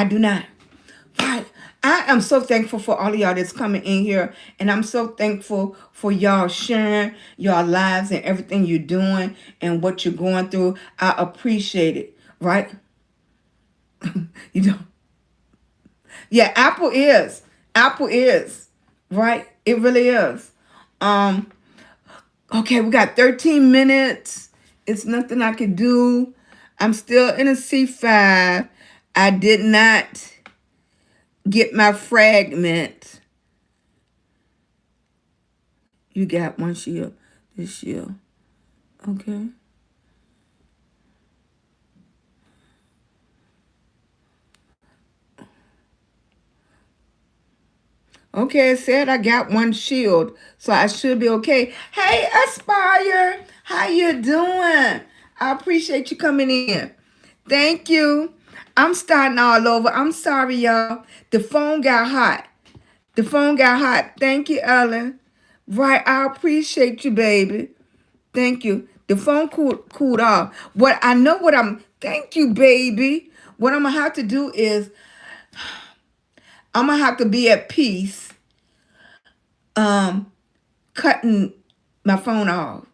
I do not. Right. I am so thankful for all of y'all that's coming in here. And I'm so thankful for y'all sharing your lives and everything you're doing and what you're going through. I appreciate it. Right? You know. Yeah, Apple is. Apple is. Right? It really is. Um, okay, we got 13 minutes. It's nothing I can do. I'm still in a C5. I did not get my fragment. You got one shield. This shield. Okay. Okay, it said I got one shield, so I should be okay. Hey, Aspire, how you doing? I appreciate you coming in. Thank you. I'm starting all over. I'm sorry, y'all. The phone got hot. The phone got hot. Thank you, Ellen. Right, I appreciate you, baby. Thank you. The phone cooled off. What I know what I'm thank you, baby. What I'm gonna have to do is I'm gonna have to be at peace, um, cutting my phone off.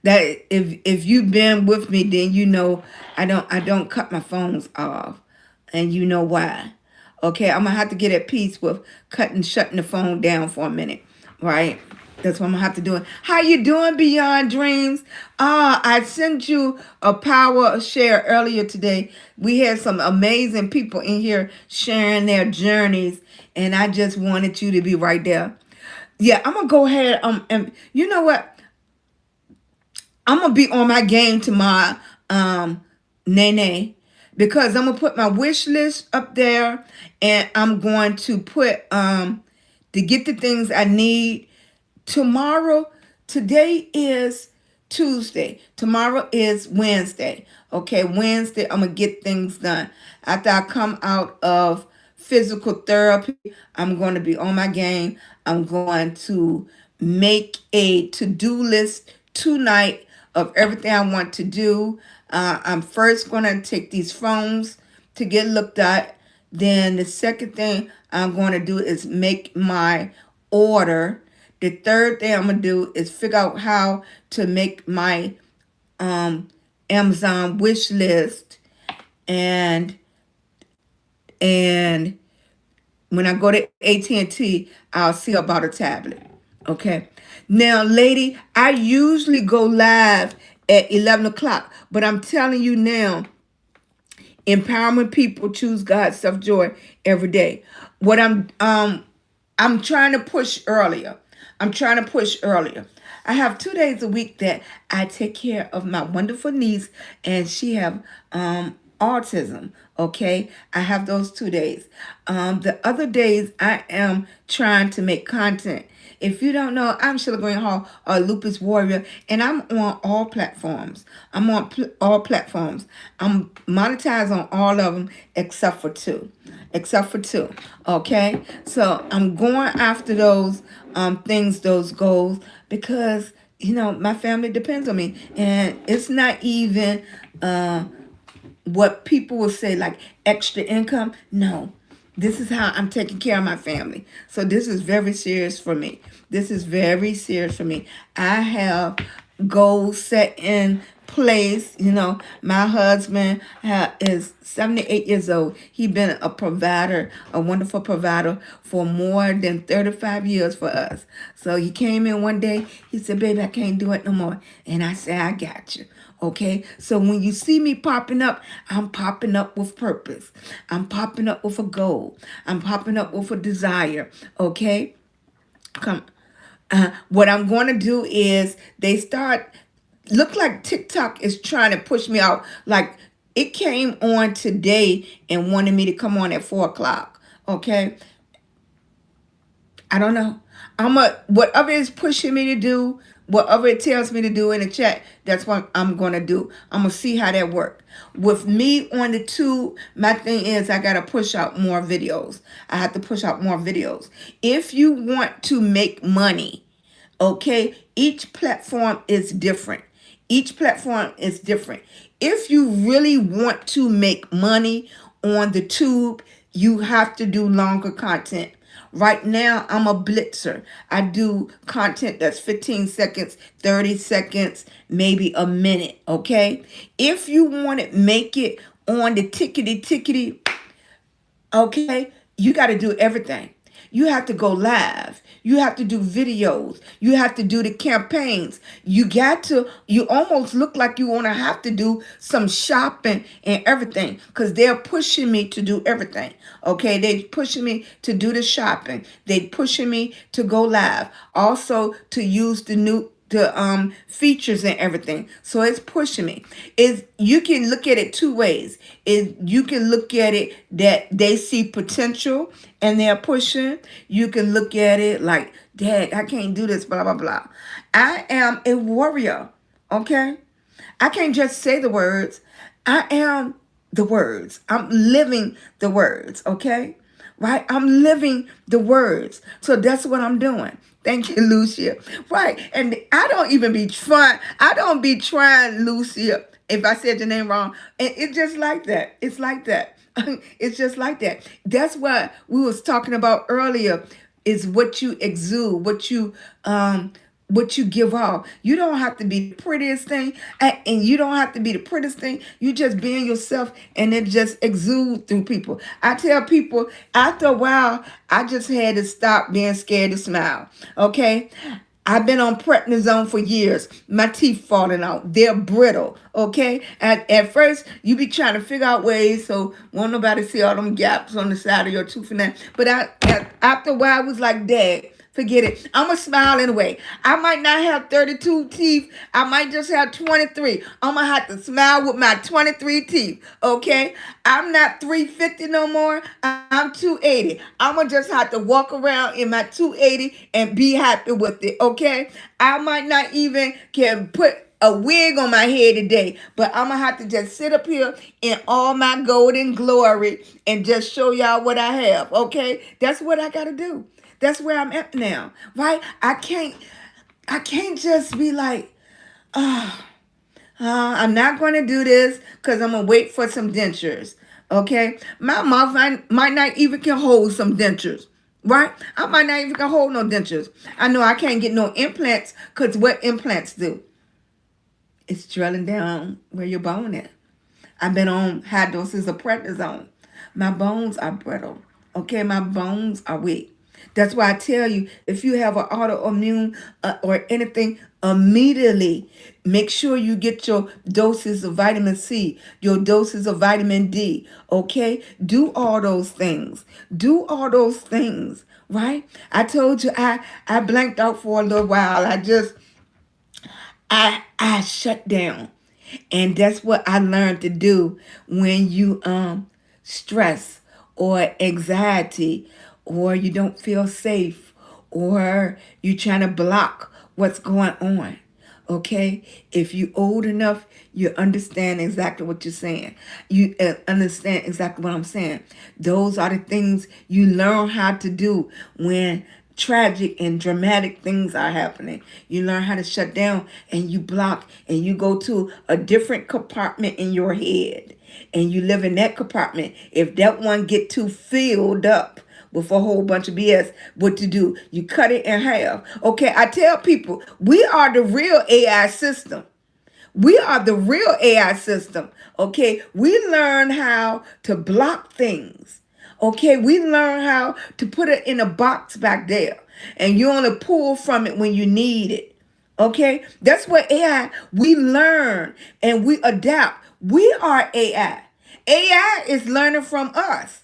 That if you've been with me, then you know I don't cut my phones off. And you know why. Okay, I'm gonna have to get at peace with shutting the phone down for a minute. Right? That's what I'm gonna have to do. How you doing, Beyond Dreams? I sent you a power share earlier today. We had some amazing people in here sharing their journeys, and I just wanted you to be right there. Yeah, I'm gonna go ahead. And you know what? I'm gonna be on my game tomorrow, Nene, because I'm gonna put my wish list up there, and I'm going to put to get the things I need tomorrow. Today is Tuesday. Tomorrow is Wednesday. Okay, Wednesday I'm gonna get things done. After I come out of physical therapy, I'm going to be on my game. I'm going to make a to-do list tonight of everything I want to do. I'm first going to take these phones to get looked at. Then the second thing I'm going to do is make my order. The third thing I'm going to do is figure out how to make my Amazon wish list. And and when I go to AT&T, I'll see about a tablet. Okay. Now, lady, I usually go live at 11 o'clock, but I'm telling you now, empowering people choose God, self joy every day. What I'm trying to push earlier. I'm trying to push earlier. I have 2 days a week that I take care of my wonderful niece, and she have autism. Okay, I have those 2 days. The other days I am trying to make content. If you don't know, I'm SheilagreenHall, a lupus warrior, and I'm on all platforms. I'm on all platforms. I'm monetized on all of them except for two. Except for two. Okay, so I'm going after those things, those goals, because my family depends on me, and it's not even what people will say like extra income. No, this is how I'm taking care of my family. So this is very serious for me. This is very serious for me. I have goals set in place. My husband is 78 years old. He's been a provider, a wonderful provider for more than 35 years for us. So he came in one day. He said, baby, I can't do it no more. And I said, I got you. Okay, so when you see me popping up, I'm popping up with purpose. I'm popping up with a goal. I'm popping up with a desire. Okay, come. What I'm going to do is look like TikTok is trying to push me out. Like it came on today and wanted me to come on at 4 o'clock. Okay, I don't know. Whatever it's pushing me to do, whatever it tells me to do in the chat, that's what I'm gonna do. I'm gonna see how that works. With me on the tube, my thing is I gotta push out more videos. I have to push out more videos. If you want to make money, okay, each platform is different. Each platform is different. If you really want to make money on the tube, you have to do longer content. Right now, I'm a blitzer. I do content that's 15 seconds, 30 seconds, maybe a minute, okay? If you want to make it on the tickety, okay, you got to do everything. You have to go live. You have to do videos. You have to do the campaigns. You almost look like you want to have to do some shopping and everything because they're pushing me to do everything. Okay, they pushing me to do the shopping. They pushing me to go live. Also to use the features and everything. So it's pushing me. Is you can look at it two ways. Is you can look at it that they see potential and they're pushing. You can look at it like, Dad, I can't do this, blah, blah, blah. I am a warrior. Okay? I can't just say the words. I am the words. I'm living the words, okay? Right? I'm living the words. So that's what I'm doing. Thank you, Lucia. Right. And I don't even be trying. I don't be trying, Lucia, if I said your name wrong. And it's just like that. It's like that. It's just like that. That's what we was talking about earlier is what you exude, what you give off. You don't have to be the prettiest thing, and you don't have to be the prettiest thing. You just being yourself, and it just exude through people. I tell people after a while, I just had to stop being scared to smile. Okay. I've been on prednisone for years. My teeth falling out. They're brittle, okay? At first, you be trying to figure out ways so won't nobody see all them gaps on the side of your tooth and that. But after a while, I was like, Dad, forget it. I'm going to smile anyway. I might not have 32 teeth. I might just have 23. I'm going to have to smile with my 23 teeth, okay? I'm not 350 no more. I'm 280. I'm going to just have to walk around in my 280 and be happy with it, okay? I might not even can put a wig on my head today, but I'm going to have to just sit up here in all my golden glory and just show y'all what I have, okay? That's what I got to do. That's where I'm at now, right? I can't just be like, I'm not going to do this because I'm going to wait for some dentures, okay? My mouth might not even can hold some dentures, right? I might not even can hold no dentures. I know I can't get no implants because what implants do? It's drilling down where your bone is. I've been on high doses of prednisone. My bones are brittle, okay? My bones are weak. That's why I tell you, if you have an autoimmune or anything, immediately make sure you get your doses of vitamin C, your doses of vitamin D, okay? Do all those things. Do all those things, right? I told you I blanked out for a little while. I shut down. And that's what I learned to do when you stress or anxiety or you don't feel safe or you trying to block what's going on. Okay? If you old enough, you understand exactly what you're saying. You understand exactly what I'm saying. Those are the things you learn how to do when tragic and dramatic things are happening. You learn how to shut down and you block and you go to a different compartment in your head and you live in that compartment. If that one get too filled up with a whole bunch of BS, what to do? You cut it in half. Okay, I tell people, we are the real AI system. We are the real AI system. Okay, we learn how to block things. Okay, we learn how to put it in a box back there. And you only pull from it when you need it. Okay, that's what AI, we learn and we adapt. We are AI. AI is learning from us.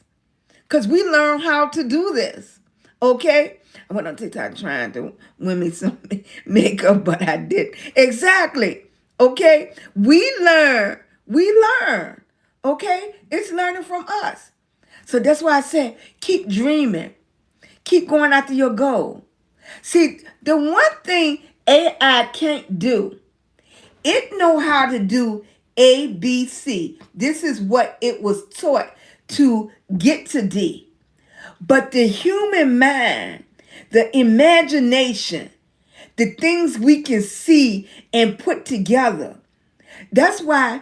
Because we learn how to do this. Okay? I went on TikTok trying to win me some makeup, but I didn't. Exactly. Okay? We learn. We learn. Okay? It's learning from us. So that's why I said, keep dreaming. Keep going after your goal. See, the one thing AI can't do, it know how to do ABC. This is what it was taught to get to D. But the human mind, the imagination, the things we can see and put together, that's why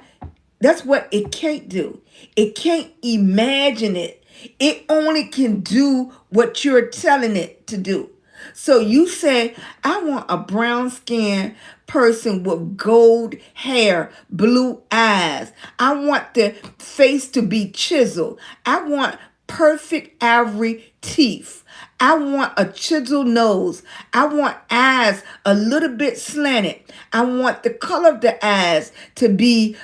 That's what it can't do. It can't imagine it. It only can do what you're telling it to do. So you say, I want a brown skinned person with gold hair, blue eyes. I want the face to be chiseled. I want perfect ivory teeth. I want a chiseled nose. I want eyes a little bit slanted. I want the color of the eyes to be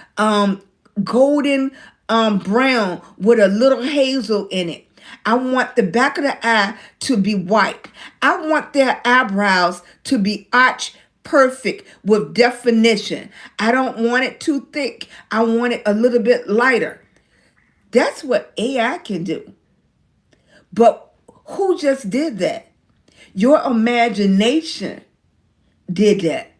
golden brown with a little hazel in it. I want the back of the eye to be white. I want their eyebrows to be arched perfect with definition. I don't want it too thick. I want it a little bit lighter. That's what AI can do. But who just did that? Your imagination did that.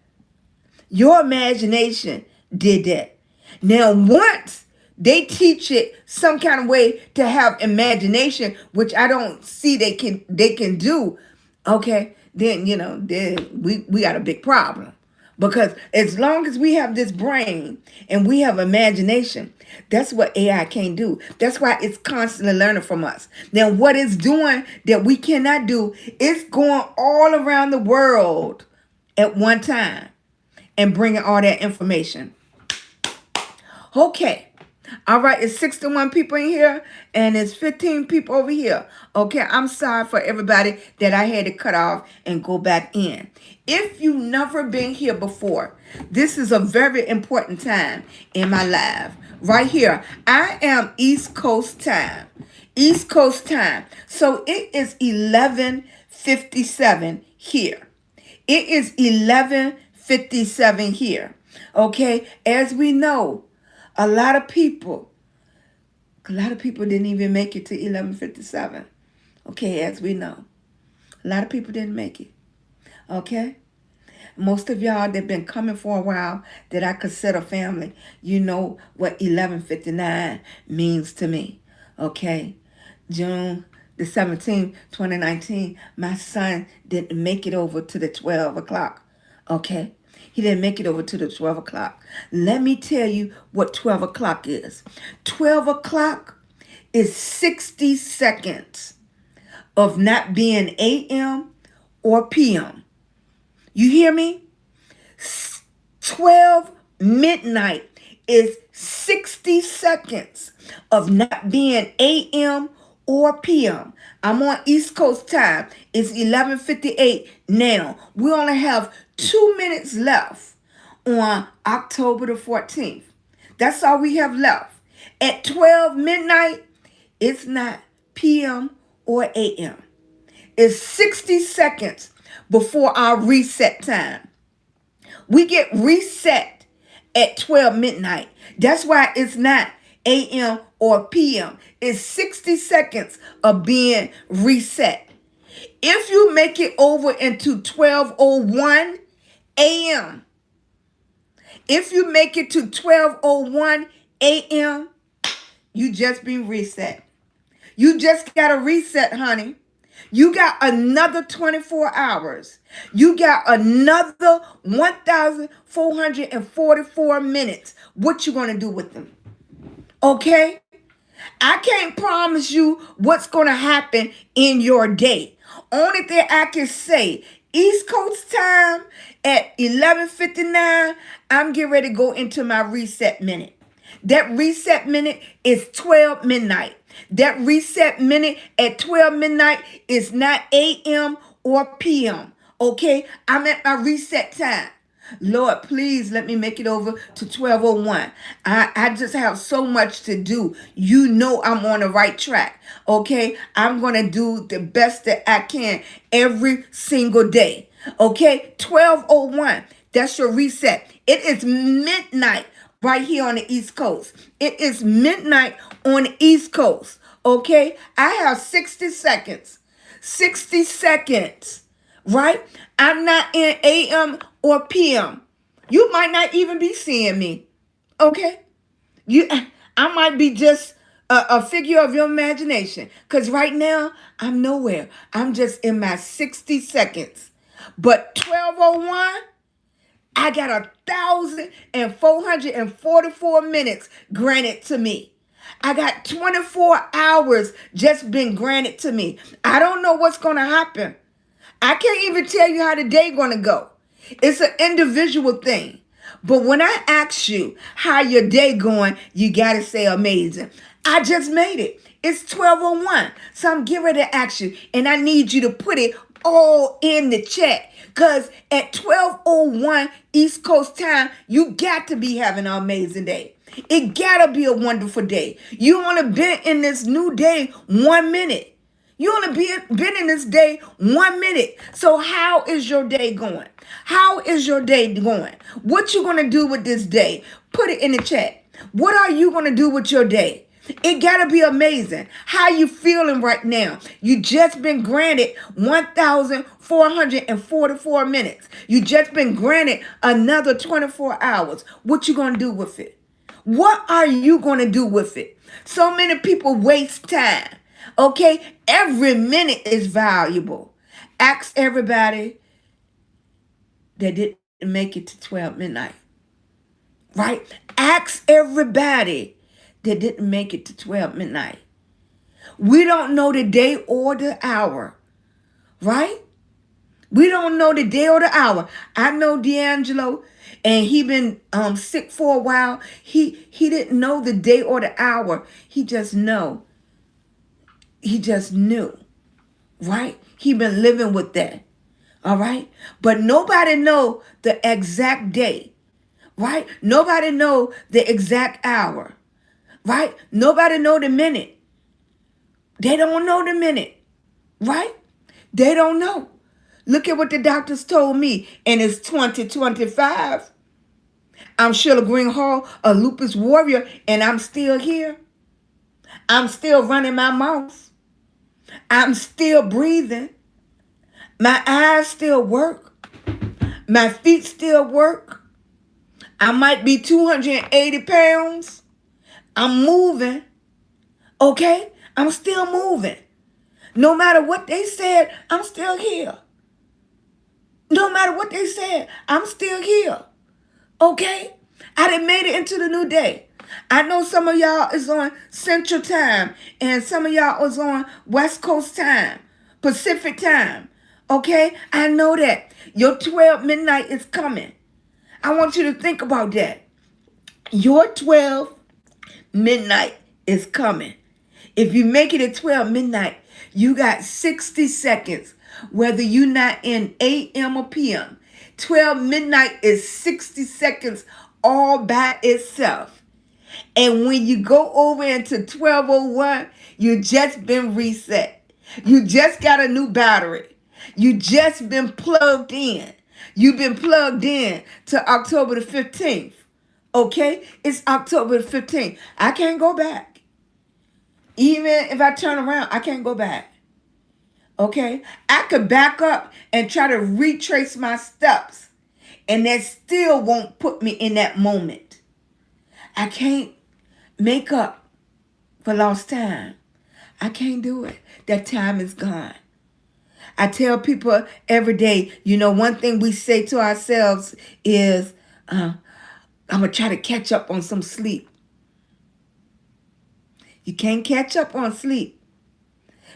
Your imagination did that. Now, once they teach it some kind of way to have imagination, which I don't see they can do, okay, then then we got a big problem. Because as long as we have this brain and we have imagination, that's what AI can't do. That's why it's constantly learning from us. Now, what it's doing that we cannot do, it's going all around the world at one time and bringing all that information. Okay. All right, it's 61 people in here and it's 15 people over here. Okay, I'm sorry for everybody that I had to cut off and go back in. If you've never been here before, this is a very important time in my life. Right here, I am East Coast time. East Coast time. So it is 11:57 here. It is 11:57 here. Okay, as we know, a lot of people didn't even make it to 11:57. Okay, as we know. A lot of people didn't make it. Okay? Most of y'all that been coming for a while that I consider family, you know what 11:59 means to me. Okay? June the 17th, 2019, my son didn't make it over to the 12 o'clock. Okay? He didn't make it over to the 12 o'clock. Let me tell you what 12 o'clock is. 12 o'clock is 60 seconds of not being AM or PM. You hear me? 12 midnight is 60 seconds of not being AM or PM. I'm on East Coast time. It's 11:58 now. We only have 2 minutes left on October the 14th. That's all we have left. At 12 midnight, it's not PM or AM. It's 60 seconds before our reset time. We get reset at 12 midnight. That's why it's not AM or PM. It's 60 seconds of being reset. If you make it over into 12:01 AM, if you make it to 12:01 AM, you just be reset. You just got to reset, honey. You got another 24 hours. You got another 1,444 minutes. What you going to do with them? Okay? I can't promise you what's going to happen in your day. Only thing I can say, East Coast time at 11:59, I'm getting ready to go into my reset minute. That reset minute is 12 midnight. That reset minute at 12 midnight is not AM or PM. Okay? I'm at my reset time. Lord, please let me make it over to 12:01. I just have so much to do. You know I'm on the right track. Okay? I'm going to do the best that I can every single day. Okay? 12:01. That's your reset. It is midnight right here on the East Coast. It is midnight on the East Coast. Okay? I have 60 seconds. 60 seconds. Right? I'm not in AM or PM. You might not even be seeing me. Okay? I might be just a figure of your imagination. Because right now, I'm nowhere. I'm just in my 60 seconds. But 12:01, I got 1,444 minutes granted to me. I got 24 hours just been granted to me. I don't know what's going to happen. I can't even tell you how the day going to go. It's an individual thing. But when I ask you how your day going, you got to say amazing. I just made it. It's 12:01. So I'm getting ready to ask you, and I need you to put it all in the chat. Because at 12:01 East Coast time, you got to be having an amazing day. It got to be a wonderful day. You want to be in this new day 1 minute. You only been in this day 1 minute. So how is your day going? How is your day going? What you going to do with this day? Put it in the chat. What are you going to do with your day? It got to be amazing. How you feeling right now? You just been granted 1,444 minutes. You just been granted another 24 hours. What you going to do with it? What are you going to do with it? So many people waste time. Okay, every minute is valuable. Ask everybody that didn't make it to 12 midnight. Right? Ask everybody that didn't make it to 12 midnight. We don't know the day or the hour. Right? We don't know the day or the hour. I know D'Angelo, and he been sick for a while. He didn't know the day or the hour. He just know. He just knew, right? He been living with that, all right? But nobody know the exact day, right? Nobody know the exact hour, right? Nobody know the minute. They don't know the minute, right? They don't know. Look at what the doctors told me, and it's 2025. I'm SheilagreenHall, a lupus warrior, and I'm still here. I'm still running my mouth. I'm still breathing. My eyes still work. My feet still work. I might be 280 pounds. I'm moving. Okay? I'm still moving. No matter what they said, I'm still here. No matter what they said, I'm still here. Okay? I done made it into the new day. I know some of y'all is on Central Time, and some of y'all is on West Coast Time, Pacific Time. Okay? I know that. Your 12 midnight is coming. I want you to think about that. Your 12 midnight is coming. If you make it at 12 midnight, you got 60 seconds, whether you're not in AM or PM. 12 midnight is 60 seconds all by itself. And when you go over into 12:01, you just been reset. You just got a new battery. You just been plugged in. You've been plugged in to October the 15th. Okay? It's October the 15th. I can't go back. Even if I turn around, I can't go back. Okay? I could back up and try to retrace my steps, and that still won't put me in that moment. I can't make up for lost time. I can't do it. That time is gone. I tell people every day, one thing we say to ourselves is, I'm going to try to catch up on some sleep. You can't catch up on sleep,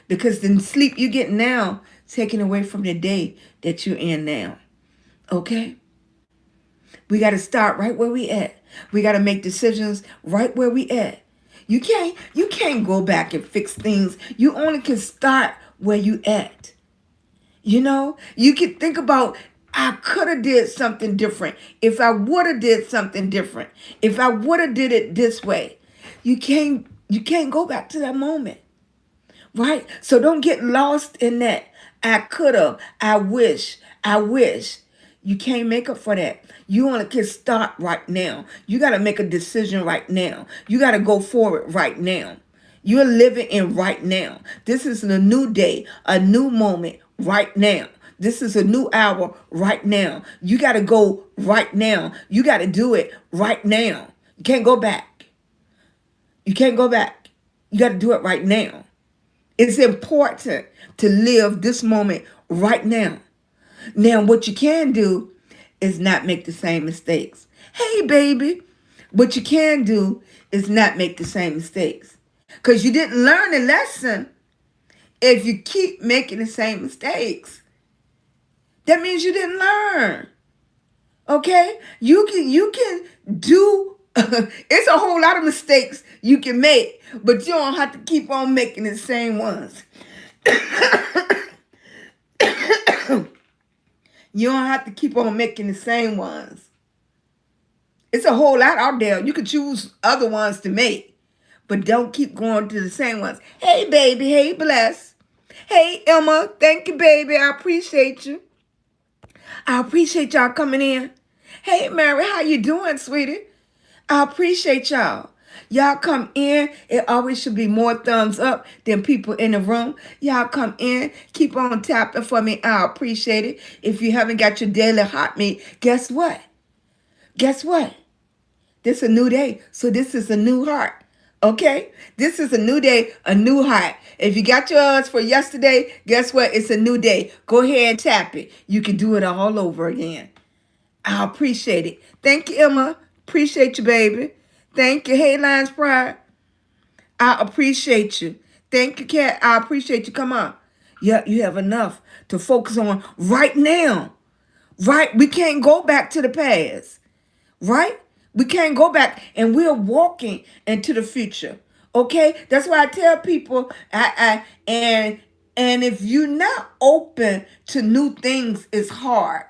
because the sleep you get now is taken away from the day that you're in now. Okay? We got to start right where we at. We got to make decisions right where we at. You can't go back and fix things. You only can start where you at. You can think about, I could have did something different. If I would have did something different. If I would have did it this way. You can't go back to that moment. Right? So don't get lost in that. I could have. I wish. You can't make up for that. You only can start right now. You got to make a decision right now. You got to go forward right now. You're living in right now. This is a new day, a new moment right now. This is a new hour right now. You got to go right now. You got to do it right now. You can't go back. You can't go back. You got to do it right now. It's important to live this moment right now. Now, what you can do is not make the same mistakes. Hey, baby, what you can do is not make the same mistakes. Because you didn't learn a lesson if you keep making the same mistakes. That means you didn't learn. Okay? You can do it's a whole lot of mistakes you can make, but you don't have to keep on making the same ones. You don't have to keep on making the same ones. It's a whole lot out there. You can choose other ones to make, but don't keep going to the same ones. Hey, baby. Hey, Bless. Hey, Emma. Thank you, baby. I appreciate you. I appreciate y'all coming in. Hey, Mary. How you doing, sweetie? I appreciate y'all. Y'all come in. It always should be more thumbs up than people in the room. Y'all come in. Keep on tapping for me. I appreciate it. If you haven't got your daily hot meat, guess what? Guess what? This is a new day. So this is a new heart. Okay? This is a new day, a new heart. If you got yours for yesterday, guess what? It's a new day. Go ahead and tap it. You can do it all over again. I appreciate it. Thank you, Emma. Appreciate you, baby. Thank you. Hey, Lions Pride. I appreciate you. Thank you, Kat. I appreciate you. Come on. Yeah, you have enough to focus on right now. Right? We can't go back to the past. Right? We can't go back, and we're walking into the future. Okay? That's why I tell people, and if you're not open to new things, it's hard.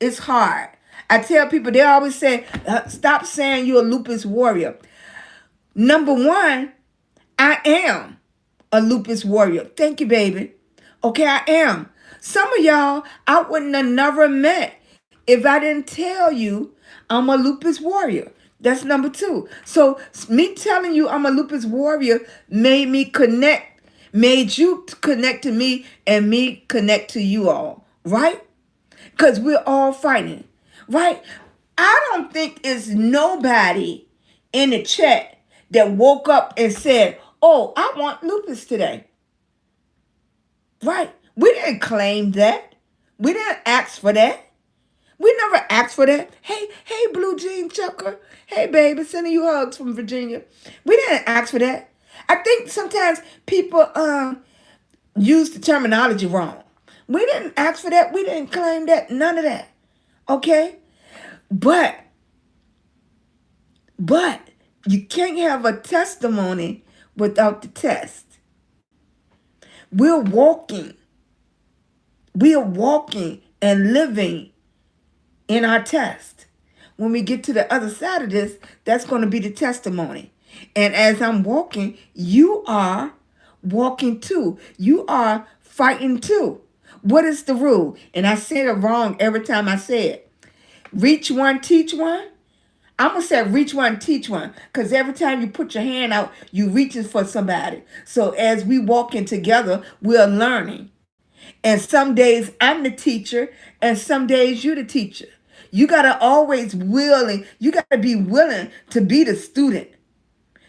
It's hard. I tell people, they always say, stop saying you're a lupus warrior. Number one, I am a lupus warrior. Thank you, baby. Okay, I am. Some of y'all, I wouldn't have never met if I didn't tell you I'm a lupus warrior. That's number two. So me telling you I'm a lupus warrior made you connect to me and me connect to you all, right? Because we're all fighting, right? I don't think it's nobody in the chat that woke up and said, oh, I want lupus today. Right? We didn't claim that. We didn't ask for that. We never asked for that. Hey, Blue Jean Chucker. Hey, baby, sending you hugs from Virginia. We didn't ask for that. I think sometimes people use the terminology wrong. We didn't ask for that. We didn't claim that. None of that. Okay? But you can't have a testimony without the test. We're walking and living in our test. When we get to the other side of this, that's going to be the testimony. And as I'm walking, you are walking too. You are fighting too. What is the rule? And I say it wrong every time I say it. Reach one, teach one. I'm going to say reach one, teach one. Because every time you put your hand out, you reaching for somebody. So as we walking together, we're learning. And some days I'm the teacher, and some days you're the teacher. You got to always you got to be willing to be the student.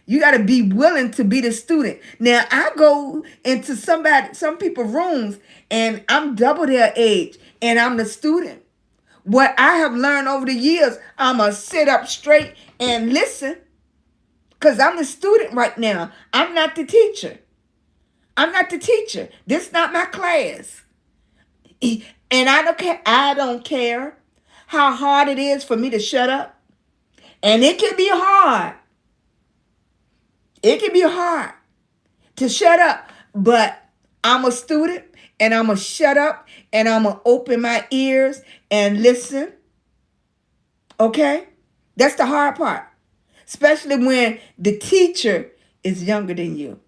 You got to be willing to be the student. Now, I go into some people's rooms, and I'm double their age, and I'm the student. What I have learned over the years, I'm going to sit up straight and listen, because I'm the student right now. I'm not the teacher. I'm not the teacher. This is not my class. And I don't care how hard it is for me to shut up. And it can be hard. It can be hard to shut up. But I'm a student, and I'm going to shut up, and I'm going to open my ears and listen. Okay? That's the hard part. Especially when the teacher is younger than you.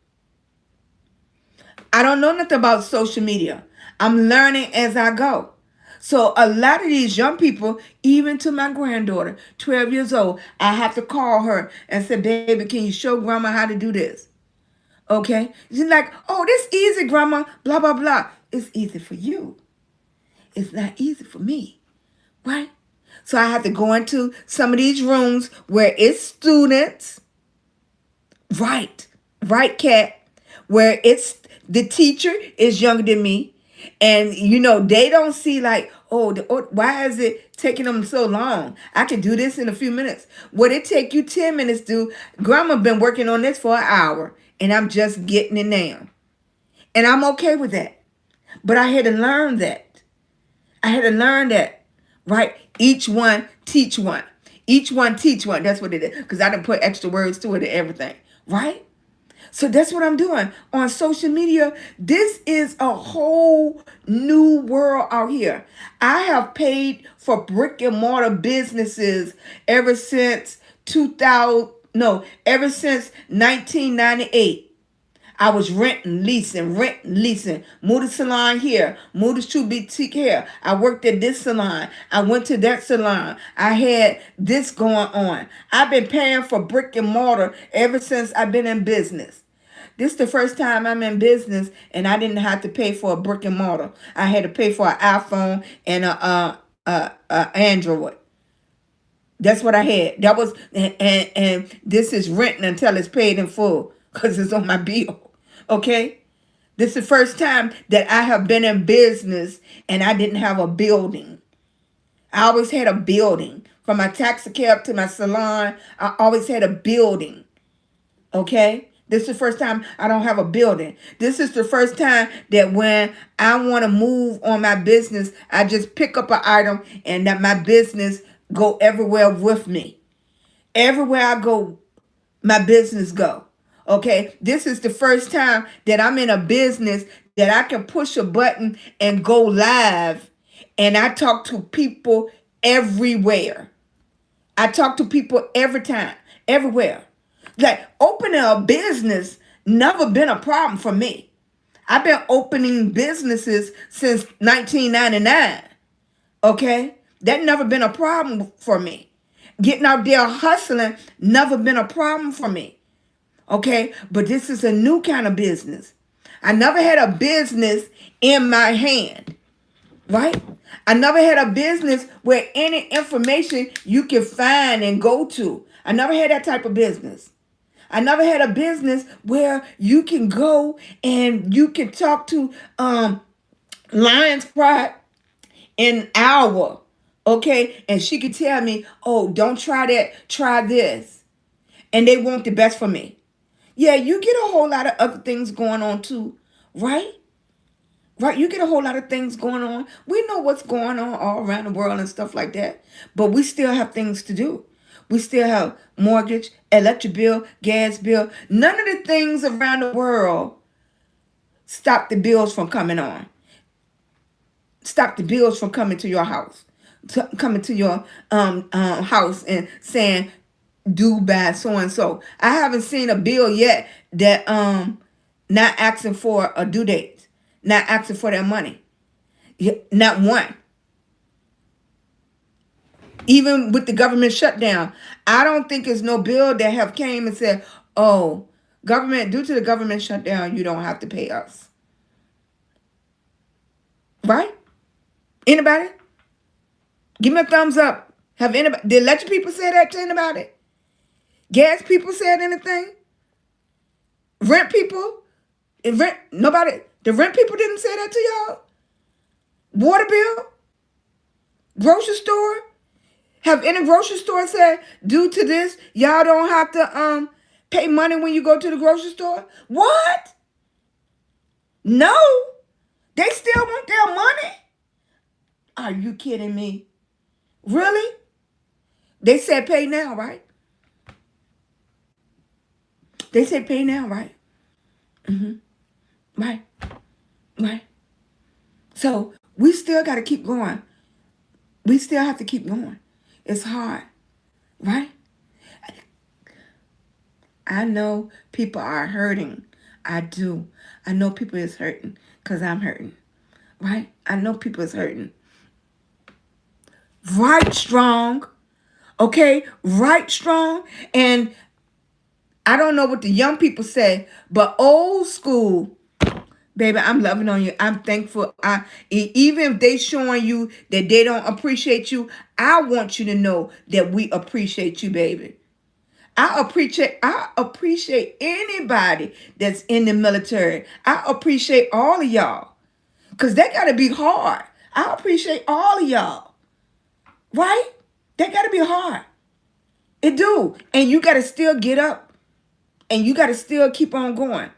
I don't know nothing about social media. I'm learning as I go. So a lot of these young people, even to my granddaughter, 12 years old, I have to call her and say, baby, can you show grandma how to do this? Okay? She's like, oh, this easy, grandma, blah, blah, blah. It's easy for you. It's not easy for me, right? So I have to go into some of these rooms where it's students, right, Kat, where it's the teacher is younger than me, And they don't see like, why is it taking them so long? I can do this in a few minutes. Would it take you 10 minutes to? Grandma been working on this for an hour, and I'm just getting it now. And I'm okay with that. But I had to learn that. I had to learn that, right? Each one teach one. Each one teach one. That's what it is. Because I didn't put extra words to it and everything, right? So that's what I'm doing on social media. This is a whole new world out here. I have paid for brick and mortar businesses ever since 2000, no, ever since 1998. I was renting, leasing, move the salon here, move the shoe boutique here. I worked at this salon. I went to that salon. I had this going on. I've been paying for brick and mortar ever since I've been in business. This is the first time I'm in business and I didn't have to pay for a brick and mortar. I had to pay for an iPhone and a Android. That's what I had. That was, and this is renting until it's paid in full because it's on my bill. Okay? This is the first time that I have been in business and I didn't have a building. I always had a building. From my taxi cab to my salon, I always had a building. Okay? This is the first time I don't have a building. This is the first time that when I want to move on my business, I just pick up an item and that my business go everywhere with me. Everywhere I go, my business go. Okay? This is the first time that I'm in a business that I can push a button and go live, and I talk to people everywhere. I talk to people every time, everywhere. Like opening a business never been a problem for me. I've been opening businesses since 1999. Okay? That never been a problem for me. Getting out there hustling never been a problem for me. Okay? But this is a new kind of business. I never had a business in my hand. Right? I never had a business where any information you can find and go to. I never had that type of business. I never had a business where you can go and you can talk to Lion's Pride in an hour. Okay? And she could tell me, oh, don't try that, try this. And they want the best for me. Yeah, you get a whole lot of other things going on too, right? Right, you get a whole lot of things going on. We know what's going on all around the world and stuff like that. But we still have things to do. We still have mortgage, electric bill, gas bill. None of the things around the world stop the bills from coming on. Stop the bills from coming to your house. Coming to your house and saying, due by so and so. I haven't seen a bill yet that not asking for a due date. Not asking for their money. Not one. Even with the government shutdown, I don't think there's no bill that have came and said, oh, government, due to the government shutdown, you don't have to pay us. Right? Anybody? Give me a thumbs up. Have anybody, did electric people say that to anybody? Gas people said anything? Rent people? Nobody. The rent people didn't say that to y'all? Water bill? Grocery store? Have any grocery store said, due to this, y'all don't have to pay money when you go to the grocery store? What? No. They still want their money? Are you kidding me? Really? They said pay now, right? They said pay now, right? Right. Right. So we still got to keep going. We still have to keep going. It's hard. Right? I know people are hurting. I do. I know people is hurting because I'm hurting. Right? I know people is hurting. Right strong. Okay? Right strong. And I don't know what the young people say, but old school, baby, I'm loving on you. I'm thankful. Even if they showing you that they don't appreciate you, I want you to know that we appreciate you, baby. I appreciate anybody that's in the military. I appreciate all of y'all. Because they got to be hard. I appreciate all of y'all, right? They got to be hard. It do. And you got to still get up and you got to still keep on going.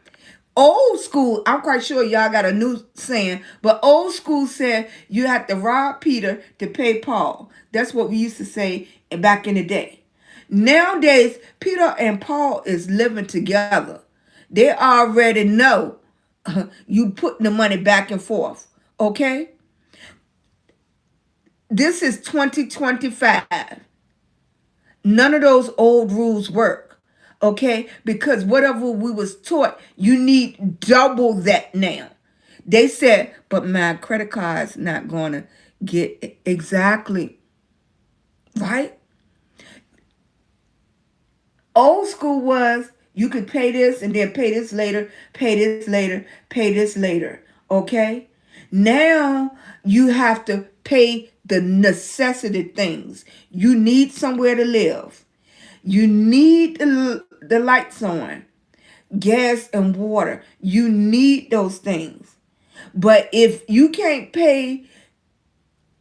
Old school, I'm quite sure y'all got a new saying, but old school said you have to rob Peter to pay Paul. That's what we used to say back in the day. Nowadays, Peter and Paul is living together. They already know you putting the money back and forth. Okay? This is 2025. None of those old rules work. Okay? Because whatever we was taught, you need double that now. They said, but my credit card's not going to get exactly right. Old school was you could pay this and then pay this later, pay this later, pay this later. Okay? Now you have to pay the necessity things. You need somewhere to live. You need the lights on, gas and water. You need those things. But if you can't pay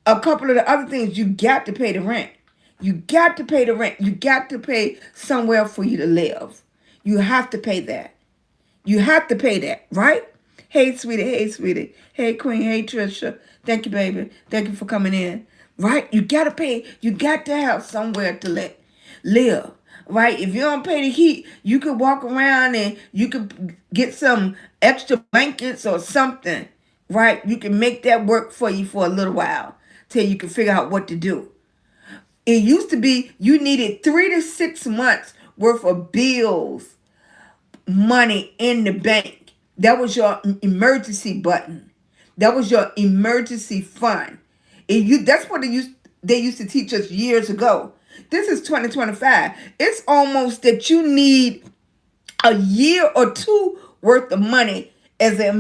a couple of the other things, you got to pay the rent. You got to pay the rent. You got to pay somewhere for you to live. You have to pay that. You have to pay that, right? Hey, sweetie. Hey, sweetie. Hey, Queen. Hey, Trisha. Thank you, baby. Thank you for coming in. Right? You got to pay. You got to have somewhere to live. Right? If you don't pay the heat, you could walk around and you could get some extra blankets or something. Right? You can make that work for you for a little while till you can figure out what to do. It used to be you needed 3 to 6 months worth of bills, money in the bank. That was your emergency button. That was your emergency fund. That's what they used to teach us years ago. This is 2025. It's almost that you need a year or two worth of money as an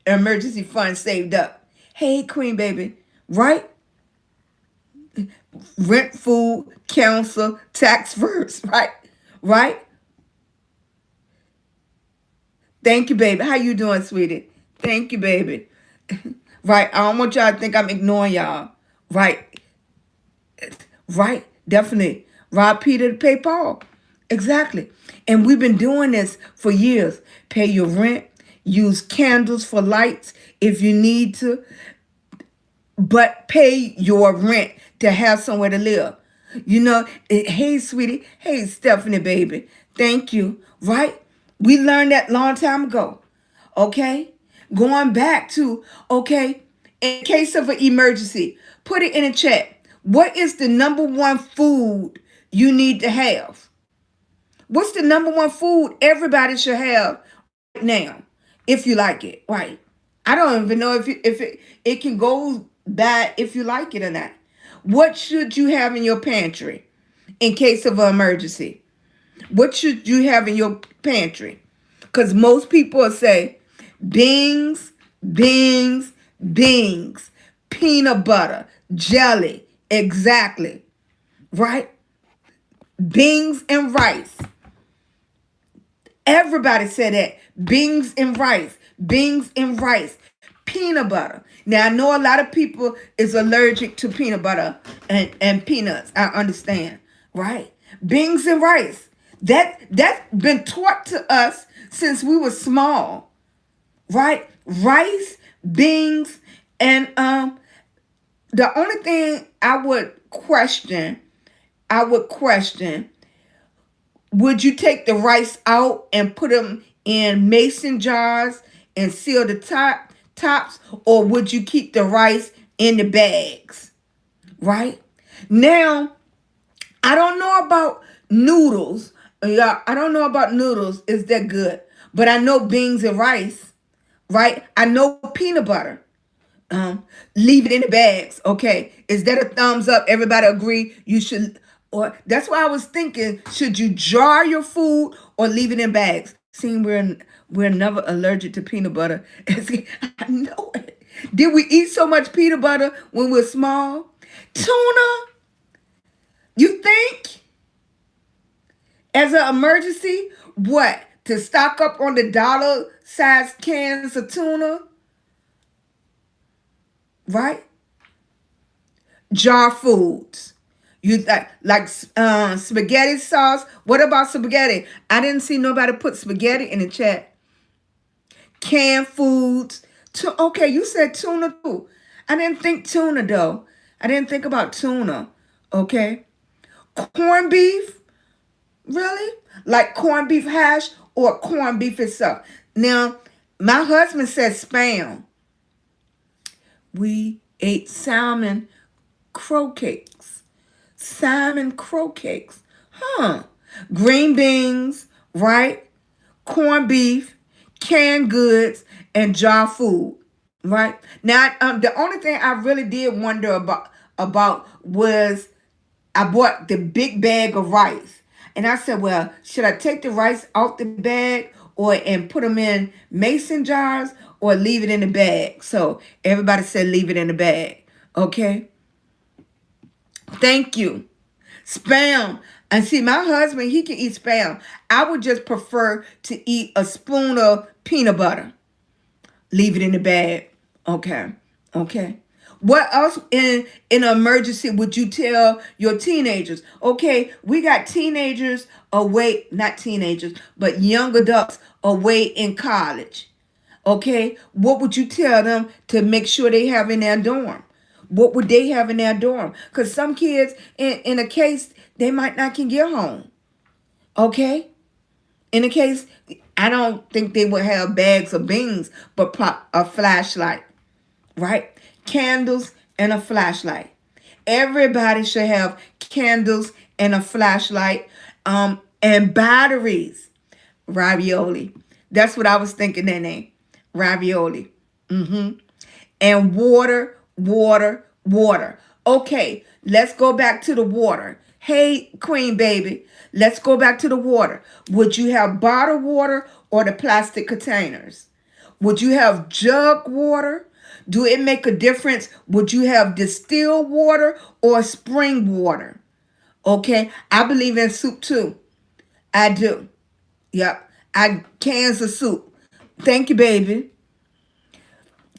emergency fund saved up. Hey, Queen baby, right? Rent, food, counsel, tax first, right? Right? Thank you, baby. How you doing, sweetie? Thank you, baby. Right? I don't want y'all to think I'm ignoring y'all. Right? Right? Definitely. Rob Peter to pay Paul. Exactly. And we've been doing this for years. Pay your rent. Use candles for lights if you need to. But pay your rent to have somewhere to live. You know, hey, sweetie. Hey, Stephanie, baby. Thank you. Right? We learned that long time ago. Okay? Going back to, okay, in case of an emergency, put it in a chat. What is the number one food you need to have? What's the number one food everybody should have right now, if you like it, right? I don't even know if it can go bad if you like it or not. What should you have in your pantry in case of an emergency? What should you have in your pantry? Because most people will say beans, beans, beans, peanut butter, jelly. Exactly. Right? Beans and rice. Everybody said that. Beans and rice. Beans and rice. Peanut butter. Now, I know a lot of people is allergic to peanut butter and peanuts. I understand. Right? Beans and rice. That's been taught to us since we were small. Right? Rice, beans, and the only thing I would question, would you take the rice out and put them in mason jars and seal the tops, or would you keep the rice in the bags? Right? Now, I don't know about noodles. Yeah, I don't know about noodles. Is that good? But I know beans and rice, right? I know peanut butter. Leave it in the bags. Okay. Is that a thumbs up? Everybody agree you should, or that's why I was thinking, should you jar your food or leave it in bags? Seeing we're never allergic to peanut butter. I know it. Did we eat so much peanut butter when we were small? Tuna, you think? As an emergency, what? To stock up on the dollar size cans of tuna? right? Jar foods. You like spaghetti sauce. What about spaghetti? I didn't see nobody put spaghetti in the chat. Canned foods. Okay, you said tuna too. I didn't think tuna though. I didn't think about tuna. Okay. Corned beef. Really? Like corned beef hash or corned beef itself. Now, my husband said spam. We ate salmon croquettes. Salmon croquettes. Huh. Green beans, right? Corned beef, canned goods, and jar food. Right? Now, the only thing I really did wonder about was I bought the big bag of rice. And I said, well, should I take the rice out the bag and put them in mason jars or leave it in the bag? So everybody said leave it in the bag. Okay. Thank you. Spam. And see, my husband, he can eat spam. I would just prefer to eat a spoon of peanut butter. Leave it in the bag. Okay. Okay. What else in an emergency would you tell your teenagers? Okay, we got teenagers away, not teenagers, but young adults away in college. Okay, what would you tell them to make sure they have in their dorm? What would they have in their dorm? Because some kids, in a case, they might not can get home. Okay, in a case, I don't think they would have bags of beans, but a flashlight, right? Candles and a flashlight. Everybody should have candles and a flashlight, and batteries. Ravioli. That's what I was thinking their name. Ravioli. And water, water, water. Okay, let's go back to the water. Hey, Queen Baby, let's go back to the water. Would you have bottled water or the plastic containers? Would you have jug water? Do it make a difference? Would you have distilled water or spring water? Okay, I believe in soup too. I do. Yep. Cans of soup. Thank you, baby.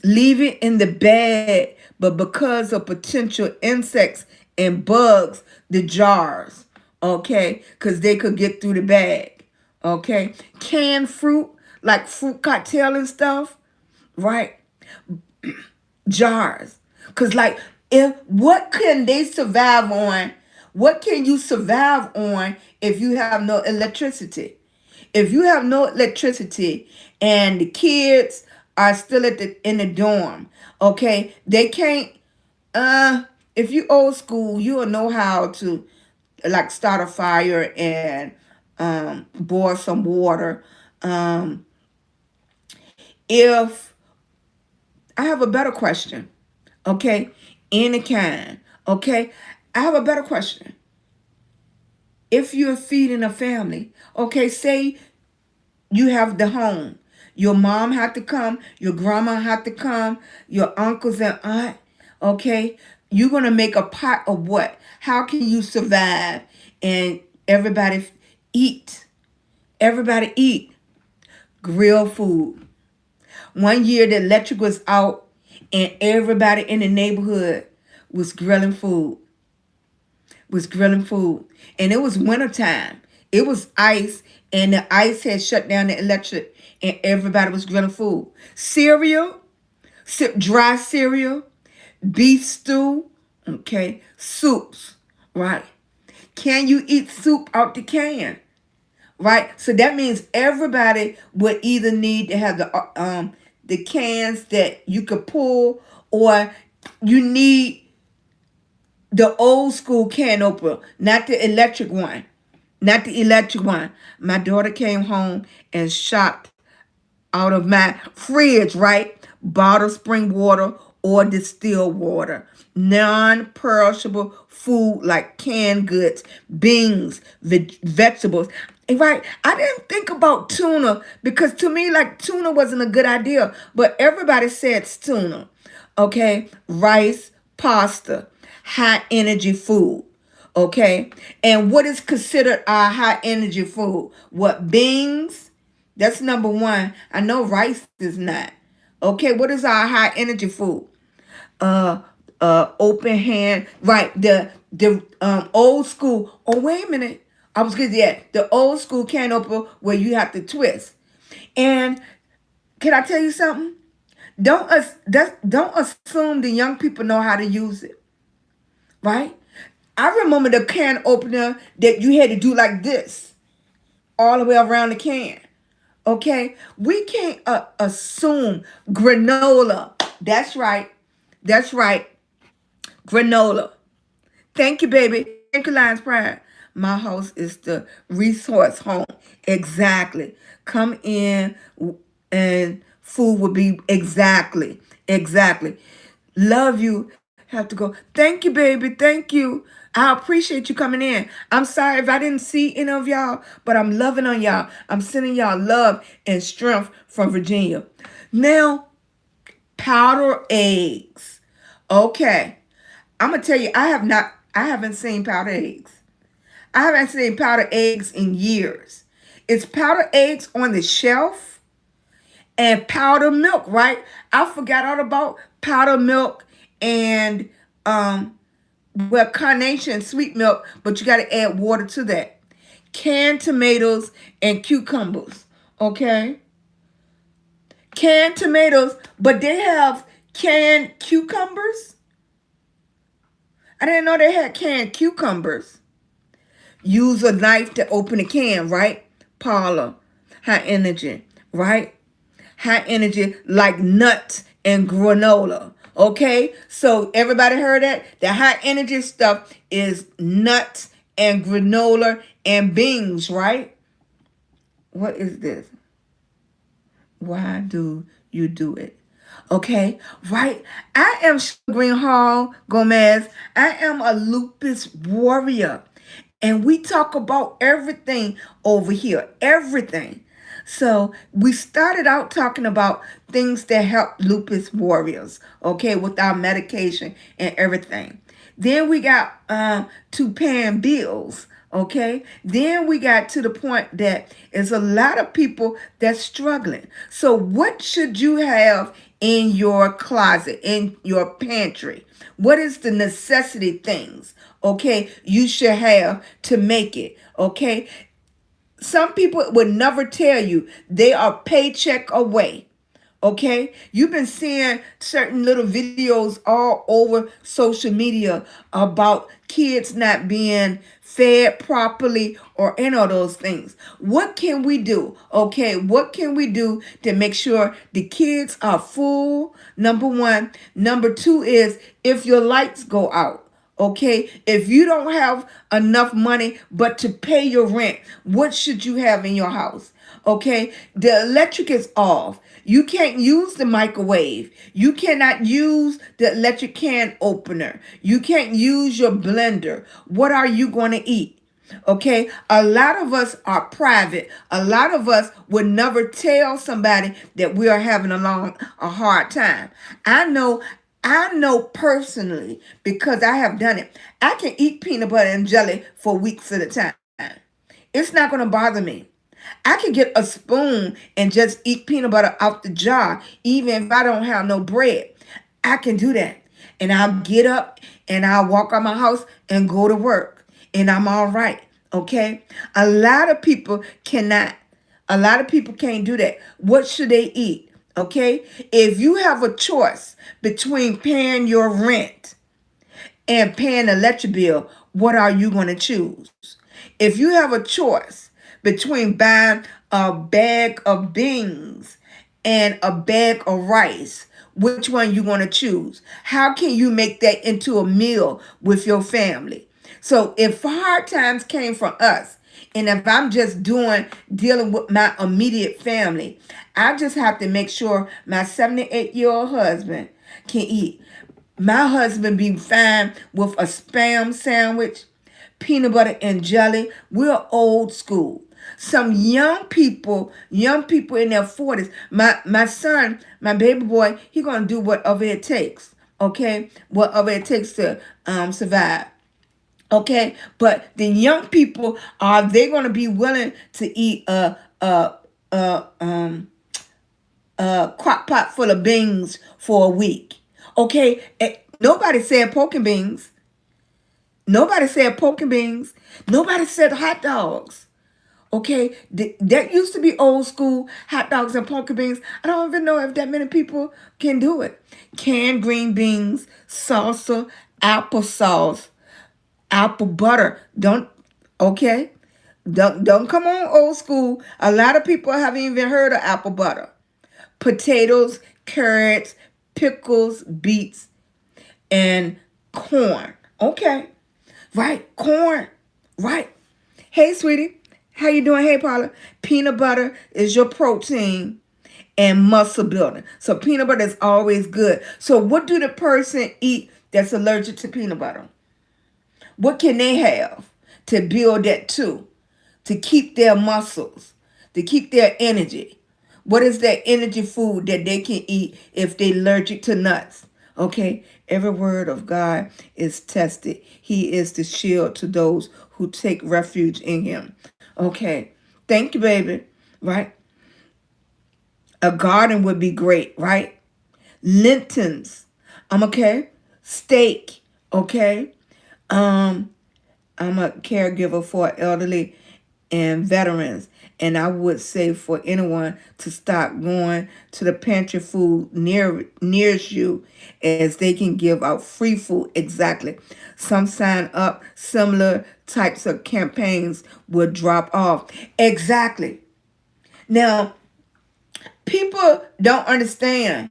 Leave it in the bag, but because of potential insects and bugs, the jars, okay? Because they could get through the bag, okay? Canned fruit, like fruit cocktail and stuff, right? Jars. Because, like, what can they survive on? What can you survive on if you have no electricity? If you have no electricity and the kids are still in the dorm, okay, they can't. If you old school, you will know how to like start a fire and boil some water. If I have a better question, okay, any kind, okay, I have a better question. If you're feeding a family, okay, say you have the home. Your mom had to come. Your grandma had to come. Your uncles and aunt. Okay. You're going to make a pot of what? How can you survive? And everybody eat. Everybody eat. Grill food. One year the electric was out and everybody in the neighborhood was grilling food. And it was wintertime. It was ice, and the ice had shut down the electric, and everybody was grilling food. Cereal, dry cereal, beef stew, okay, soups, right? Can you eat soup out the can? Right? So that means everybody would either need to have the cans that you could pull, or you need the old school can opener, not the electric one. Not the electric one. My daughter came home and shot out of my fridge, right? Bottled spring water or distilled water. Non-perishable food like canned goods, beans, vegetables. Right? I didn't think about tuna because to me, like, tuna wasn't a good idea. But everybody said tuna. Okay? Rice, pasta, high energy food. Okay? And what is considered our high energy food? What? Beans? That's number one. I know rice is not. Okay, what is our high energy food? uh open hand, right? The old school. Oh, wait a minute. I was good. Yeah, the old school can opener where you have to twist. And can I tell you something? Don't assume the young people know how to use it, right? I remember the can opener that you had to do like this all the way around the can. Okay, we can't assume granola. That's right. That's right. Granola. Thank you, baby. Thank you, Lions Pride. My house is the resource home. Exactly. Come in and food will be exactly. Love you. Have to go. Thank you, baby. Thank you. I appreciate you coming in. I'm sorry if I didn't see any of y'all, but I'm loving on y'all. I'm sending y'all love and strength from Virginia. Now, powder eggs. Okay. I'm gonna tell you, I haven't seen powdered eggs. I haven't seen powdered eggs in years. It's powdered eggs on the shelf and powdered milk, right? I forgot all about powdered milk and well, carnation sweet milk, but you gotta add water to that. Canned tomatoes and cucumbers. Okay? Canned tomatoes, but they have canned cucumbers. I didn't know they had canned cucumbers. Use a knife to open a can, right? Paula, high energy, right? High energy like nuts and granola. Okay? So everybody heard that? The high energy stuff is nuts and granola and beans, right? What is this? Why do you do it? Okay, right? I am SheilagreenHall Gomez. I am a lupus warrior. And we talk about everything over here. Everything. So we started out talking about things that help lupus warriors, okay, with our medication and everything. Then we got to paying bills. Okay, then we got to the point that there's a lot of people that's struggling. So, what should you have in your closet, in your pantry? What is the necessity things? Okay, you should have to make it. Okay, some people would never tell you they are paycheck away. Okay, you've been seeing certain little videos all over social media about kids not being fed properly or any of those things. What can we do? Okay, what can we do to make sure the kids are full? Number one. Number two is if your lights go out. Okay, if you don't have enough money but to pay your rent, what should you have in your house? Okay, the electric is off. You can't use the microwave. You cannot use the electric can opener. You can't use your blender. What are you going to eat? Okay, a lot of us are private. A lot of us would never tell somebody that we are having a hard time. I know personally because I have done it. I can eat peanut butter and jelly for weeks at a time. It's not going to bother me. I can get a spoon and just eat peanut butter out the jar, even if I don't have no bread. I can do that. And I'll get up and I'll walk out my house and go to work. And I'm all right. Okay? A lot of people cannot. A lot of people can't do that. What should they eat? Okay? If you have a choice between paying your rent and paying the electric bill, what are you going to choose? If you have a choice between buying a bag of beans and a bag of rice, which one you going to choose? How can you make that into a meal with your family? So if hard times came from us, and if I'm just dealing with my immediate family, I just have to make sure my 78-year-old husband can eat. My husband be fine with a spam sandwich, peanut butter and jelly. We're old school. Some young people in their 40s. My son, my baby boy, he gonna do whatever it takes. Okay, whatever it takes to survive. Okay, but the young people are they gonna be willing to eat a crock pot full of beans for a week? Okay, nobody said pork and beans. Nobody said pork and beans. Nobody said hot dogs. Okay, that used to be old school hot dogs and pork and beans. I don't even know if that many people can do it. Canned green beans, salsa, applesauce, apple butter. Okay? Don't come on old school. A lot of people haven't even heard of apple butter. Potatoes, carrots, pickles, beets, and corn. Okay. Right, corn. Right. Hey, sweetie. How you doing? Hey, Paula. Peanut butter is your protein and muscle building. So peanut butter is always good. So what do the person eat that's allergic to peanut butter? What can they have to build that too? To keep their muscles, to keep their energy. What is that energy food that they can eat if they're allergic to nuts? Okay, every word of God is tested. He is the shield to those who take refuge in him. Okay, thank you, baby. Right? A garden would be great, right? Lentils. Okay. Steak. Okay. Um, I'm a caregiver for elderly and veterans. And I would say for anyone to start going to the pantry food nearest you, as they can give out free food. Exactly. Some sign up, similar types of campaigns will drop off. Exactly. Now, people don't understand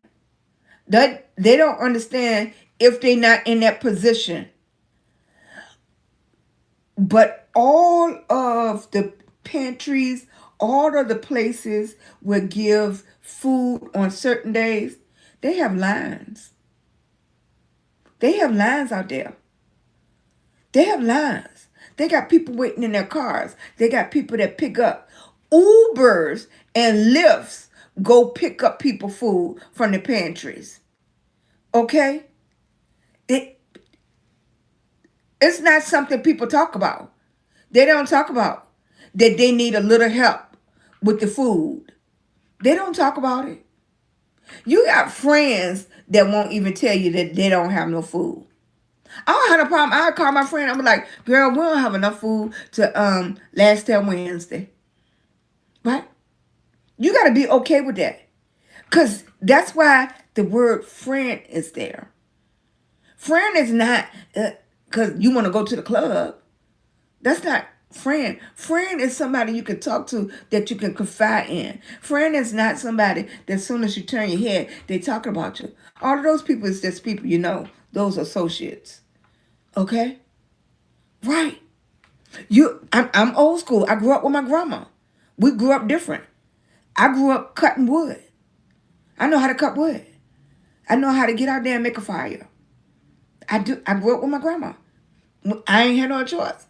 that. They don't understand if they're not in that position. But all of the pantries, all of the places will give food on certain days. They have lines. They have lines out there. They have lines. They got people waiting in their cars. They got people that pick up. Ubers and Lyfts go pick up people food from the pantries. Okay? It's not something people talk about. They don't talk about that they need a little help with the food. They don't talk about it. You got friends that won't even tell you that they don't have no food. I don't have a problem. I call my friend. I'm like, girl, we don't have enough food to last till Wednesday. Right? You got to be okay with that. Because that's why the word friend is there. Friend is not because you want to go to the club. That's not friend. Friend is somebody you can talk to that you can confide in. Friend is not somebody that as soon as you turn your head, they talking about you. All of those people is just people you know, those associates. Okay? Right. I'm old school. I grew up with my grandma. We grew up different. I grew up cutting wood. I know how to cut wood. I know how to get out there and make a fire. I grew up with my grandma. I ain't had no choice.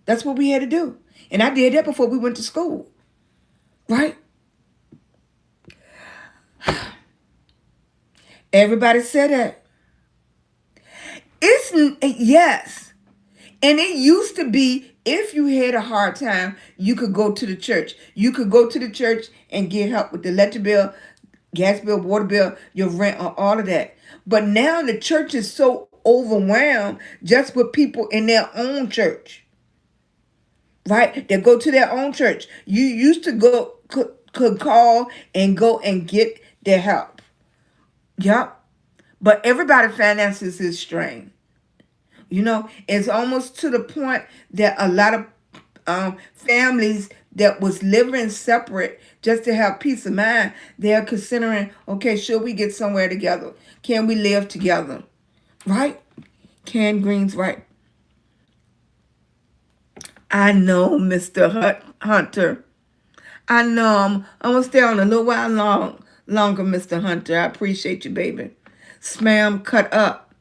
That's what we had to do. And I did that before we went to school. Right? Everybody said that. Yes. And it used to be, if you had a hard time, you could go to the church. You could go to the church and get help with the electric bill, gas bill, water bill, your rent, or all of that. But now the church is so overwhelmed just with people in their own church. Right? They go to their own church. You used to could call and go and get their help. Yep. But everybody's finances is strained. You know, it's almost to the point that a lot of families that was living separate just to have peace of mind, they're considering, okay, should we get somewhere together? Can we live together? Right? Canned greens, right? I know, Mr. Hunter. I know I'm going to stay on a little while longer, Mr. Hunter. I appreciate you, baby. Spam cut up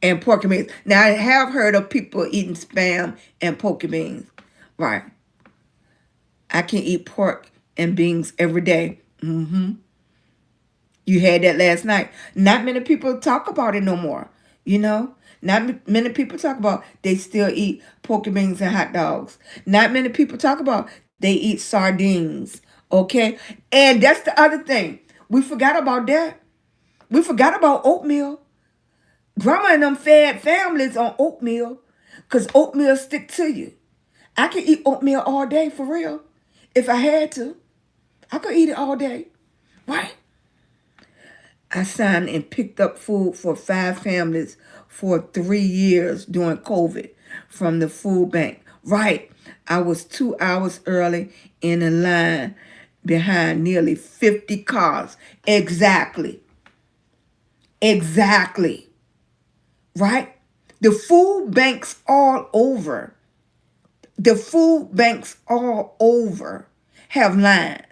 and pork and beans. Now, I have heard of people eating spam and pork and beans. Right. I can eat pork and beans every day. Mm-hmm. You had that last night. Not many people talk about it no more. You know? Not many people talk about they still eat pork and beans and hot dogs. Not many people talk about they eat sardines. Okay? And that's the other thing. We forgot about that. We forgot about oatmeal. Grandma and them fed families on oatmeal because oatmeal stick to you. I could eat oatmeal all day for real. If I had to, I could eat it all day. Right? I signed and picked up food for 5 families for 3 years during COVID from the food bank. Right. I was 2 hours early in a line behind nearly 50 cars. Exactly. Exactly. Right? The food banks all over. The food banks all over have lines.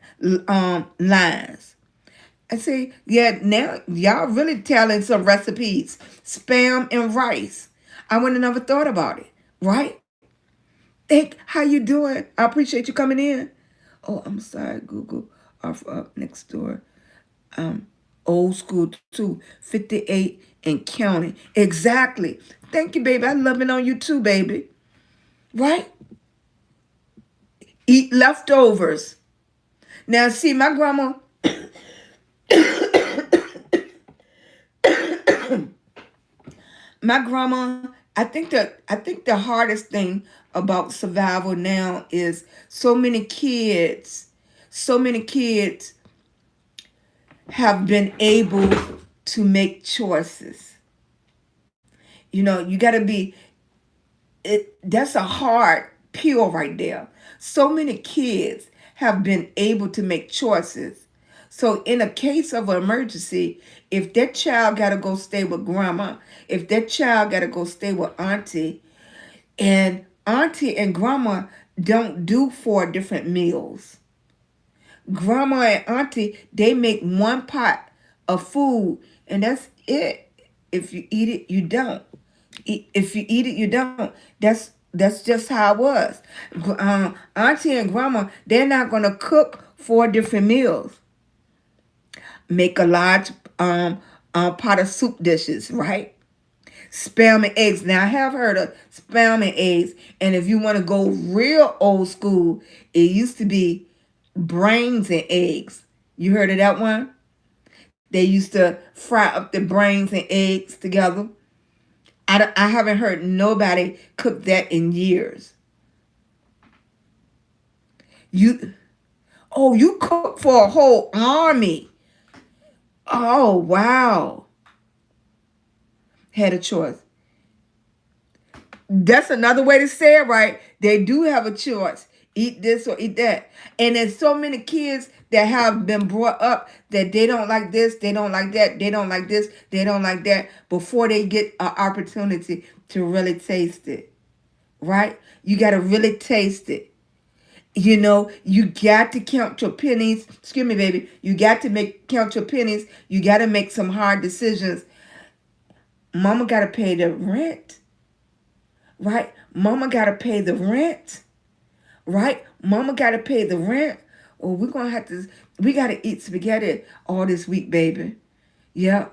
I say, yeah, now y'all really telling some recipes. Spam and rice. I would have never thought about it. Right? How you doing? I appreciate you coming in. Oh, I'm sorry, Google. Offer up next door. Old school too. 58 and counting. Exactly. Thank you, baby. I love it on you too, baby. Right? Eat leftovers. Now, see, my grandma, my grandma, I think the hardest thing about survival now is so many kids have been able to make choices. You got to be that's a hard pill right there. So many kids have been able to make choices. So in a case of an emergency, if that child got to go stay with grandma, if that child got to go stay with auntie and grandma don't do 4 different meals. Grandma and auntie, they make one pot of food, and that's it. If you eat it, you don't. If you eat it, you don't. That's just how it was. Auntie and grandma, they're not gonna cook 4 different meals. Make a large pot of soup dishes, right? Spam and eggs. Now I have heard of spam and eggs, and if you want to go real old school, it used to be brains and eggs. You heard of that one? They used to fry up the brains and eggs together. I haven't heard nobody cook that in years. You you cook for a whole army. Oh wow. Had a choice. That's another way to say it right. They do have a choice. Eat this or eat that. And there's so many kids that have been brought up that they don't like this, they don't like that, they don't like this, they don't like that before they get an opportunity to really taste it. Right? You got to really taste it. You got to count your pennies. Excuse me, baby. You got to count your pennies. You got to make some hard decisions. Mama got to pay the rent. Right? Mama got to pay the rent. Right? Mama got to pay the rent. Or we got to eat spaghetti all this week, baby. Yeah.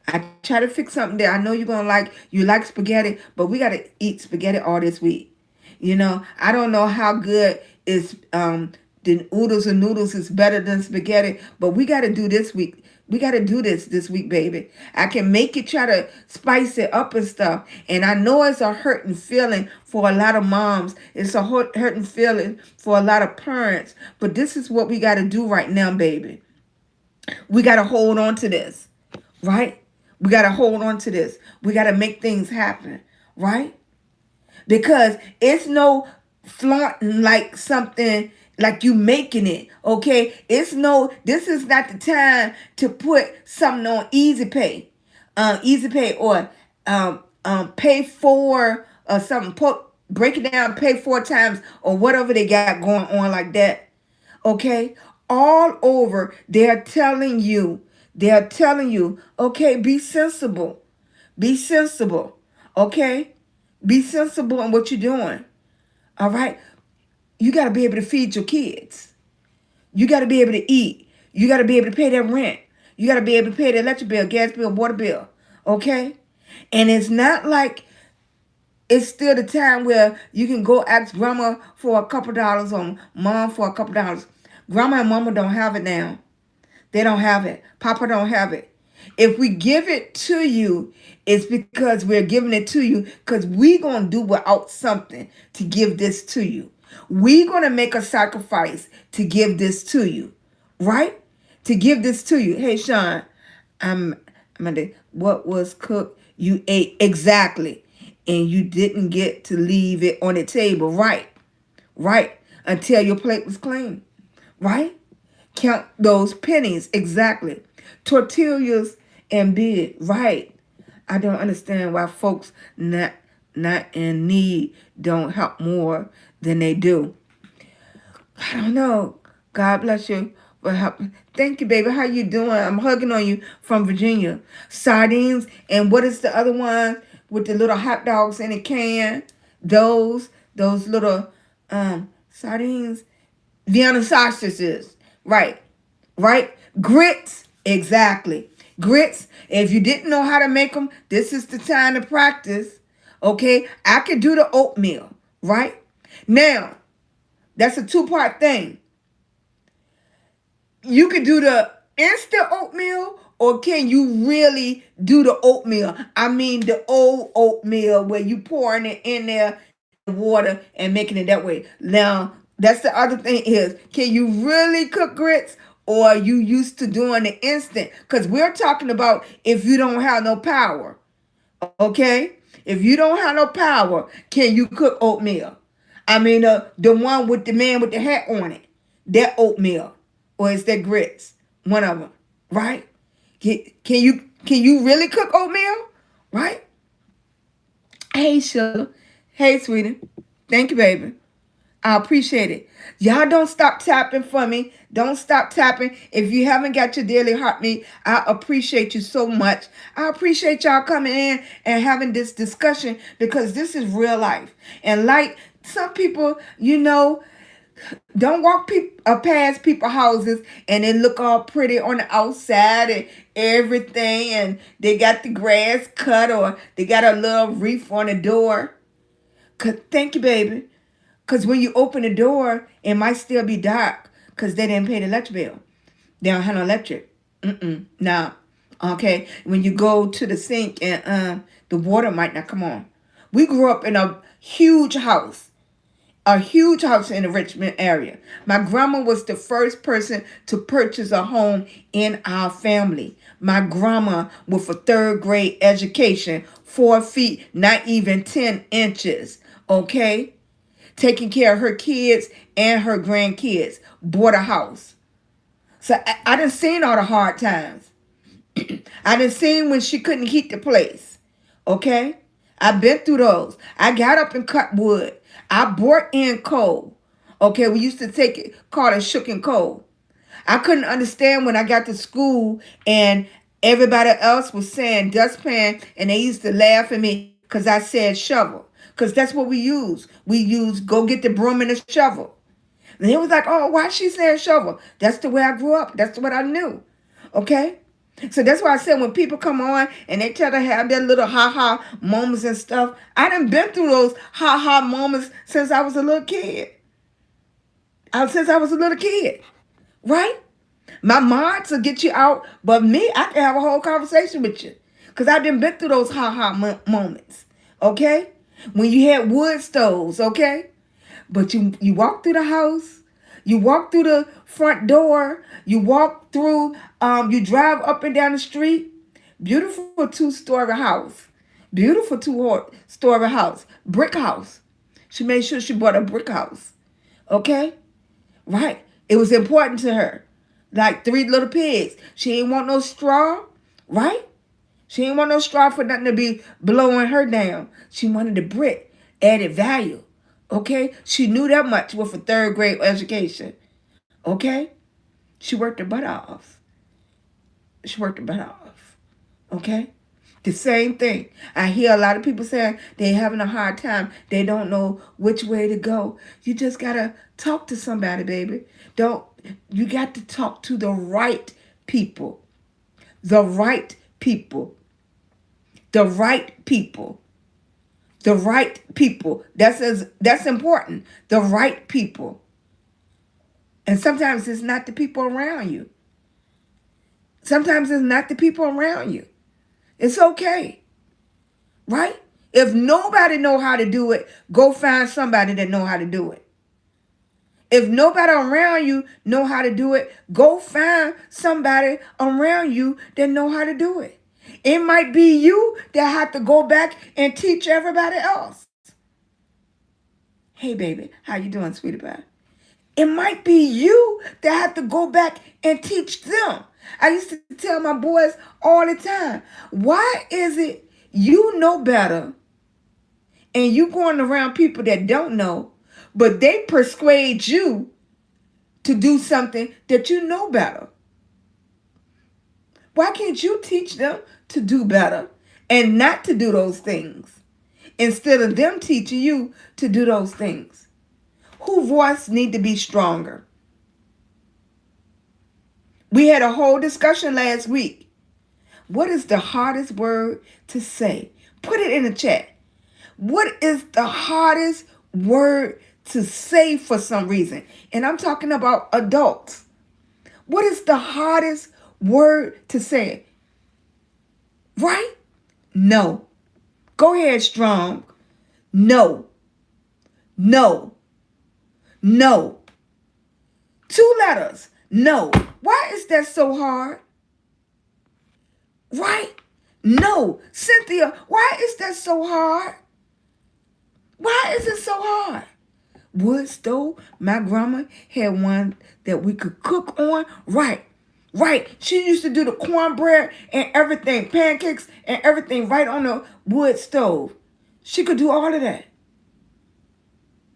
I try to fix something that I know you like spaghetti, but we got to eat spaghetti all this week. I don't know how good is the oodles and noodles is better than spaghetti, but we got to do this week. We got to do this week, baby. I can make it, try to spice it up and stuff. And I know it's a hurting feeling for a lot of moms. It's a hurting feeling for a lot of parents. But this is what we got to do right now, baby. We got to hold on to this, right? We got to hold on to this. We got to make things happen, right? Because it's no flaunting like something like you making it, okay? This is not the time to put something on easy pay or pay for or something. Break it down, pay 4 times or whatever they got going on like that, okay? All over, they're telling you, okay, be sensible, okay? Be sensible in what you're doing. All right? You got to be able to feed your kids. You got to be able to eat. You got to be able to pay their rent. You got to be able to pay their electric bill, gas bill, water bill. Okay? And it's not like it's still the time where you can go ask grandma for a couple dollars or mom for a couple dollars. Grandma and mama don't have it now. They don't have it. Papa don't have it. If we give it to you, it's because we're giving it to you because we're going to do without something to give this to you. We're going to make a sacrifice to give this to you, right? To give this to you. Hey, Sean, what was cooked? You ate exactly. And you didn't get to leave it on the table, right? Right? Until your plate was clean, right? Count those pennies, exactly. Tortillas and bid, right? I don't understand why folks not in need don't help more than they do. I don't know. God bless you for helping. Thank you, baby. How you doing? I'm hugging on you from Virginia. Sardines and what is the other one with the little hot dogs in a can? Those little sardines, Vienna sausages. Right. Right? Grits. Exactly. Grits. If you didn't know how to make them, this is the time to practice. Okay? I could do the oatmeal. Right? Now, that's a two-part thing. You could do the instant oatmeal, or can you really do the oatmeal? I mean the old oatmeal where you pouring it in there, water, and making it that way. Now, that's the other thing is, can you really cook grits, or are you used to doing the instant? Because we're talking about if you don't have no power, okay? If you don't have no power, can you cook oatmeal? I mean, the one with the man with the hat on it, that oatmeal, or is that grits? One of them, right? Can you really cook oatmeal, right? Hey, Sheila. Hey, sweetie. Thank you, baby. I appreciate it. Y'all don't stop tapping for me. Don't stop tapping. If you haven't got your daily heartbeat, I appreciate you so much. I appreciate y'all coming in and having this discussion because this is real life. And like some people, don't walk past people's houses and they look all pretty on the outside and everything, and they got the grass cut or they got a little wreath on the door. Thank you, baby. Because when you open the door, it might still be dark because they didn't pay the electric bill. They don't have no electric. No. Okay. When you go to the sink and the water might not come on. We grew up in a huge house. A huge house in the Richmond area. My grandma was the first person to purchase a home in our family. My grandma with a third grade education, 4 feet, not even 10 inches. Okay? Taking care of her kids and her grandkids, bought a house. So I done seen all the hard times. I done seen when she couldn't heat the place. Okay? I've been through those. I got up and cut wood. I brought in coal. Okay, we used to call it shooken coal. I couldn't understand when I got to school and everybody else was saying dustpan, and they used to laugh at me because I said shovel. Because that's what we use. We use go get the broom and the shovel. And it was like, oh, why she saying shovel? That's the way I grew up. That's what I knew. Okay? So that's why I said when people come on and they try to have their little ha-ha moments and stuff, I done been through those ha-ha moments since I was a little kid. Right? My mods will get you out, but me, I can have a whole conversation with you. Because I done been through those ha-ha moments. Okay? When you had wood stoves, okay? But you walk through the house, you walk through the front door, you walk through, you drive up and down the street. Beautiful two-story house. Beautiful two-story house. Brick house. She made sure she bought a brick house. Okay? Right. It was important to her. Like 3 little pigs. She ain't want no straw. Right? She ain't want no straw for nothing to be blowing her down. She wanted the brick. Added value. Okay? She knew that much with a 3rd grade education. Okay? She worked her butt off. Okay? The same thing. I hear a lot of people saying they're having a hard time. They don't know which way to go. You just got to talk to somebody, baby. You got to talk to the right people. The right people. The right people. The right people. That's important. The right people. And sometimes it's not the people around you. Sometimes it's not the people around you. It's okay, right? If nobody know how to do it, go find somebody that know how to do it. If nobody around you know how to do it, go find somebody around you that know how to do it. It might be you that have to go back and teach everybody else. Hey, baby, how you doing, sweetie pie? It might be you that have to go back and teach them. I used to tell my boys all the time, why is it you know better and you going around people that don't know, but they persuade you to do something that you know better? Why can't you teach them to do better and not to do those things instead of them teaching you to do those things? Whose voice need to be stronger? We had a whole discussion last week. What is the hardest word to say? Put it in the chat. What is the hardest word to say for some reason? And I'm talking about adults. What is the hardest word to say? Right? No. Go ahead, Strong. No. No. No. 2 letters. No. Why is that so hard? Right? No. Cynthia, why is that so hard? Why is it so hard? Wood stove. My grandma had one that we could cook on. Right. Right. She used to do the cornbread and everything, pancakes and everything right on the wood stove. She could do all of that.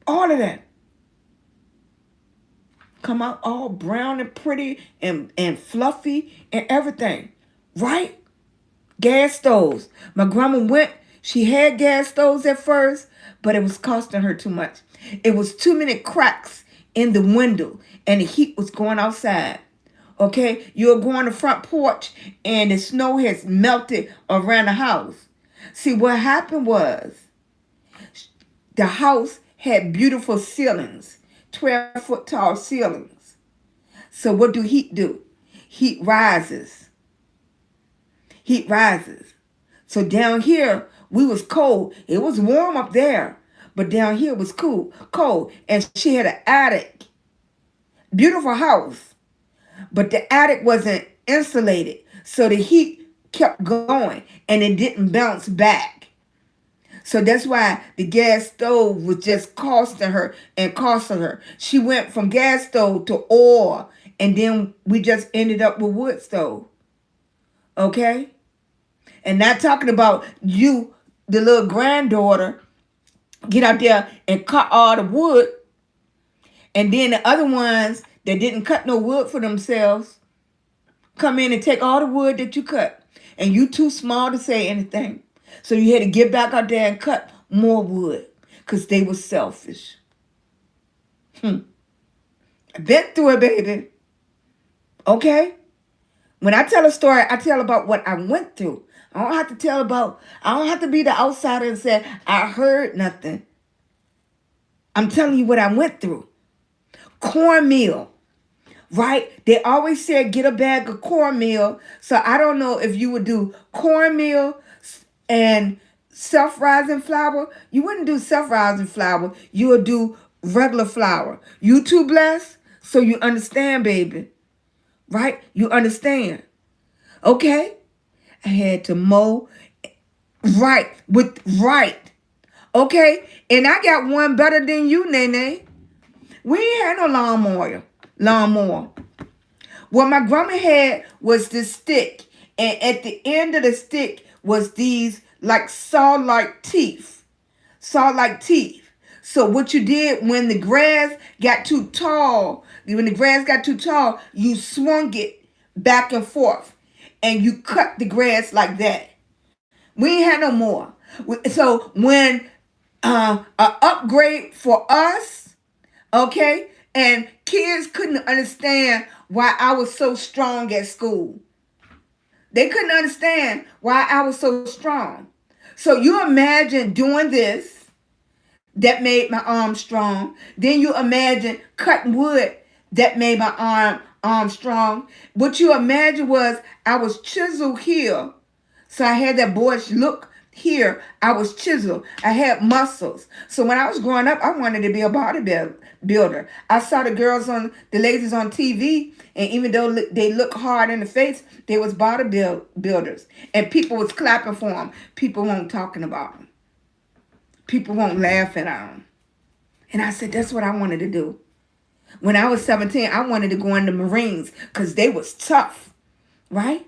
All of that. Come out all brown and pretty and fluffy and everything. Right? Gas stoves. My grandma she had gas stoves at first, but it was costing her too much. It was too many cracks in the window and the heat was going outside. Okay? You'll go on the front porch and the snow has melted around the house. See, what happened was the house had beautiful ceilings, 12-foot tall ceilings. So what do? Heat rises. Heat rises. So down here, we was cold. It was warm up there, but down here was cold. And she had an attic. Beautiful house. But the attic wasn't insulated. So the heat kept going and it didn't bounce back. So that's why the gas stove was just costing her. She went from gas stove to oil, and then we just ended up with wood stove. Okay? And not talking about you, the little granddaughter, get out there and cut all the wood. And then the other ones that didn't cut no wood for themselves come in and take all the wood that you cut. And you too small to say anything. So you had to get back out there and cut more wood because they were selfish. I've been through it, baby. Okay? When I tell a story, I tell about what I went through. I don't have to be the outsider and say, I heard nothing. I'm telling you what I went through. Cornmeal, right? They always said get a bag of cornmeal. So I don't know if you would do cornmeal and self-rising flour. You wouldn't do self-rising flour. You would do regular flour. You too blessed? So you understand, baby. Right? You understand. Okay? I had to mow right. Okay? And I got one better than you, Nene. We ain't had no lawnmower. What my grandma had was this stick. And at the end of the stick was these like saw-like teeth. Saw-like teeth. So what you did when the grass got too tall, you swung it back and forth. And you cut the grass like that. We ain't had no more. So when an upgrade for us, okay, and kids couldn't understand why I was so strong at school. They couldn't understand why I was so strong. So you imagine doing this, that made my arm strong. Then you imagine cutting wood, that made my arm strong. What you imagine was I was chiseled here. So I had that boyish look here. I was chiseled. I had muscles. So when I was growing up, I wanted to be a bodybuilder. I saw the ladies on TV, and even though they look hard in the face, they was bodybuilders. And people was clapping for them. People weren't talking about them. People weren't laughing at them. And I said, that's what I wanted to do. When I was 17, I wanted to go in the Marines because they was tough, right?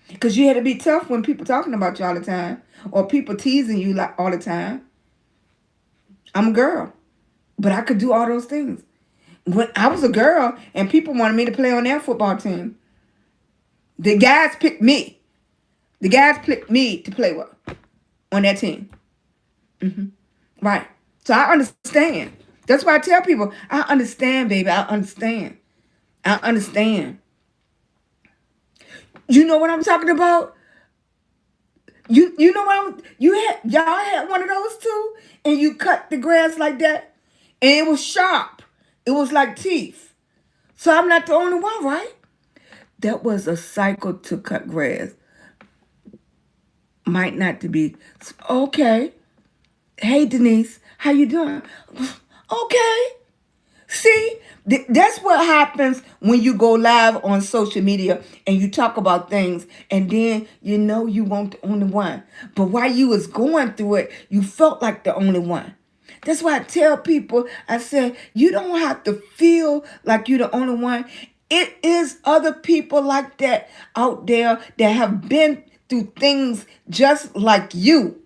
Because you had to be tough when people talking about you all the time or people teasing you like all the time. I'm a girl, but I could do all those things. When I was a girl and people wanted me to play on their football team, the guys picked me. The guys picked me to play with on that team. Right. So I understand. That's why I tell people, I understand, baby. I understand. I understand. You know what I'm talking about? You know what y'all had one of those too, and you cut the grass like that, and it was sharp. It was like teeth. So I'm not the only one, right? That was a cycle to cut grass. Might not to be okay. Hey Denise, how you doing? Okay. See, that's what happens when you go live on social media and you talk about things, and then you know you weren't the only one. But while you was going through it, you felt like the only one. That's why I tell people, I said, you don't have to feel like you're the only one. It is other people like that out there that have been through things just like you.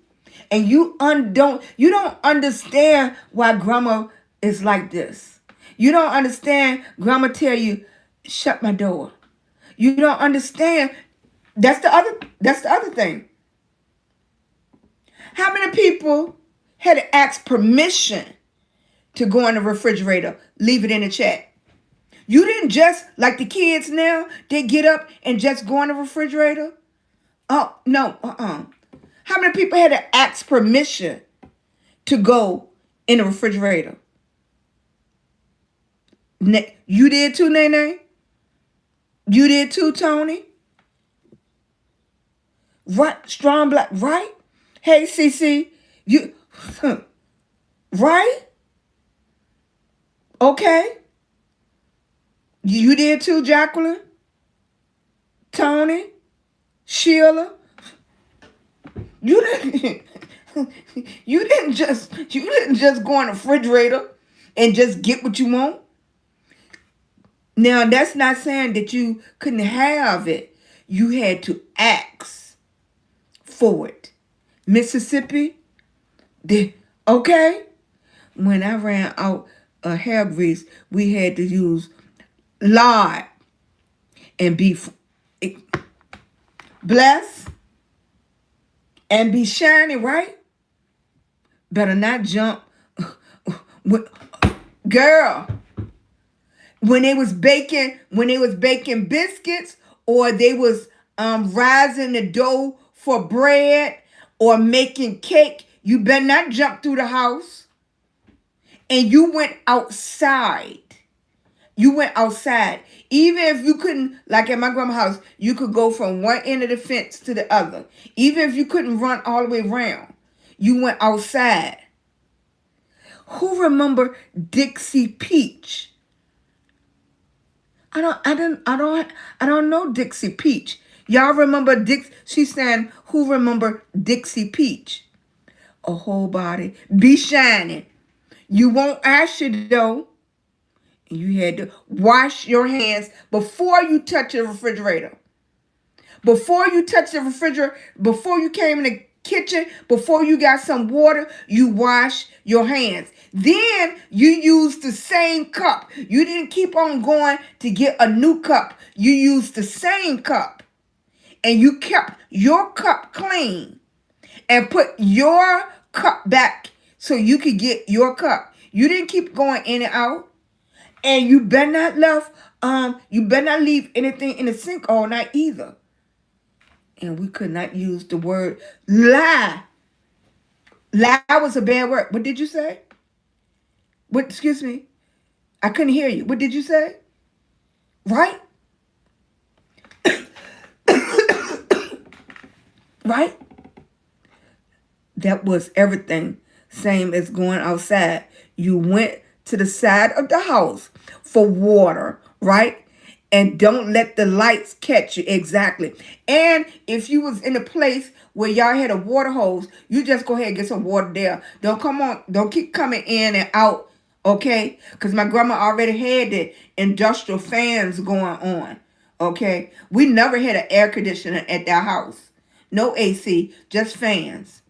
And you don't understand why grandma is like this. You don't understand. Grandma tell you, shut my door. You don't understand. That's the other thing. How many people had to ask permission to go in the refrigerator? Leave it in the chat. You didn't just, like the kids now, they get up and just go in the refrigerator. Oh, no, How many people had to ask permission to go in the refrigerator? You did too, Nene? You did too, Tony? Right, strong black, right? Hey, Cece, you, right? Okay. You did too, Jacqueline? Tony? Sheila? You didn't, you didn't just go in the refrigerator and just get what you want. Now, that's not saying that you couldn't have it. You had to ask for it. Mississippi, okay? When I ran out of hair grease, we had to use lard and be blessed and be shiny, right? Better not jump. Girl, when they was baking biscuits, or they was rising the dough for bread or making cake, you better not jump through the house. And you went outside. You went outside. Even if you couldn't, like at my grandma's house, you could go from one end of the fence to the other. Even if you couldn't run all the way around, you went outside. Who remember Dixie Peach? I don't know Dixie Peach. Y'all remember She's saying, who remember Dixie Peach? A whole body. Be shining. You won't ash it though. You had to wash your hands before you touch the refrigerator. Before you touch the refrigerator, before you came in the kitchen, before you got some water, you wash your hands. Then you use the same cup. You didn't keep on going to get a new cup. You used the same cup. And you kept your cup clean and put your cup back so you could get your cup. You didn't keep going in and out. And you better not leave anything in the sink all night either. And we could not use the word lie. Lie was a bad word. What did you say? What? Excuse me. I couldn't hear you. What did you say? Right? Right? That was everything. Same as going outside. You went to the side of the house for water, right? And don't let the lights catch you. Exactly. And if you was in a place where y'all had a water hose, you just go ahead and get some water there. Don't come on. Don't keep coming in and out. Okay? Because my grandma already had the industrial fans going on. Okay? We never had an air conditioner at that house. No AC, just fans.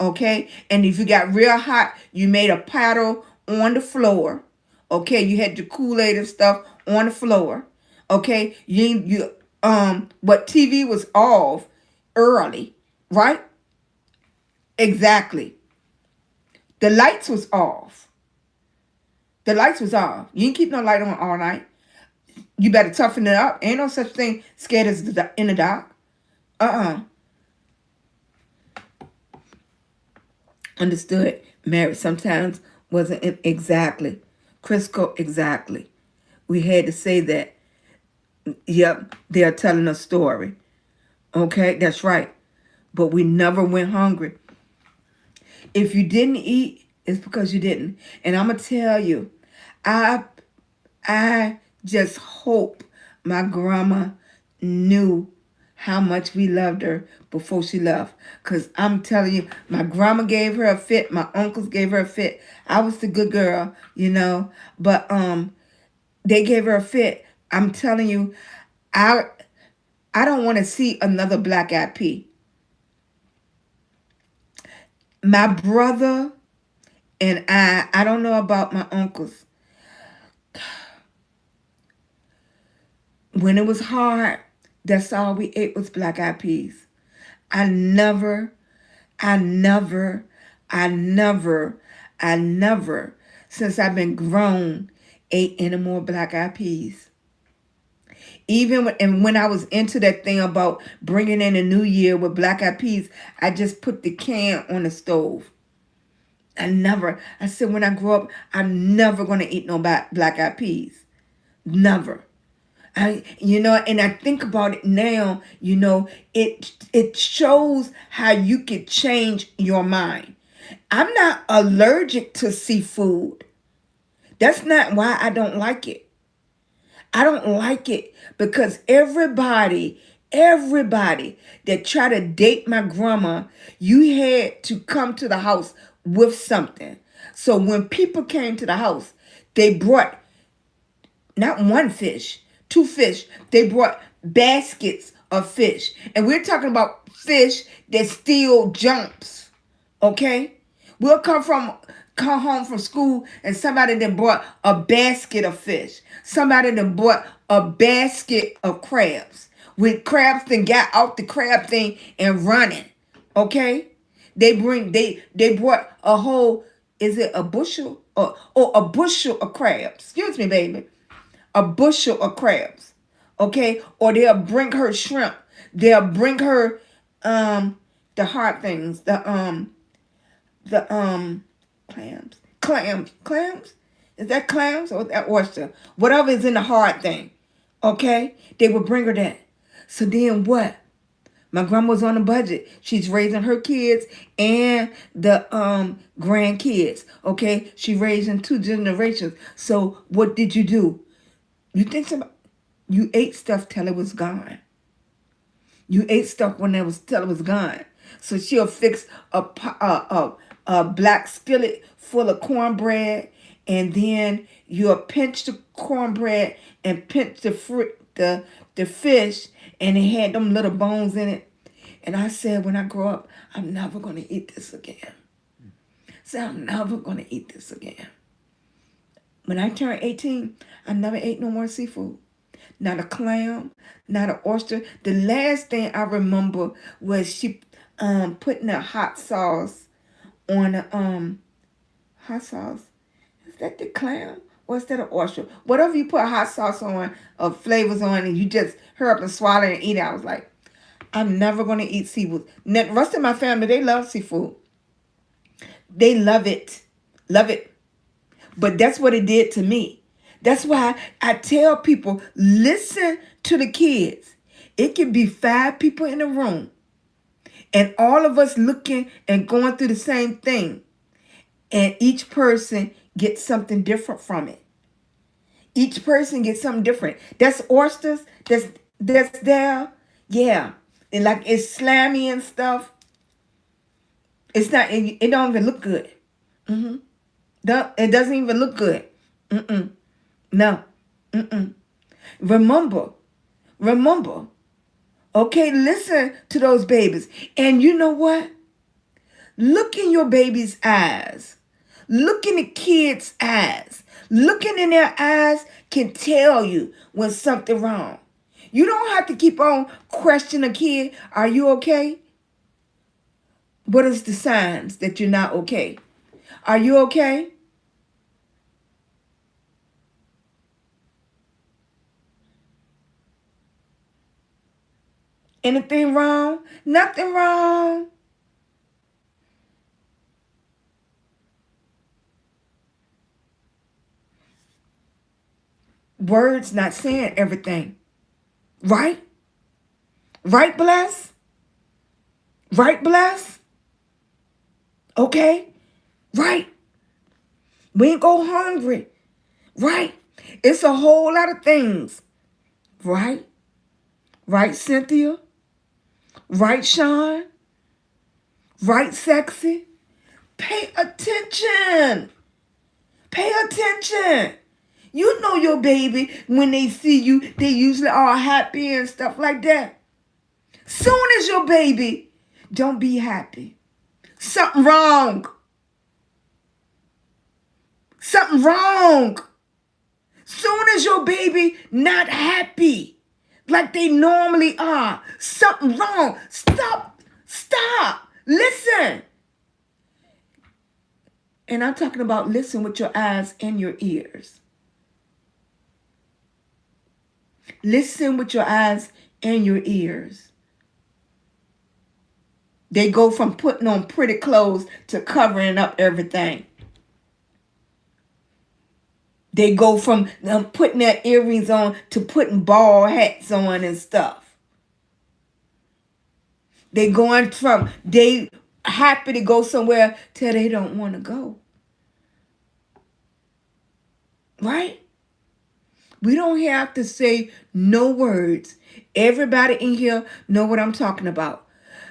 Okay, and if you got real hot, you made a paddle on the floor. Okay, you had your Kool-Aid and stuff on the floor. Okay, but TV was off early, right? Exactly. The lights was off. The lights was off. You didn't keep no light on all night. You better toughen it up. Ain't no such thing scared as in the dark. Understood. Marriage sometimes wasn't exactly. Crisco, exactly. We had to say that. Yep, they are telling a story. Okay, that's right. But we never went hungry. If you didn't eat, it's because you didn't. And I'm gonna tell you, I I just hope my grandma knew how much we loved her before she left. Because I'm telling you, my grandma gave her a fit. My uncles gave her a fit. I was the good girl, you know. But they gave her a fit. I'm telling you, I I don't want to see another black eyed pea. My brother and I don't know about my uncles. When it was hard, that's all we ate was black eyed peas. I never, I never, I never, I never, since I've been grown, ate any more black eyed peas. Even when I was into that thing about bringing in a new year with black eyed peas, I just put the can on the stove. I said when I grow up, I'm never going to eat no black eyed peas. Never. And I think about it now, it shows how you can change your mind. I'm not allergic to seafood. That's not why I don't like it. I don't like it because everybody that tried to date my grandma, you had to come to the house with something. So when people came to the house, they brought not one fish, two fish. They brought baskets of fish. And we're talking about fish that still jumps. Okay? We'll come home from school and somebody that brought a basket of fish. Somebody that brought a basket of crabs. With crabs then got out the crab thing and running. Okay? They brought a whole, is it a bushel? Or a bushel of crabs. Excuse me, baby. A bushel of crabs. Okay? Or they'll bring her shrimp. They'll bring her the hard things. The clams. Is that clams or is that oyster? Whatever is in the hard thing. Okay? They would bring her that. So then what? My grandma's on a budget. She's raising her kids and the grandkids. Okay? She raising two generations. So what did you do? You ate stuff till it was gone. You ate stuff till it was gone. So she'll fix a black skillet full of cornbread, and then you'll pinch the cornbread and pinch the fish, and it had them little bones in it. And I said, when I grow up, I'm never gonna eat this again. I'm never gonna eat this again. When I turned 18, I never ate no more seafood. Not a clam, not an oyster. The last thing I remember was she putting a hot sauce on a hot sauce. Is that the clam or is that an oyster? Whatever you put hot sauce on or flavors on and you just hurry up and swallow and eat it. I was like, I'm never gonna eat seafood. The rest of my family, they love seafood. They love it. Love it. But that's what it did to me. That's why I tell people, listen to the kids. It can be 5 people in a room and all of us looking and going through the same thing. And each person gets something different from it. Each person gets something different. That's oysters. That's there. Yeah. And like it's slammy and stuff. It's not, it don't even look good. Mm-hmm. It doesn't even look good. Mm-mm. No. Mm-mm. Remember. Remember. Okay, listen to those babies. And you know what? Look in your baby's eyes. Look in the kids' eyes. Looking in their eyes can tell you when something wrong. You don't have to keep on questioning a kid, are you okay? What is the signs that you're not okay? Are you okay? Anything wrong? Nothing wrong. Words not saying everything. Right? Right, Bless? Right, Bless? Okay? Right. We ain't go hungry. Right? It's a whole lot of things. Right? Right, Cynthia? Right, Sean? Right, Sexy? Pay attention. Pay attention. You know your baby, when they see you, they usually are happy and stuff like that. Soon as your baby, don't be happy. Something wrong. Something wrong. Soon as your baby not happy like they normally are, something wrong. Stop. Stop. Listen. And I'm talking about listen with your eyes and your ears. Listen with your eyes and your ears. They go from putting on pretty clothes to covering up everything. They go from putting their earrings on to putting bald hats on and stuff. They going from they happy to go somewhere till they don't want to go. Right? We don't have to say no words. Everybody in here know what I'm talking about.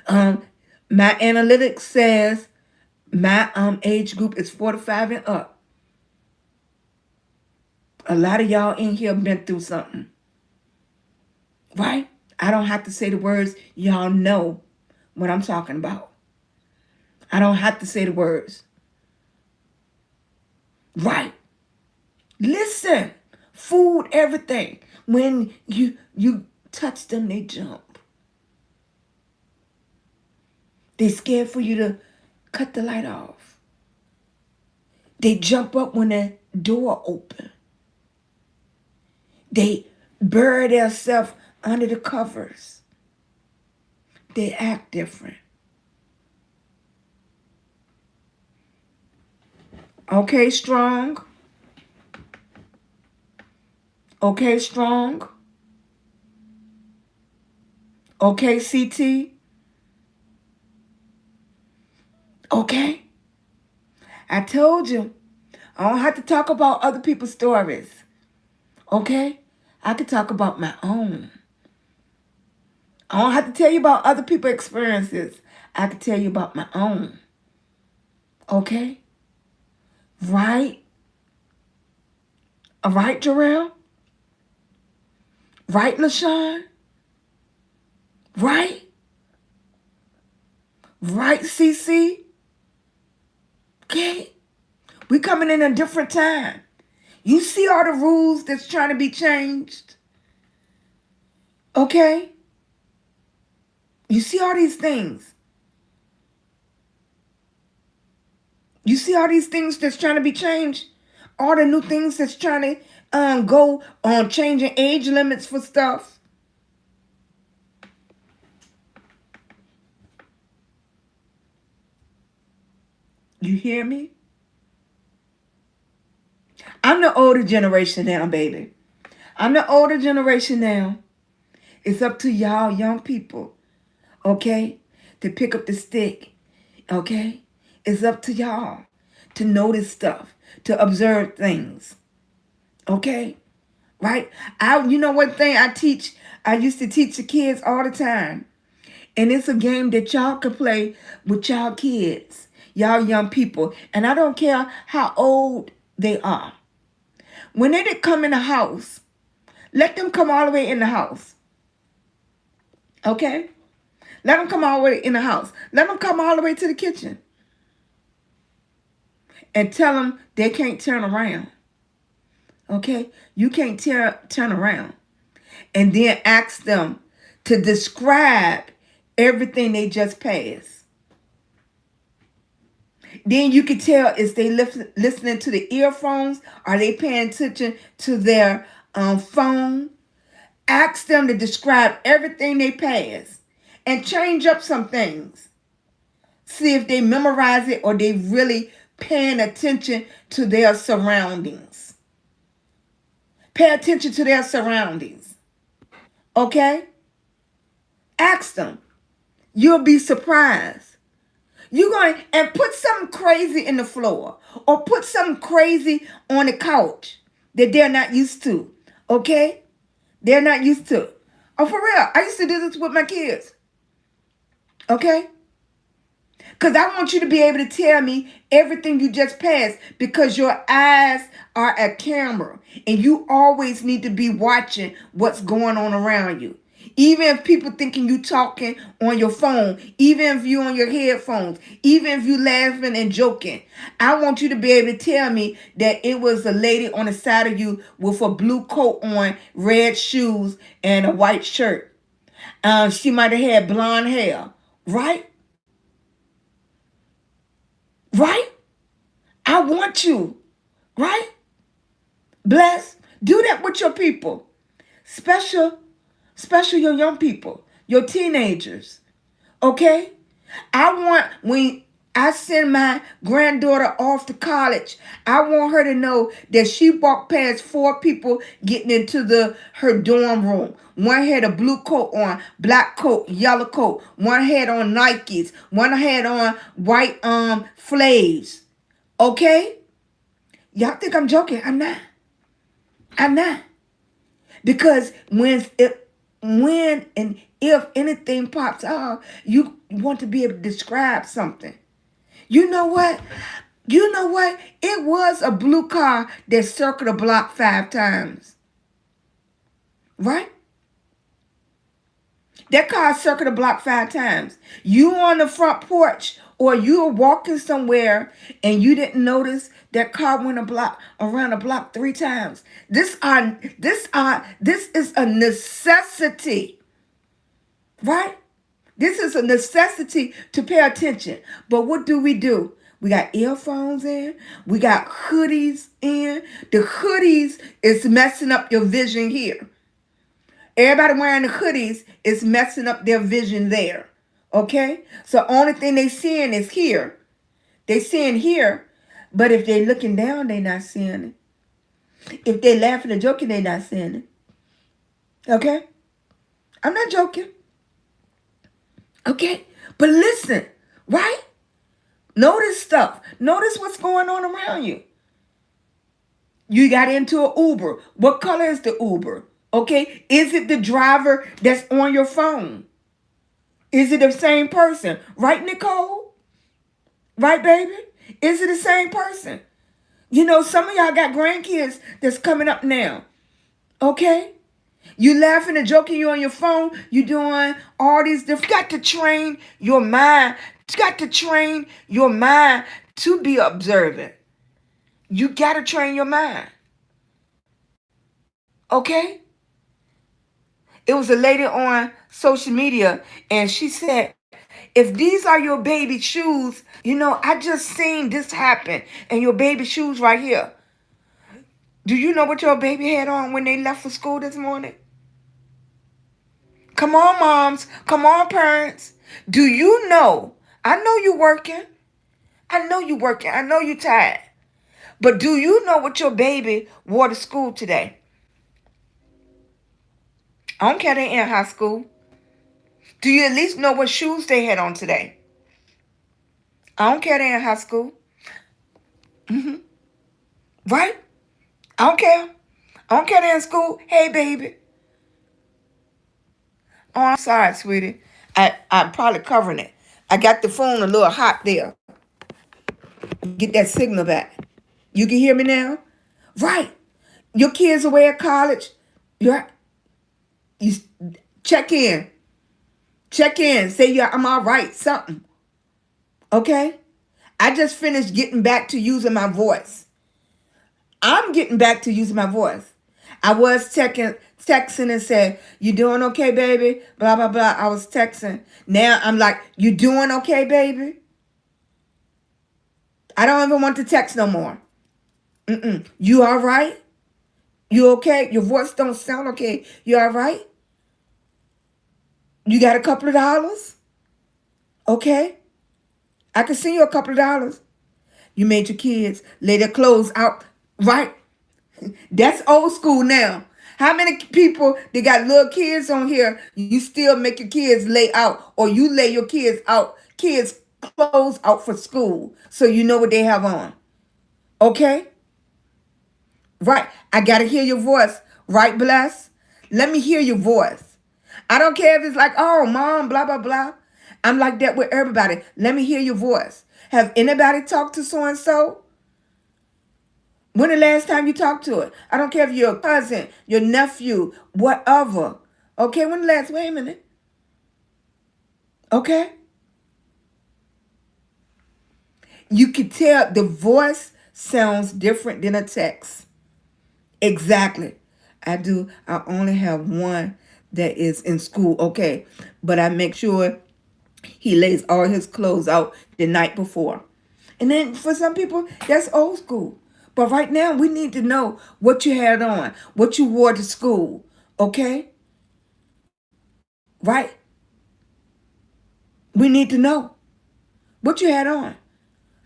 My analytics says my age group is 45 and up. A lot of y'all in here been through something. Right? I don't have to say the words. Y'all know what I'm talking about. I don't have to say the words. Right. Listen. Food, everything. When you touch them, they jump. They scared for you to cut the light off. They jump up when the door open. They bury themselves under the covers. They act different. Okay, Strong? Okay, Strong? Okay, CT? Okay? I told you, I don't have to talk about other people's stories. Okay? I can talk about my own. I don't have to tell you about other people's experiences. I can tell you about my own. Okay? Right? All right, Jarrell? Right, LaShawn? Right? Right, CC? Okay? We coming in a different time. You see all the rules that's trying to be changed? Okay? You see all these things. You see all these things that's trying to be changed? All the new things that's trying to go on changing age limits for stuff. You hear me? I'm the older generation now, baby. I'm the older generation now. It's up to y'all young people, okay, to pick up the stick, okay? It's up to y'all to notice stuff, to observe things, okay? Right? You know what thing I used to teach the kids all the time. And it's a game that y'all can play with y'all kids, y'all young people. And I don't care how old they are. When they come in the house, let them come all the way in the house. Okay? Let them come all the way in the house. Let them come all the way to the kitchen. And tell them they can't turn around. Okay? You can't turn around. And then ask them to describe everything they just passed. Then you can tell if they listening to the earphones, are they paying attention to their phone. Ask them to describe everything they pass and change up some things. See if they memorize it or they really paying attention to their surroundings. Pay attention to their surroundings. Okay? Ask them. You'll be surprised. You're going and put something crazy in the floor or put something crazy on the couch that they're not used to. Okay? They're not used to. Oh, for real. I used to do this with my kids. Okay? Because I want you to be able to tell me everything you just passed because your eyes are a camera and you always need to be watching what's going on around you. Even if people thinking you talking on your phone, even if you on your headphones, even if you laughing and joking, I want you to be able to tell me that it was a lady on the side of you with a blue coat on, red shoes, and a white shirt. She might have had blonde hair, right? Right? I want you, right? Bless. Do that with your people. Special your young people, your teenagers. Okay? I want, when I send my granddaughter off to college, I want her to know that she walked past 4 people getting into her dorm room. One had a blue coat on, black coat, yellow coat. One had on Nikes. One had on white flaves. Okay? Y'all think I'm joking? I'm not. I'm not. Because when and if anything pops out, you want to be able to describe something. You know what? You know what? It was a blue car that circled the block 5 times. Right? That car circled the block 5 times. You on the front porch or you were walking somewhere and you didn't notice that car went around the block 3 times. This is a necessity. Right? This is a necessity to pay attention. But what do? We got earphones in. We got hoodies in. The hoodies is messing up your vision here. Everybody wearing the hoodies is messing up their vision there. Okay? So only thing they seeing is here. They seeing here. But if they looking down, they not seeing it. If they laughing and joking, they not seeing it. Okay? I'm not joking. Okay? But listen, right? Notice stuff. Notice what's going on around you. You got into an Uber. What color is the Uber? Okay? Is it the driver that's on your phone? Is it the same person? Right, Nicole? Right, baby? Is it the same person? You know, some of y'all got grandkids that's coming up now. Okay? You laughing and joking, you on your phone, you doing all these different. You got to train your mind. You got to train your mind to be observant. You got to train your mind. Okay? It was a lady on social media and she said, if these are your baby shoes, you know, I just seen this happen and your baby shoes right here. Do you know what your baby had on when they left for school this morning? Come on, moms. Come on, parents. Do you know? I know you working. I know you working. I know you tired. But do you know what your baby wore to school today? I don't care they in high school. Do you at least know what shoes they had on today? I don't care they in high school. Hmm. Right? I don't care. I don't care they in school. Hey, baby. Oh, I'm sorry, sweetie. I'm probably covering it. I got the phone a little hot there. Get that signal back. You can hear me now? Right. Your kids away at college. You're, you check in. Check in. Say, yeah, I'm all right. Something. Okay? I just finished getting back to using my voice. I'm getting back to using my voice. I was texting and said, you doing okay, baby? Blah, blah, blah. I was texting. Now I'm like, you doing okay, baby? I don't even want to text no more. You all right? You okay? Your voice don't sound okay. You all right? You got a couple of dollars? Okay. I can send you a couple of dollars. You made your kids lay their clothes out. Right? That's old school now. How many people that got little kids on here, you still make your kids lay out, or you lay your kids clothes out for school so you know what they have on. Okay? Right. I got to hear your voice. Right, Bless? Let me hear your voice. I don't care if it's like, oh, mom, blah, blah, blah. I'm like that with everybody. Let me hear your voice. Have anybody talked to so-and-so? When the last time you talked to it? I don't care if you're a cousin, your nephew, whatever. Okay, when the last, wait a minute. Okay? You can tell the voice sounds different than a text. Exactly. I do. I only have one that is in school. Okay. But I make sure he lays all his clothes out the night before. And then for some people, that's old school. But right now, we need to know what you had on, what you wore to school. Okay? Right? We need to know what you had on.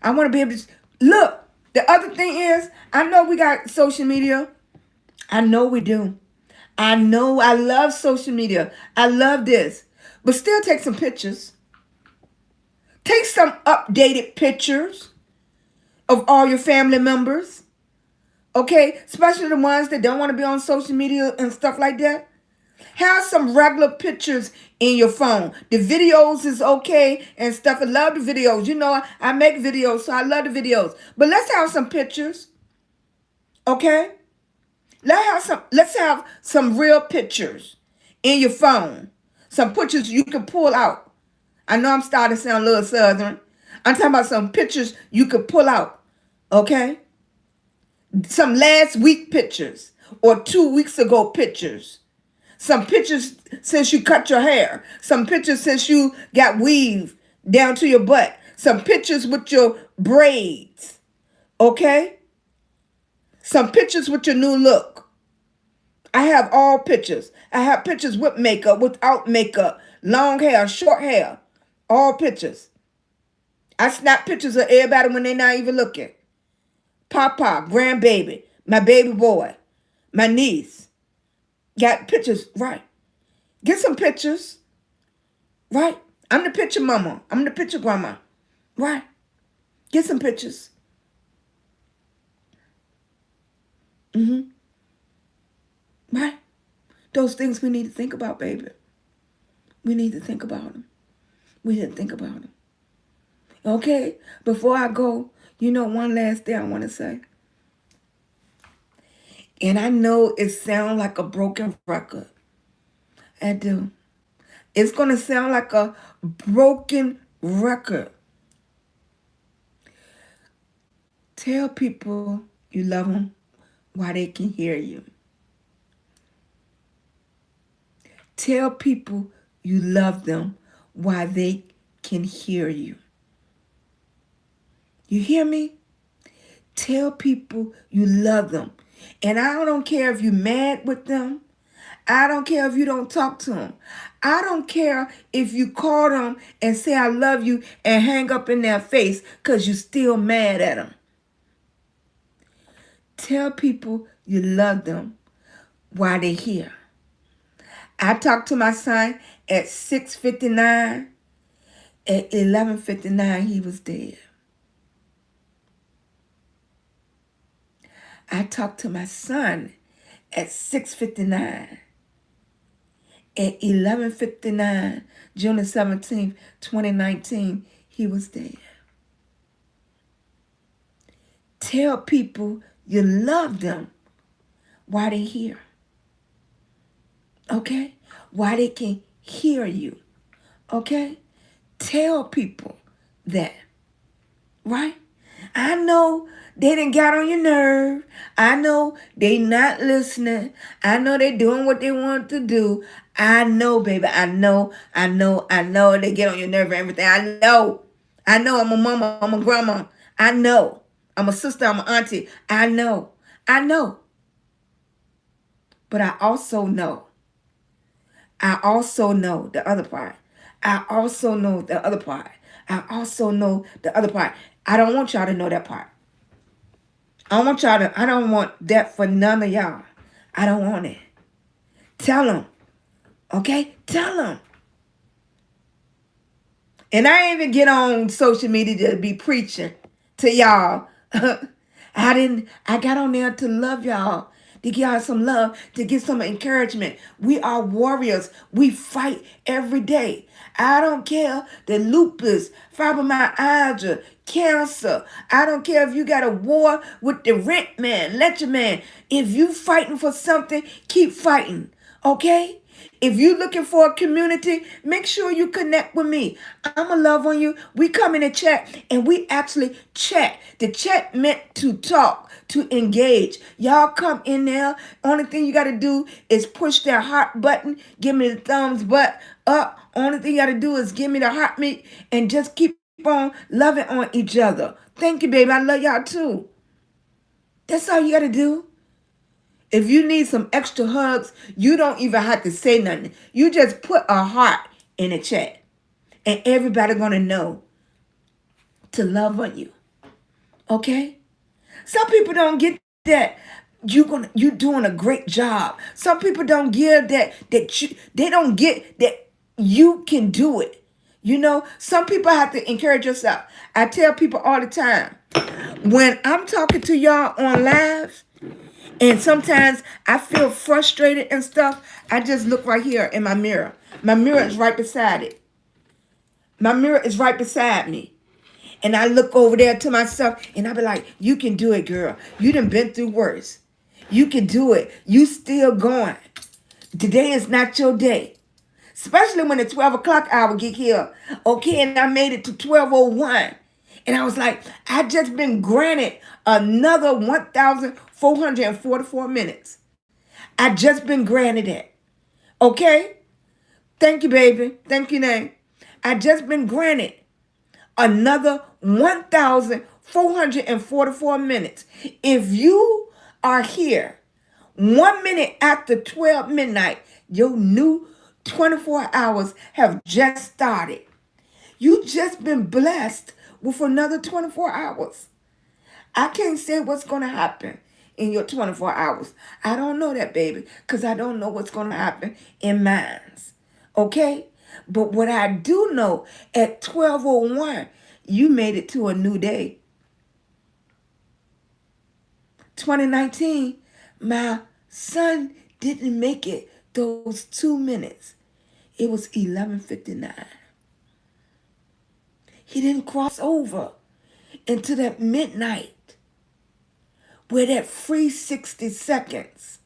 I want to be able to look. The other thing is, I know we got social media. I know we do. I know I love social media. I love this. But still take some pictures. Take some updated pictures of all your family members. Okay? Especially the ones that don't want to be on social media and stuff like that. Have some regular pictures in your phone. The videos is okay and stuff. I love the videos. You know, I make videos, so I love the videos. But let's have some pictures. Okay? Let's have some real pictures in your phone. Some pictures you can pull out. I know I'm starting to sound a little southern. I'm talking about some pictures you could pull out. Okay? Some last week pictures or 2 weeks ago pictures. Some pictures since you cut your hair. Some pictures since you got weave down to your butt. Some pictures with your braids. Okay? Some pictures with your new look. I have all pictures. I have pictures with makeup, without makeup, long hair, short hair, all pictures. I snap pictures of everybody when they're not even looking. Papa, grandbaby, my baby boy, my niece. Got pictures, right. Get some pictures, right. I'm the picture mama. I'm the picture grandma, right. Get some pictures. Right. Those things we need to think about, baby. We need to think about them. We need to think about them. Okay, before I go, one last thing I want to say. And I know it sounds like a broken record. I do. It's going to sound like a broken record. Tell people you love them while they can hear you. Tell people you love them while they can hear you. You hear me? Tell people you love them. And I don't care if you're mad with them. I don't care if you don't talk to them. I don't care if you call them and say I love you and hang up in their face because you're still mad at them. Tell people you love them while they're here. I talked to my son at 6:59. At 11:59, he was dead. I talked to my son at 6:59. At 11:59, June the 17th, 2019, he was dead. Tell people you love them while they're here. Okay? While they can hear you. Okay? Tell people that. Right? I know they done got on your nerve. I know they not listening. I know they doing what they want to do. I know, baby. I know they get on your nerve and everything. I know. I'm a mama. I'm a grandma. I know. I'm a sister. I'm an auntie. I know. But I also know the other part. I also know the other part. I don't want y'all to know that part. I don't want that for none of y'all. I don't want it. Tell them. Okay? Tell them. And I ain't even get on social media to be preaching to y'all. I got on there to love y'all, to give y'all some love, to give some encouragement. We are warriors. We fight every day. I don't care the lupus, fibromyalgia, cancer. I don't care if you got a war with the rent man, lecture man. If you fighting for something, keep fighting. Okay? If you're looking for a community, make sure you connect with me. I'm going to love on you. We come in and chat, and we actually chat. The chat meant to talk, to engage. Y'all come in there. Only thing you got to do is push that heart button. Give me the thumbs up. Only thing you got to do is give me the heart meat and just keep on loving on each other. Thank you, baby. I love y'all too. That's all you got to do. If you need some extra hugs, you don't even have to say nothing. You just put a heart in the chat. And everybody gonna know to love on you. Okay? Some people don't get that. You doing a great job. Some people don't give that they don't get that you can do it. You know, some people have to encourage yourself. I tell people all the time, when I'm talking to y'all on live, and sometimes I feel frustrated and stuff, I just look right here in my mirror. My mirror is right beside it. My mirror is right beside me. And I look over there to myself and I be like, you can do it, girl. You done been through worse. You can do it. You still going. Today is not your day. Especially when the 12 o'clock hour get here. Okay, and I made it to 12:01. And I was like, I just been granted another 1,444 minutes. I just been granted it. Okay? Thank you, baby. Thank you, name. I just been granted another 1,444 minutes. If you are here 1 minute after 12 midnight, your new 24 hours have just started. You just been blessed with another 24 hours. I can't say what's going to happen in your 24 hours. I don't know that, baby, because I don't know what's going to happen in mine. Okay? But what I do know, at 12:01, you made it to a new day. 2019, my son didn't make it those 2 minutes. It was 11:59. He didn't cross over into that midnight where that free 60 seconds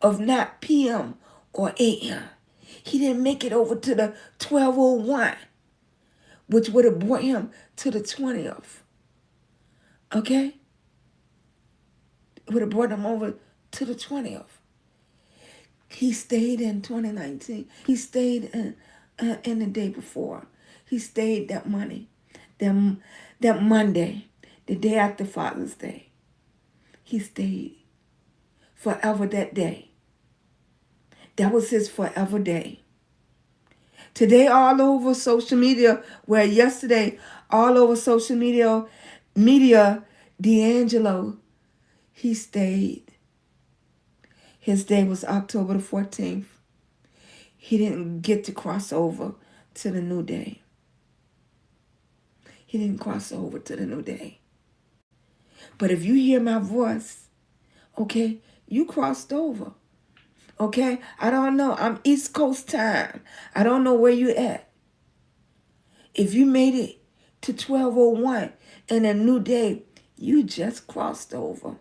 of not PM or AM. He didn't make it over to the 12:01, which would have brought him to the 20th. Okay? It would have brought him over to the 20th. He stayed in 2019. He stayed in the day before. He stayed that Monday, that Monday, the day after Father's Day. He stayed forever that day. That was his forever day. Today, all over social media, where yesterday, all over social media, D'Angelo, He stayed. His day was October the 14th. He didn't get to cross over to the new day. He didn't cross over to the new day. But if you hear my voice, okay, you crossed over. Okay, I don't know. I'm East Coast time. I don't know where you at. If you made it to 12:01 in a new day, you just crossed over.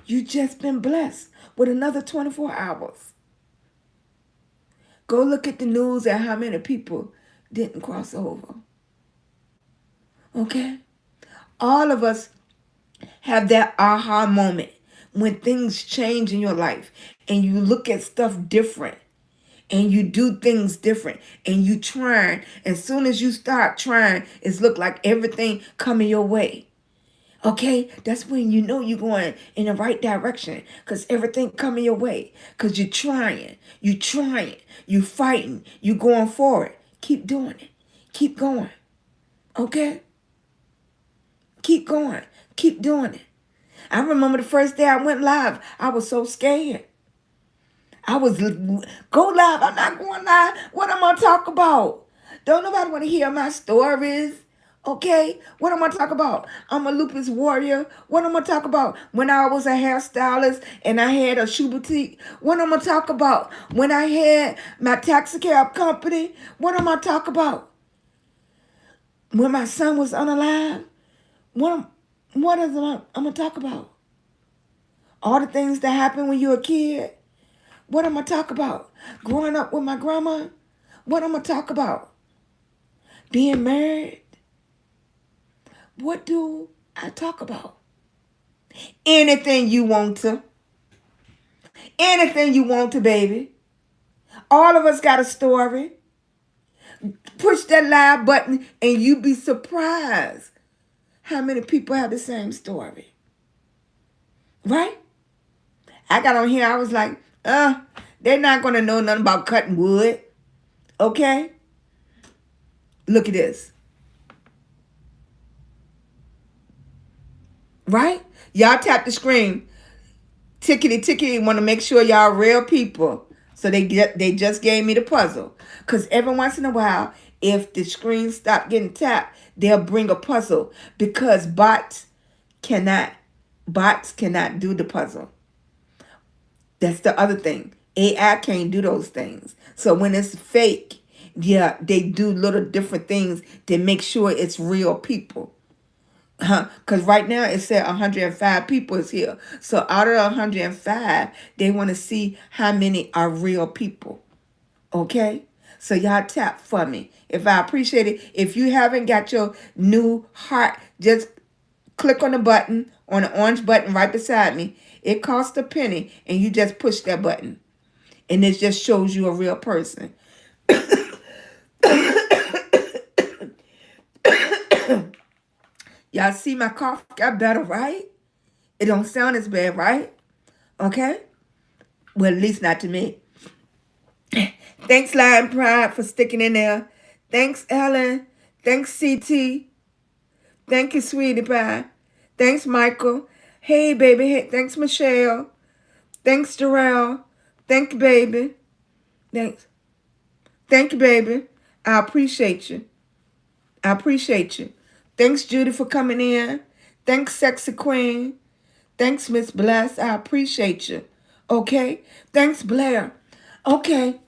You just been blessed with another 24 hours. Go look at the news at how many people didn't cross over. Okay? All of us have that aha moment when things change in your life and you look at stuff different and you do things different and you trying. As soon as you start trying, it's look like everything coming your way. Okay, that's when you know you're going in the right direction because everything coming your way because you're trying, you fighting, you going for it. Keep doing it. Keep going. Okay? Keep going. Keep doing it. I remember the first day I went live, I was so scared. I was, go live. I'm not going live. What am I talk about? Don't nobody want to hear my stories. Okay? What am I talk about? I'm a lupus warrior. What am I talk about? When I was a hairstylist and I had a shoe boutique. What am I talk about? When I had my taxi cab company. What am I talk about? When my son was unalive. I'm going to talk about? All the things that happen when you're a kid. What am I talk about? Growing up with my grandma? What am I talk about? Being married? What do I talk about? Anything you want to. Anything you want to, baby. All of us got a story. Push that live button and you be surprised how many people have the same story. Right? I got on here, I was like, they're not going to know nothing about cutting wood. Okay? Look at this. Right? Y'all tap the screen. Tickety, want to make sure y'all real people. So they just gave me the puzzle. Because every once in a while, if the screen stop getting tapped, they'll bring a puzzle. Because bots cannot do the puzzle. That's the other thing. AI can't do those things. So when it's fake, yeah, they do little different things to make sure it's real people. Because right now it said 105 people is here. So out of the 105, they want to see how many are real people. Okay? So y'all tap for me. If I appreciate it. If you haven't got your new heart, just click on the button, on the orange button right beside me. It costs a penny, and you just push that button. And it just shows you a real person. Y'all see my cough got better, right? It don't sound as bad, right? Okay? Well, at least not to me. Thanks, Lion Pride, for sticking in there. Thanks, Ellen. Thanks, CT. Thank you, Sweetie Pie. Thanks, Michael. Hey, baby. Hey, thanks, Michelle. Thanks, Darrell. Thank you, baby. Thanks. Thank you, baby. I appreciate you. I appreciate you. Thanks, Judy, for coming in. Thanks, Sexy Queen. Thanks, Miss Bless. I appreciate you. Okay? Thanks, Blair. Okay.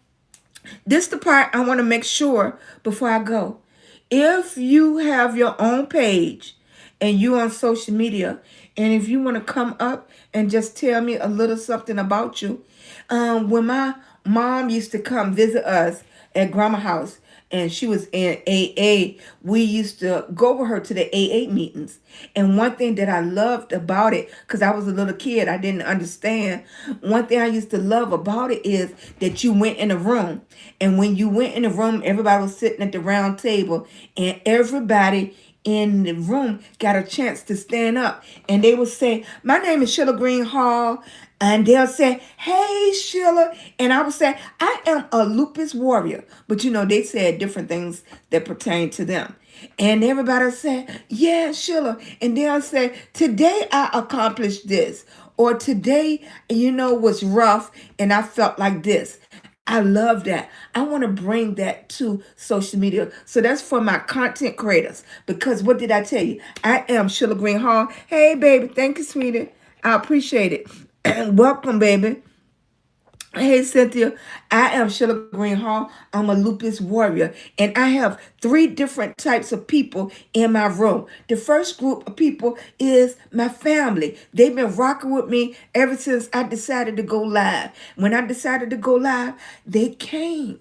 This is the part I want to make sure before I go. If you have your own page and you on social media, and if you want to come up and just tell me a little something about you, when my mom used to come visit us at Grandma House, and she was in AA, we used to go with her to the AA meetings. And one thing that I loved about it, because I was a little kid, I didn't understand. One thing I used to love about it is that you went in a room. And when you went in the room, everybody was sitting at the round table. And everybody in the room got a chance to stand up. And they would say, my name is SheilagreenHall. And they'll say, hey, Sheila. And I would say, I am a lupus warrior. But they said different things that pertain to them. And everybody said, yeah, Sheila. And they'll say, today I accomplished this. Or today, was rough and I felt like this. I love that. I want to bring that to social media. So that's for my content creators. Because what did I tell you? I am SheilagreenHall. Hey, baby. Thank you, sweetie. I appreciate it. And welcome, baby. Hey, Cynthia. I am SheilagreenHall. I'm a lupus warrior. And I have 3 different types of people in my room. The first group of people is my family. They've been rocking with me ever since I decided to go live. When I decided to go live, they came.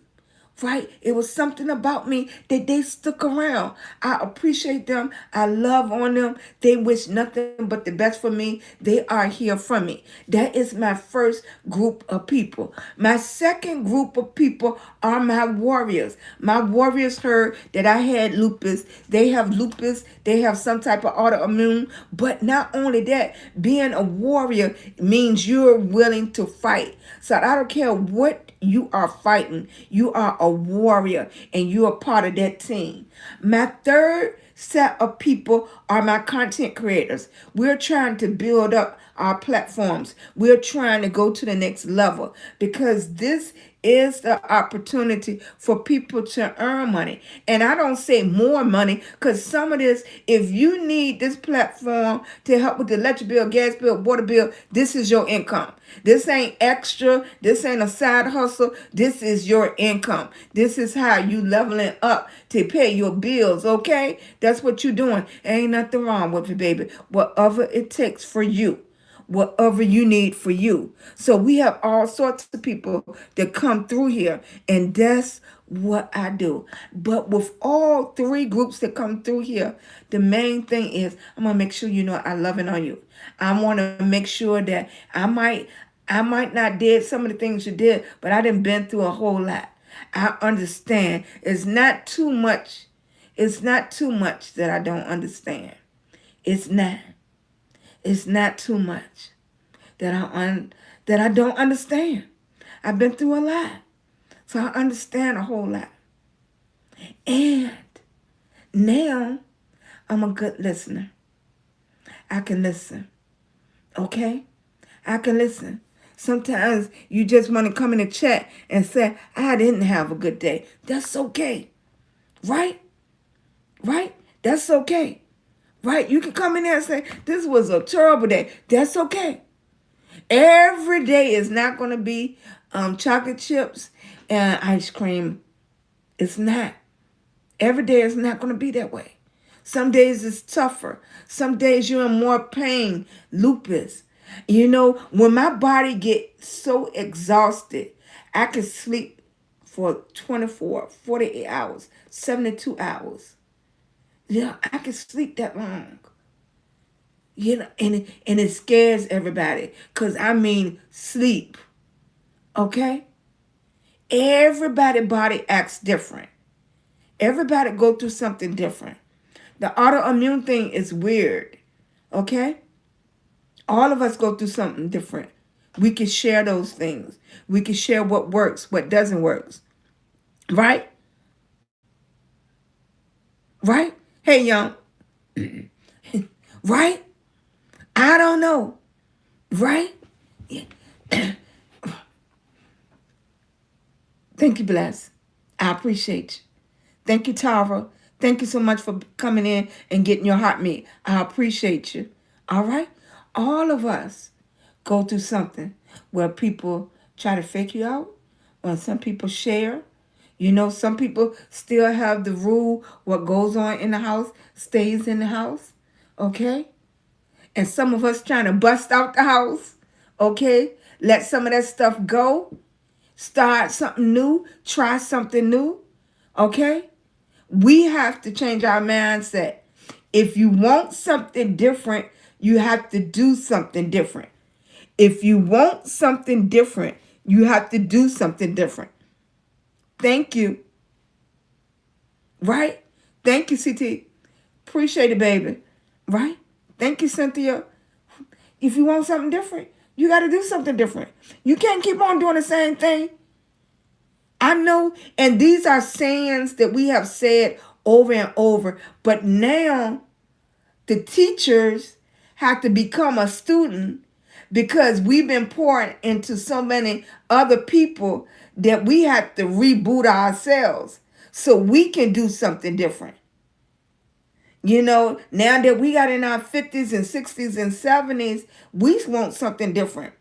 Right? It was something about me that they stuck around. I appreciate them. I love on them. They wish nothing but the best for me. They are here for me. That is my first group of people. My second group of people are my warriors. My warriors heard that I had lupus. They have lupus. They have some type of autoimmune. But not only that, being a warrior means you're willing to fight. So I don't care what you are fighting. You are a warrior and you are part of that team. My third set of people are my content creators. We're trying to build up our platforms. We're trying to go to the next level because this is the opportunity for people to earn money. And I don't say more money because some of this, if you need this platform to help with the electric bill, gas bill, water bill, this is your income. This ain't extra. This ain't a side hustle. This is your income. This is how you leveling up to pay your bills, okay? That's what you're doing. Ain't nothing wrong with it, baby. Whatever it takes for you. Whatever you need for you. So we have all sorts of people that come through here, and that's what I do. But with all 3 groups that come through here, the main thing is I'm gonna make sure I love it on you. I want to make sure that I might not did some of the things you did, but I done been through a whole lot. I understand. It's not too much. It's not too much that I don't understand. It's not. It's not too much that I don't understand. I've been through a lot. So I understand a whole lot. And now I'm a good listener. I can listen. Okay? I can listen. Sometimes you just want to come in the chat and say, I didn't have a good day. That's okay. Right? Right? That's okay. Right? You can come in there and say, this was a terrible day. That's okay. Every day is not going to be chocolate chips and ice cream. It's not. Every day is not going to be that way. Some days it's tougher. Some days you're in more pain. Lupus. When my body gets so exhausted, I can sleep for 24, 48 hours, 72 hours. I can sleep that long. And it scares everybody. Because I mean sleep. Okay? Everybody's body acts different. Everybody go through something different. The autoimmune thing is weird. Okay? All of us go through something different. We can share those things. We can share what works, what doesn't work. Right? Right? Hey, young. Right? I don't know. Right? Yeah. Thank you, Bless. I appreciate you. Thank you, Tara. Thank you so much for coming in and getting your heart meet. I appreciate you. All right? All of us go through something where people try to fake you out, or some people share. Some people still have the rule, what goes on in the house stays in the house. Okay? And some of us trying to bust out the house. Okay? Let some of that stuff go. Start something new. Try something new. Okay? We have to change our mindset. If you want something different, you have to do something different. If you want something different, you have to do something different. Thank you. Right? Thank you, CT. Appreciate it, baby. Right? Thank you, Cynthia. If you want something different, You got to do something different. You can't keep on doing the same thing. I know, and these are sayings that we have said over and over, but now the teachers have to become a student because we've been pouring into so many other people that we have to reboot ourselves so we can do something different. You know, now that we got in our 50s and 60s and 70s, we want something different.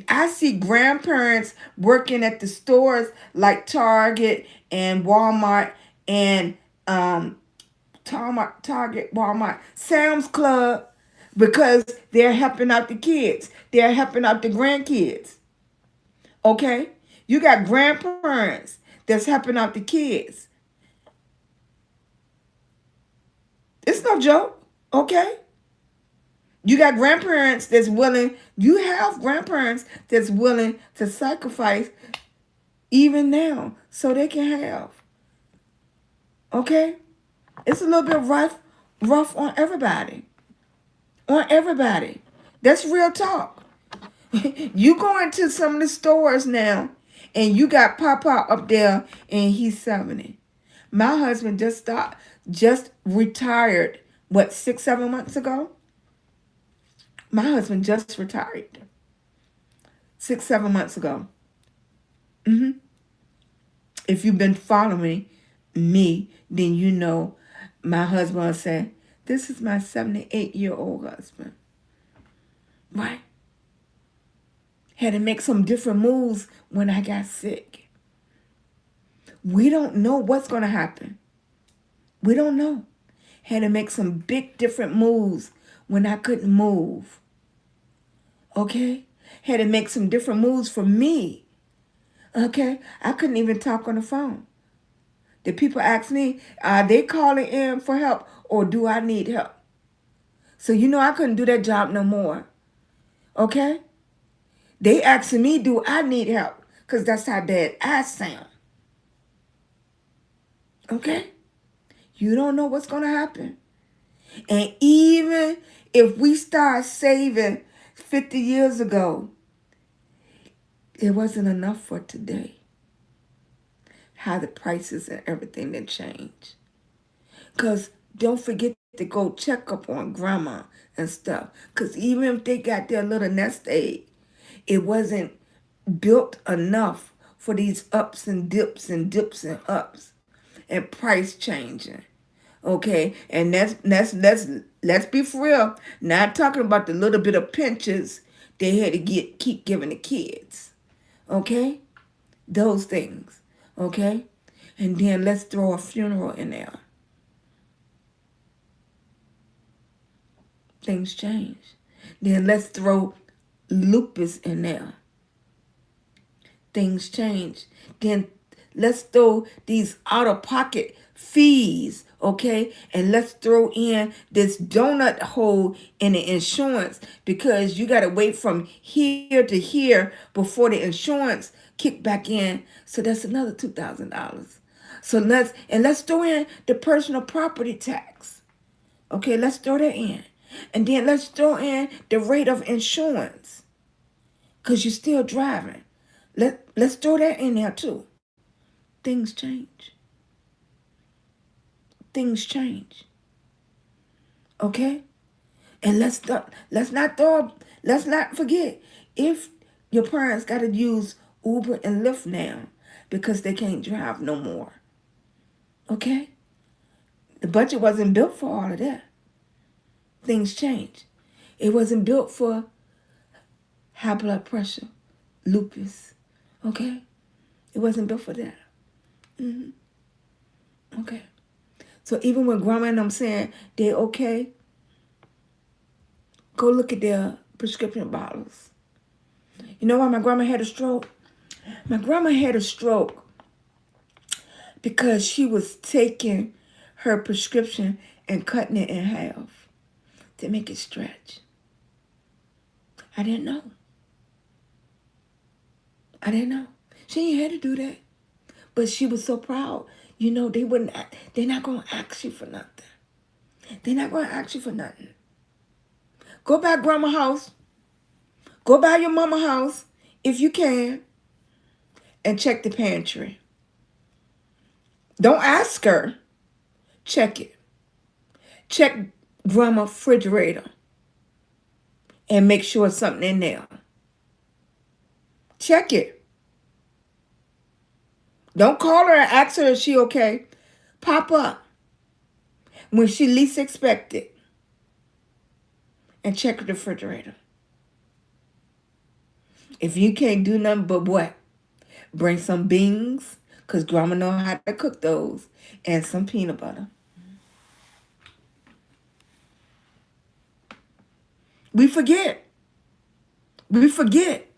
I see grandparents working at the stores like Target and Walmart and Target, Walmart, Sam's Club, because they're helping out the kids. They're helping out the grandkids. Okay? You got grandparents that's helping out the kids. It's no joke. Okay? You got grandparents that's willing, you have grandparents that's willing to sacrifice even now so they can have. Okay? It's a little bit rough on everybody. On everybody. That's real talk. You go into some of the stores now and you got Papa up there and he's 70. My husband just retired, what, 6, 7 months ago? My husband just retired 6, 7 months ago. If you've been following me, then you know my husband said, this is my 78-year-old husband. Right? Had to make some different moves when I got sick. We don't know what's going to happen. We don't know. Had to make some big different moves when I couldn't move. Okay? Had to make some different moves for me. Okay? I couldn't even talk on the phone. The people ask me, are they calling in for help or do I need help? So you know I couldn't do that job no more. Okay? They asking me, do I need help? Because that's how bad I sound. Okay? You don't know what's going to happen. And even if we start saving 50 years ago, it wasn't enough for today. How the prices and everything that change. Because don't forget to go check up on grandma and stuff. Because even if they got their little nest egg, it wasn't built enough for these ups and dips and ups and price changing. Okay, and let's be for real. Not talking about the little bit of pinches they had to keep giving the kids. Okay, those things. Okay, and then let's throw a funeral in there. Things change. Then let's throw lupus in there. Things change. Then let's throw these out-of-pocket fees, okay? And let's throw in this donut hole in the insurance because you got to wait from here to here before the insurance kick back in. So that's another $2,000. So let's throw in the personal property tax. Okay, let's throw that in. And then let's throw in the rate of insurance because you're still driving. Let's throw that in there too. Things change. Things change. Okay? And let's not forget if your parents got to use Uber and Lyft now because they can't drive no more. Okay? The budget wasn't built for all of that. Things change. It wasn't built for high blood pressure, lupus. Okay? It wasn't built for that. Okay. So even when grandma and I'm saying they're okay, go look at their prescription bottles. You know why my grandma had a stroke? My grandma had a stroke because she was taking her prescription and cutting it in half to make it stretch. I didn't know. She ain't had to do that. But she was so proud. You know, they're not going to ask you for nothing. They're not going to ask you for nothing. Go back grandma's house. Go by your mama house if you can and check the pantry. Don't ask her. Check it. Check grandma's refrigerator and make sure it's something in there. Check it. Don't call her and ask her if she okay. Pop up when she least expect it and check the refrigerator. If you can't do nothing but what? Bring some beans, because grandma know how to cook those, and some peanut butter. We forget. We forget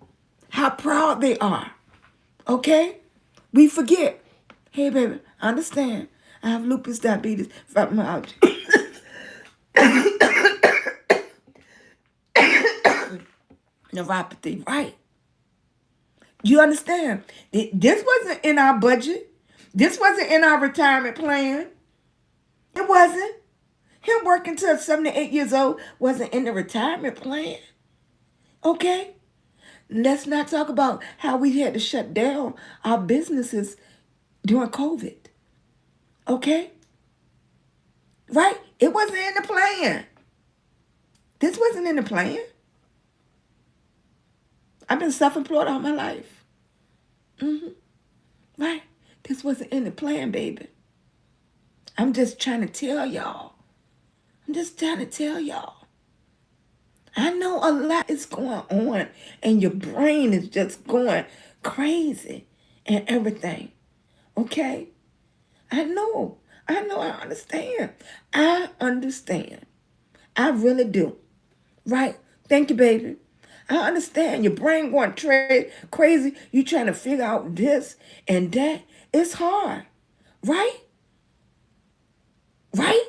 how proud they are. Okay? We forget. Hey, baby, I understand. I have lupus, diabetes, fibromyalgia, neuropathy, right? You understand? This wasn't in our budget. This wasn't in our retirement plan. It wasn't. Him working till 78 years old wasn't in the retirement plan. Okay? Let's not talk about how we had to shut down our businesses during COVID. Okay? Right? It wasn't in the plan. This wasn't in the plan. I've been self-employed all my life. Right? This wasn't in the plan, baby. I'm just trying to tell y'all. I know a lot is going on and your brain is just going crazy and everything. Okay? I know, I understand. I understand. I really do. Right? Thank you, baby. I understand your brain going crazy. You trying to figure out this and that. It's hard. Right? Right?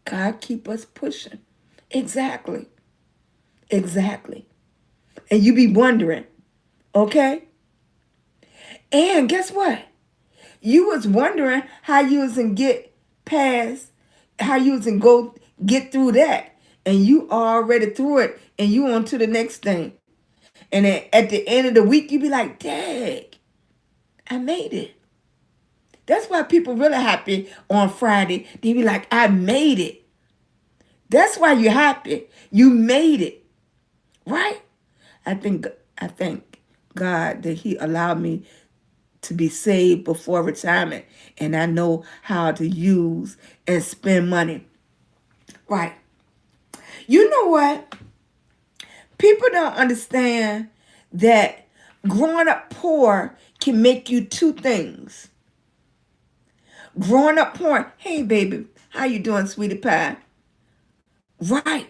God keep us pushing. Exactly. And you be wondering, okay? And guess what? You was wondering how you was going to get past, how you was going to go get through that. And you already through it and you on to the next thing. And then at the end of the week, you be like, dang, I made it. That's why people really happy on Friday. They be like, I made it. That's why you're happy. You made it. Right? I thank God that he allowed me to be saved before retirement. And I know how to use and spend money. Right. You know what? People don't understand that growing up poor can make you two things. Growing up poor, hey baby, how you doing, sweetie pie? Right.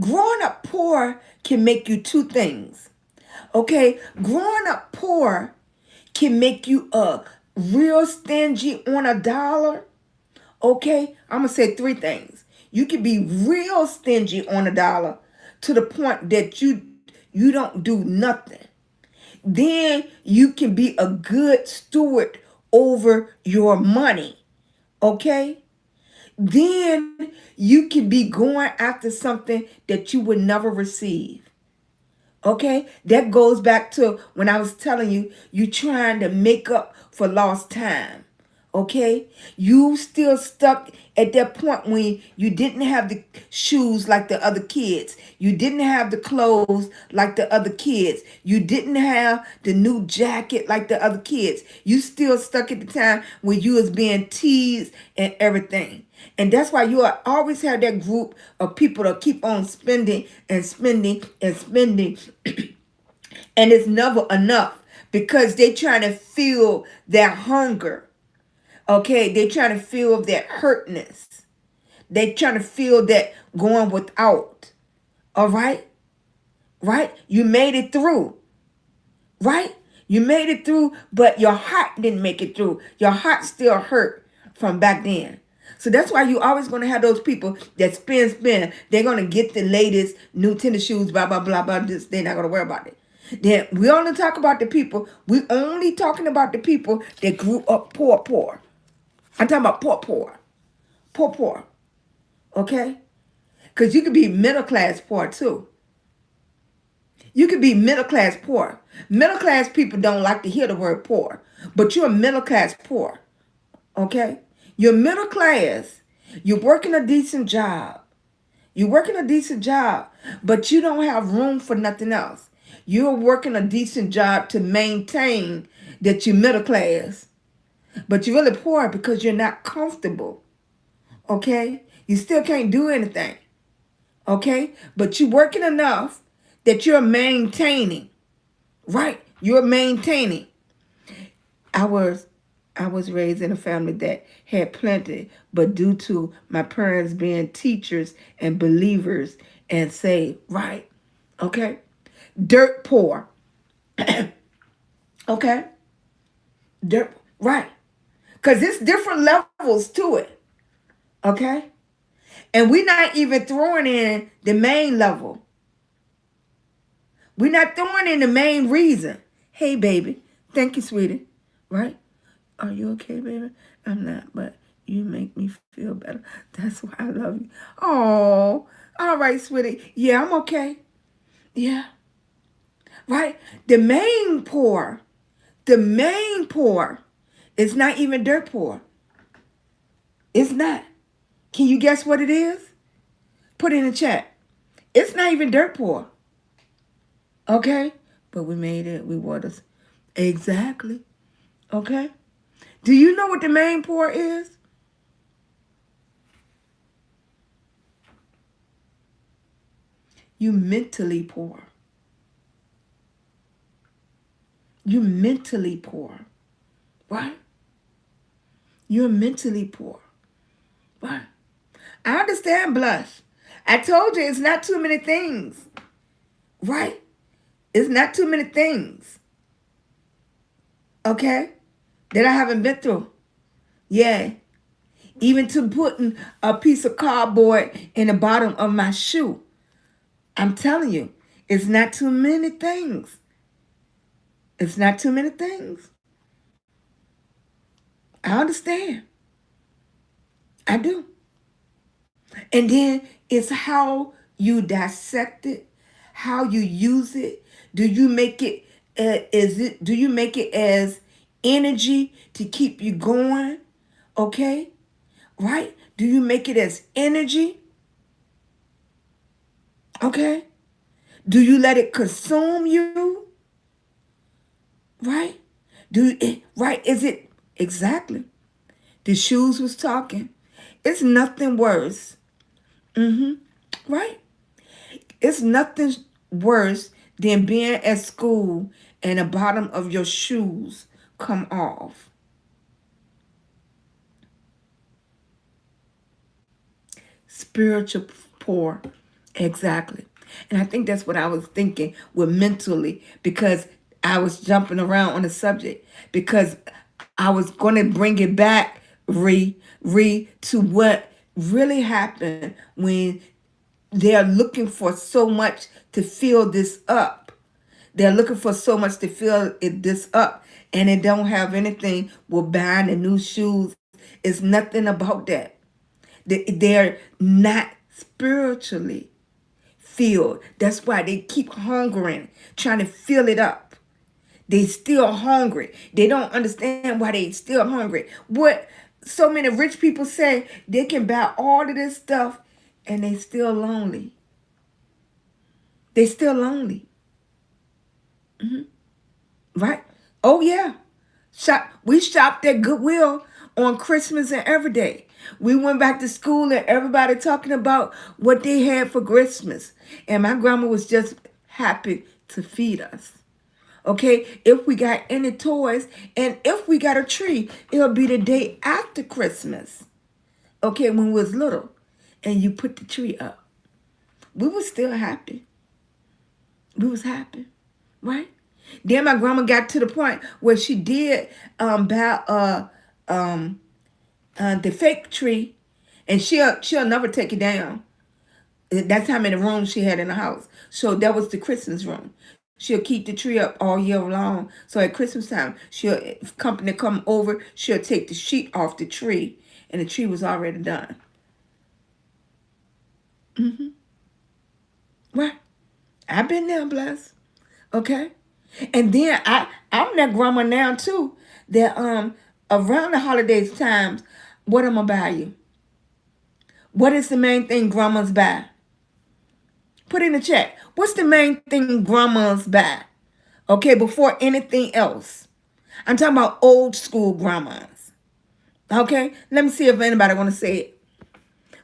Growing up poor can make you two things. Okay? Growing up poor can make you a real stingy on a dollar. Okay? I'm going to say three things. You can be real stingy on a dollar to the point that you don't do nothing. Then you can be a good steward over your money. Okay? Then you can be going after something that you would never receive. Okay? That goes back to when I was telling you, you're trying to make up for lost time. Okay? You still stuck at that point when you didn't have the shoes like the other kids. You didn't have the clothes like the other kids. You didn't have the new jacket like the other kids. You still stuck at the time when you was being teased and everything. And that's why you always have that group of people that keep on spending and spending and spending. And it's never enough because they trying to feel that hunger. Okay, they trying to feel that hurtness. They trying to feel that going without. All right? Right? You made it through. Right? You made it through, but your heart didn't make it through. Your heart still hurt from back then. So that's why you always going to have those people that spend. They're going to get the latest new tennis shoes, blah, blah, blah, blah. This, they're not going to worry about it. Then we only talk about the people. We only talking about the people that grew up poor. I'm talking about poor. Okay? Because you could be middle class poor too. You could be middle class poor. Middle class people don't like to hear the word poor, but you're middle class poor. Okay? You're middle class. You're working a decent job. You're working a decent job, but you don't have room for nothing else. You're working a decent job to maintain that you're middle class, but you're really poor because you're not comfortable. Okay? You still can't do anything. Okay? But you're working enough that you're maintaining. Right? You're maintaining. I was I was raised in a family that had plenty, but due to my parents being teachers and believers and saved, right? Okay? Dirt poor. Okay? Dirt, right. Because it's different levels to it. Okay? And we're not even throwing in the main level. We're not throwing in the main reason. Hey, baby. Thank you, sweetie. Right? Are you okay, baby? I'm not, but you make me feel better. That's why I love you. Oh, all right, sweetie. Yeah, I'm okay. Yeah, right. The main poor is not even dirt poor. It's not. Can you guess what it is? Put it in the chat. It's not even dirt poor. Okay? But we made it. We were this. Exactly. Okay? Do you know what the main poor is? You mentally poor. You mentally poor. Right? You're mentally poor. Right? I understand blush. I told you it's not too many things. Right? It's not too many things. Okay? That I haven't been through. Yeah. Even to putting a piece of cardboard in the bottom of my shoe. I'm telling you, it's not too many things. It's not too many things. I understand. I do. And then it's how you dissect it, how you use it. Do you make it do you make it as energy to keep you going? Okay? Right? Do you make it as energy? Okay? Do you let it consume you? Right? Right? Is it exactly? The shoes was talking. It's nothing worse. Right? It's nothing worse than being at school and the bottom of your shoes come off. Spiritual poor. Exactly. And I think that's what I was thinking with mentally because I was jumping around on the subject because I was going to bring it back to what really happened when they're looking for so much to fill this up. They're looking for so much to fill this up, and they don't have anything with buying the new shoes. It's nothing about that. They're not spiritually filled. That's why they keep hungering, trying to fill it up. They still hungry. They don't understand why they still hungry. What so many rich people say they can buy all of this stuff and they still lonely. They still lonely. Right? Oh yeah. We shopped at Goodwill on Christmas and every day. We went back to school and everybody talking about what they had for Christmas. And my grandma was just happy to feed us. Okay, if we got any toys and if we got a tree, it'll be the day after Christmas. Okay, when we was little and you put the tree up. We was still happy. We was happy, right? Then my grandma got to the point where she did buy the fake tree, and she'll never take it down. That's how many rooms she had in the house. So that was the Christmas room. She'll keep the tree up all year long. So at Christmas time, if company come over, she'll take the sheet off the tree, and the tree was already done. Right? I've been there, blessed. Okay. And then I'm that grandma now too. That around the holidays times, what am I buy you? What is the main thing grandmas buy? Put in the chat. What's the main thing grandmas buy? Okay, before anything else. I'm talking about old school grandmas. Okay, let me see if anybody want to say it.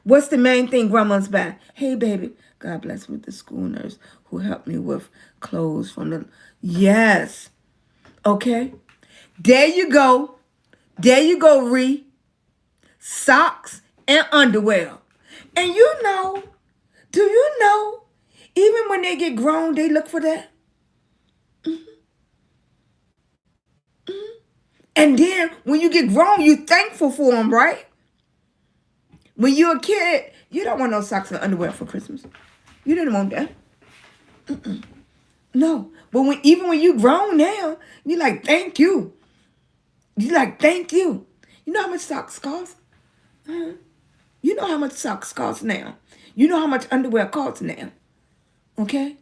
What's the main thing grandmas buy? Hey, baby, God bless me with the school nurse who helped me with clothes from the... Yes. Okay. There you go. There you go, Ree. Socks and underwear. And do you know, even when they get grown, they look for that? And then when you get grown, you thankful for them, right? When you're a kid, you don't want no socks and underwear for Christmas. You didn't want that. No. But even when you grown now, you like, thank you. You like, thank you. You know how much socks cost? You know how much socks cost now. You know how much underwear costs now. Okay?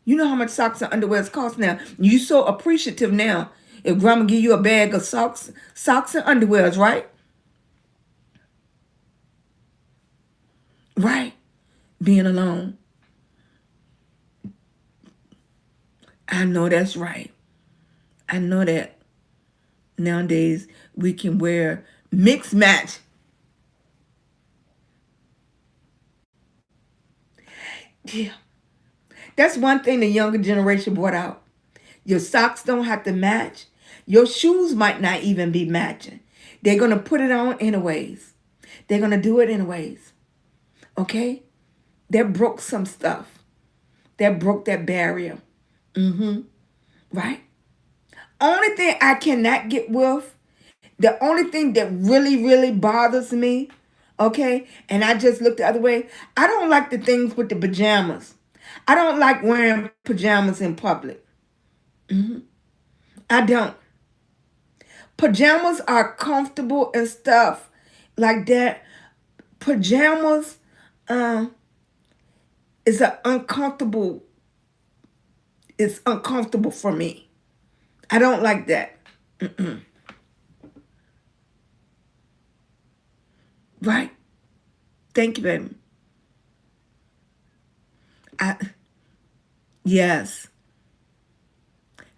You know how much socks and underwear cost now. You so appreciative now. If grandma give you a bag of socks and underwears, right? Right. Being alone. I know that's right. I know that nowadays we can wear mixed match. Yeah. That's one thing the younger generation brought out. Your socks don't have to match. Your shoes might not even be matching. They're going to put it on anyways. They're going to do it anyways. Okay? That broke some stuff. That broke that barrier. Right? Only thing I cannot get with, the only thing that really, really bothers me, okay, and I just look the other way, I don't like the things with the pajamas. I don't like wearing pajamas in public. I don't. Pajamas are comfortable and stuff like that. Pajamas is it's uncomfortable for me. I don't like that. Right? Thank you, baby. Yes.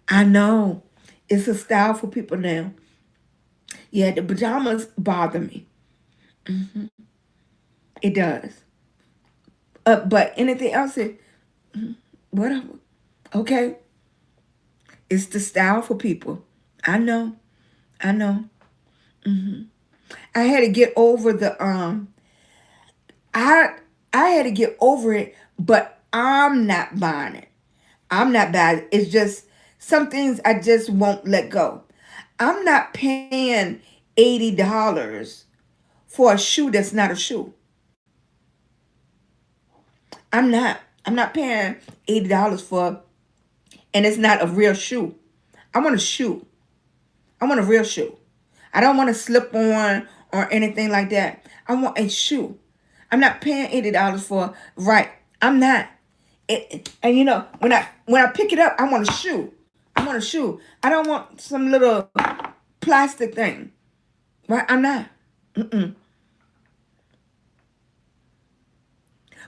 I know. It's a style for people now. Yeah, the pajamas bother me. It does. But anything else, whatever. Okay? It's the style for people. I know. I know. I had to get over the I had to get over it, but I'm not buying it. I'm not buying it. It's just some things I just won't let go. I'm not paying $80 for a shoe that's not a shoe. I'm not. I'm not paying $80 for, and it's not a real shoe. I want a shoe. I want a real shoe. I don't want to slip on or anything like that. I want a shoe. I'm not paying $80 for, right. I'm not. And when I pick it up, I want a shoe. I want a shoe. I don't want some little plastic thing. Right? I'm not.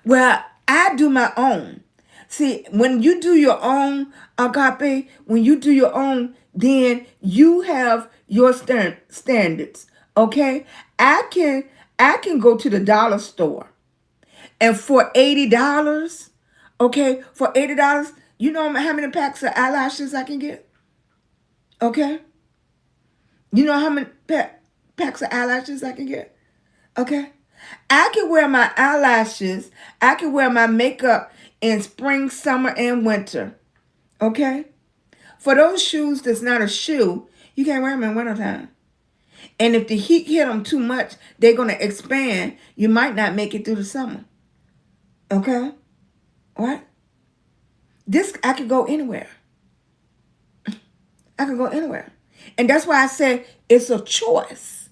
Well, I do my own. See, when you do your own agape, when you do your own, then you have your standards. Okay? I can go to the dollar store, and for $80, okay, for $80, you know how many packs of eyelashes I can get? Okay? You know how many packs of eyelashes I can get? Okay? I can wear my eyelashes. I can wear my makeup in spring, summer, and winter. Okay? For those shoes that's not a shoe, you can't wear them in wintertime. And if the heat hit them too much, they're going to expand. You might not make it through the summer. Okay? What? This, I could go anywhere. I can go anywhere. And that's why I said it's a choice.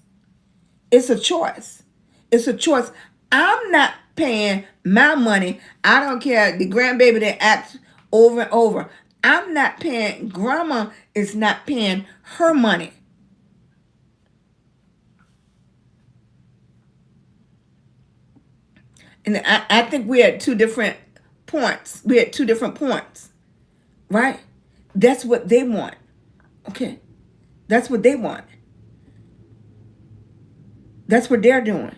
It's a choice. It's a choice. I'm not paying my money. I don't care. The grandbaby that asked over and over. I'm not paying, grandma is not paying her money. And I think we're at two different points. We're at two different points, right? That's what they want. Okay. That's what they want. That's what they're doing.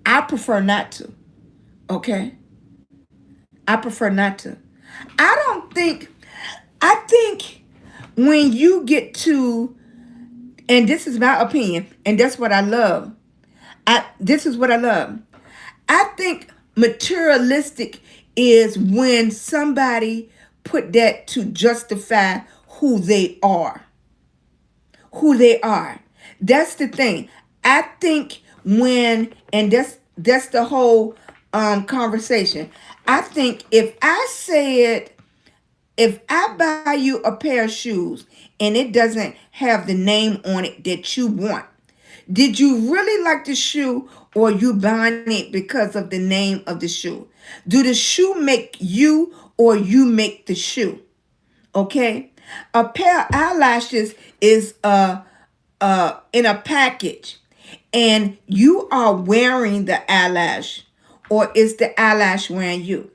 I prefer not to. Okay. I prefer not to. I don't think, I think when you get to, and this is my opinion, and that's what I love. This is what I love. I think materialistic is when somebody put that to justify who they are. Who they are. That's the thing. I think when, and that's the whole conversation. I think if I buy you a pair of shoes and it doesn't have the name on it that you want, did you really like the shoe, or you buying it because of the name of the shoe? Do the shoe make you, or you make the shoe? Okay? A pair of eyelashes is in a package, and you are wearing the eyelash, or is the eyelash wearing you?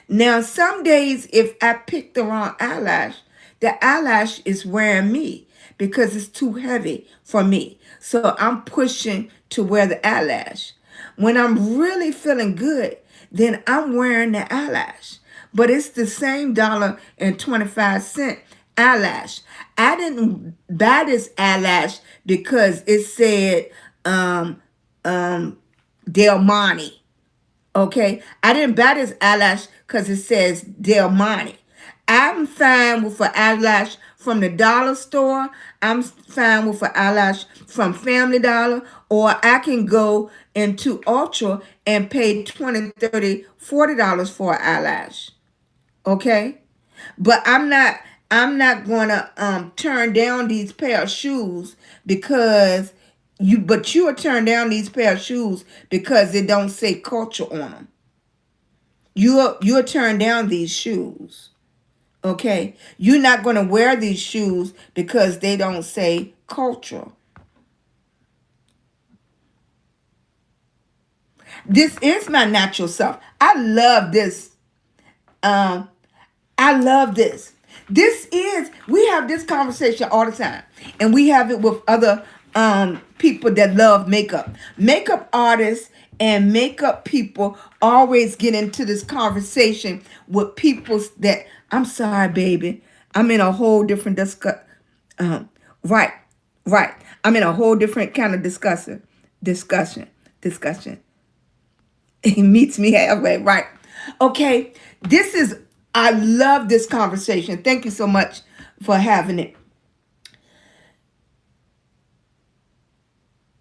Now, some days, if I pick the wrong eyelash, the eyelash is wearing me because it's too heavy for me. So I'm pushing to wear the eyelash. When I'm really feeling good, then I'm wearing the eyelash. But it's the same $1.25 eyelash. I didn't buy this eyelash because it said Del Monte. Okay, I didn't buy this eyelash because it says Del Monte. I'm fine with an eyelash from the dollar store. I'm fine with an eyelash from Family Dollar, or I can go into Ultra and pay $20, $30, $40 for an eyelash. Okay, but I'm not gonna turn down these pair of shoes because you will turn down these pair of shoes because they don't say culture on them. You'll turn down these shoes. Okay? You're not gonna wear these shoes because they don't say culture. This is my natural self. I love this. Um, I love this. We have this conversation all the time. And we have it with other people that love makeup. Makeup artists and makeup people always get into this conversation with people that, I'm sorry, baby. I'm in a whole different um, right, right. I'm in a whole different kind of discussion. It meets me halfway, right? Okay, I love this conversation. Thank you so much for having it.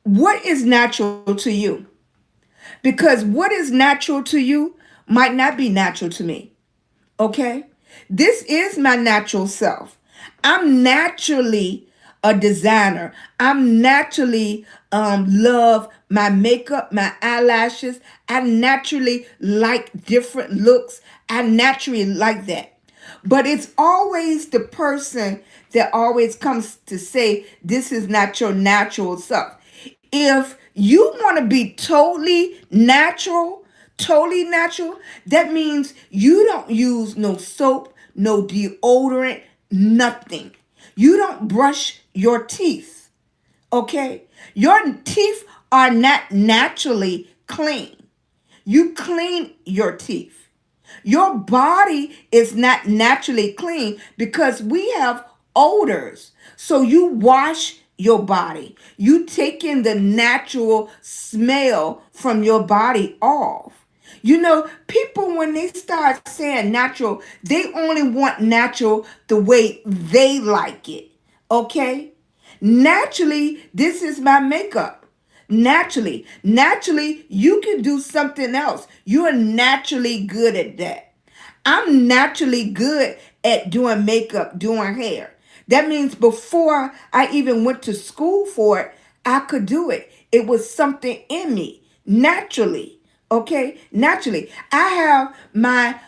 What is natural to you? Because what is natural to you might not be natural to me. Okay? This is my natural self. I'm naturally a designer. I'm naturally love my makeup, my eyelashes. I naturally like different looks. I naturally like that. But it's always the person that always comes to say, this is not your natural self. If you want to be totally natural, that means you don't use no soap, no deodorant, nothing. You don't brush your teeth, okay? Your teeth are not naturally clean. You clean your teeth. Your body is not naturally clean because we have odors. So you wash your body. You take in the natural smell from your body off. You know, people, when they start saying natural, they only want natural the way they like it. Okay? Naturally, this is my makeup. Naturally, you can do something else. You are naturally good at that. I'm naturally good at doing makeup, doing hair. That means before I even went to school for it, I could do it. It was something in me naturally. Okay? Naturally. I have my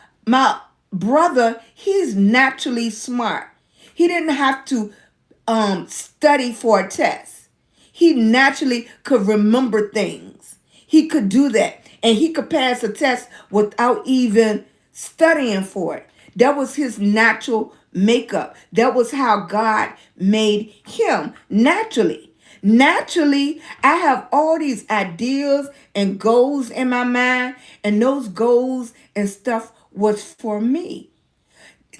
brother, he's naturally smart. He didn't have to study for a test. He naturally could remember things. He could do that. And he could pass a test without even studying for it. That was his natural makeup. That was how God made him naturally. Naturally, I have all these ideas and goals in my mind, and those goals and stuff was for me.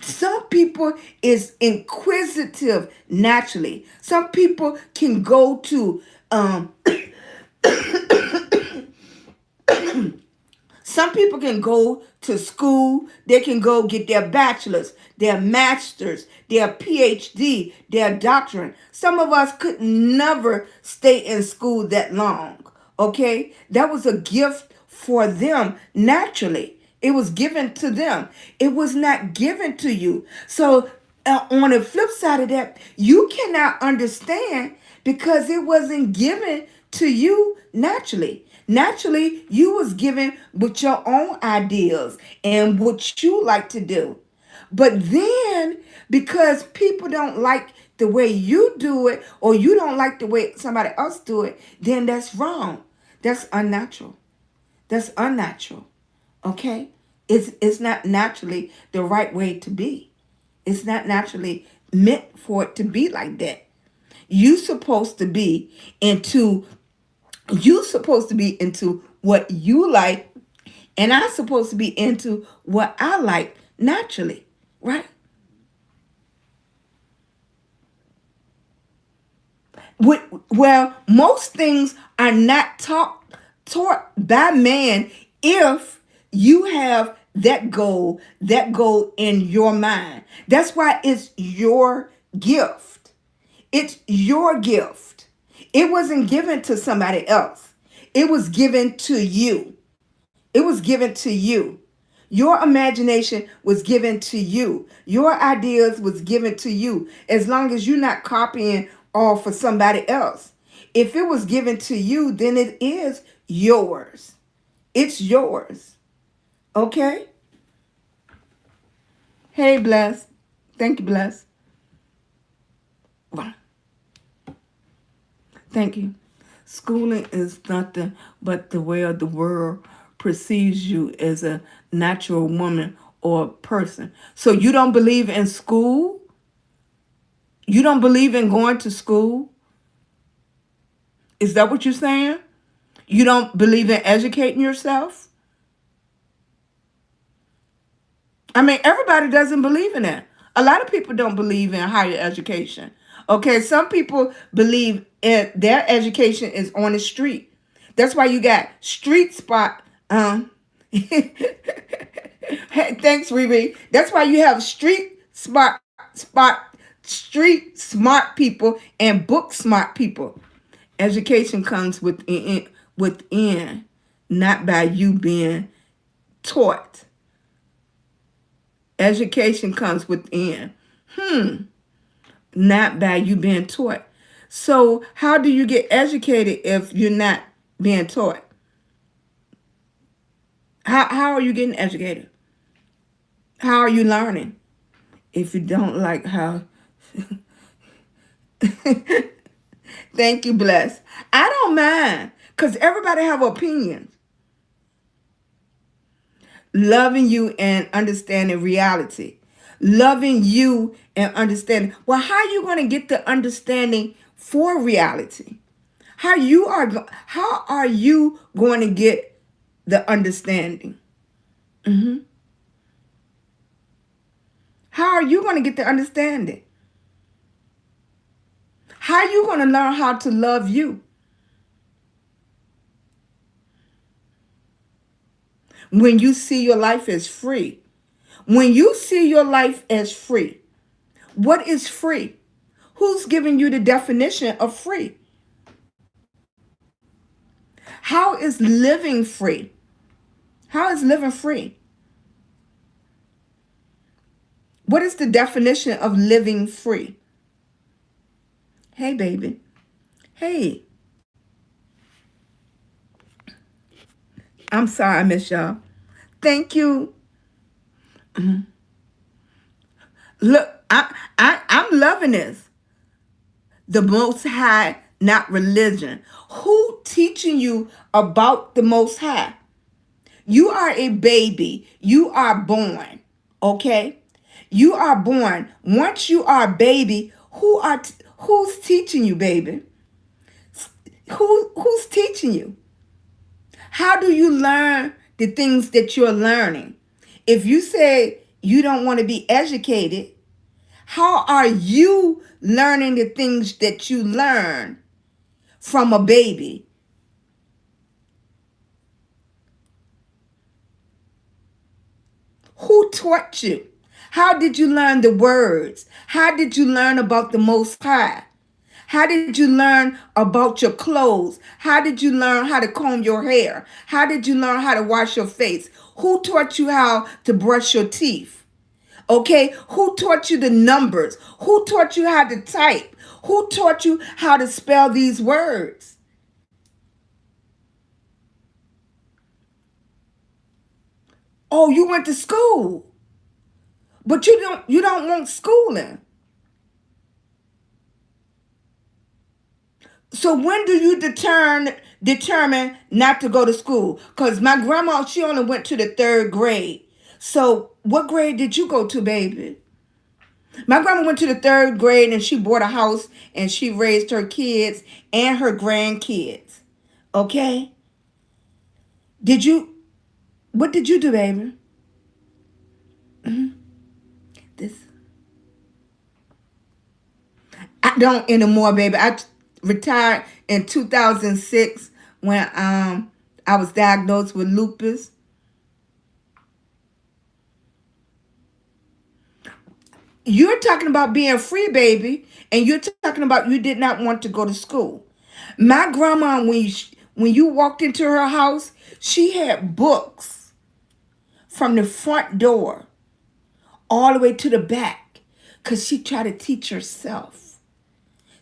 Some people is inquisitive naturally. Some people can go to some people can go to school. They can go get their bachelor's, their master's, their PhD, their doctorate. Some of us could never stay in school that long. Okay? That was a gift for them naturally. It was given to them. It was not given to you. So on the flip side of that, you cannot understand because it wasn't given to you naturally. Naturally, you was given with your own ideas and what you like to do. But then, because people don't like the way you do it, or you don't like the way somebody else do it, then that's wrong. That's unnatural. That's unnatural. Okay? It's not naturally the right way to be. It's not naturally meant for it to be like that. You supposed to be into you supposed to be into what you like, and I'm supposed to be into what I like naturally, right? Well, most things are not taught by man if you have that goal in your mind. That's why it's your gift. It's your gift. It wasn't given to somebody else. It was given to you. It was given to you. Your imagination was given to you. Your ideas was given to you. As long as you're not copying off for somebody else. If it was given to you, then it is yours. It's yours. Okay? Hey, Bless. Thank you, Bless. Wow. Thank you. Schooling is nothing but the way of the world perceives you as a natural woman or person. So you don't believe in school? You don't believe in going to school? Is that what you're saying? You don't believe in educating yourself? I mean, everybody doesn't believe in that. A lot of people don't believe in higher education. Okay, some people believe their education is on the street. That's why you got street spot. Hey, thanks, Riri. That's why you have street smart people and book smart people. Education comes within, not by you being taught. Education comes within. Not by you being taught. So how do you get educated if you're not being taught? How are you getting educated? How are you learning? If you don't like how thank you, Bless. I don't mind. Because everybody have opinions. Loving you and understanding reality. Loving you and understanding. Well, how are you going to get the understanding for reality? How are you going to get the understanding? How are you going to get the understanding? How are you going to learn how to love you? When you see your life as free. When you see your life as free, what is free? Who's giving you the definition of free? How is living free? How is living free? What is the definition of living free? Hey, baby. Hey. I'm sorry I miss y'all. Thank you. Look, I'm loving this. The Most High, not religion. Who teaching you about the Most High? You are a baby. You are born. Okay? You are born. Once you are a baby, who's teaching you, baby? Who's teaching you? How do you learn the things that you're learning? If you say you don't want to be educated, how are you learning the things that you learn from a baby? Who taught you? How did you learn the words? How did you learn about the Most High? How did you learn about your clothes? How did you learn how to comb your hair? How did you learn how to wash your face? Who taught you how to brush your teeth? Okay, who taught you the numbers? Who taught you how to type? Who taught you how to spell these words? Oh, you went to school, but you don't want schooling. So when do you determine not to go to school? Because my grandma, she only went to the third grade. So what grade did you go to, baby? My grandma went to the third grade and she bought a house and she raised her kids and her grandkids. Okay? Did you, what did you do, baby? This, I don't anymore, baby. Retired in 2006 when I was diagnosed with lupus. You're talking about being free, baby, and you're talking about you did not want to go to school. My grandma, when you walked into her house, she had books from the front door all the way to the back because she tried to teach herself.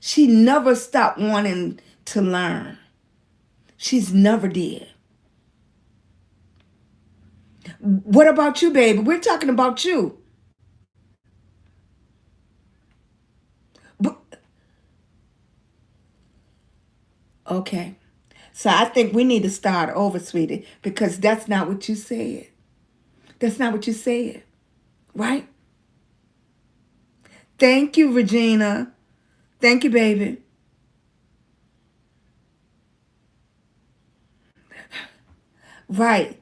She never stopped wanting to learn. She's never did. What about you, baby? We're talking about you. But, okay. So I think we need to start over, sweetie, because that's not what you said. That's not what you said, right? Thank you, Regina. Thank you, baby. Right.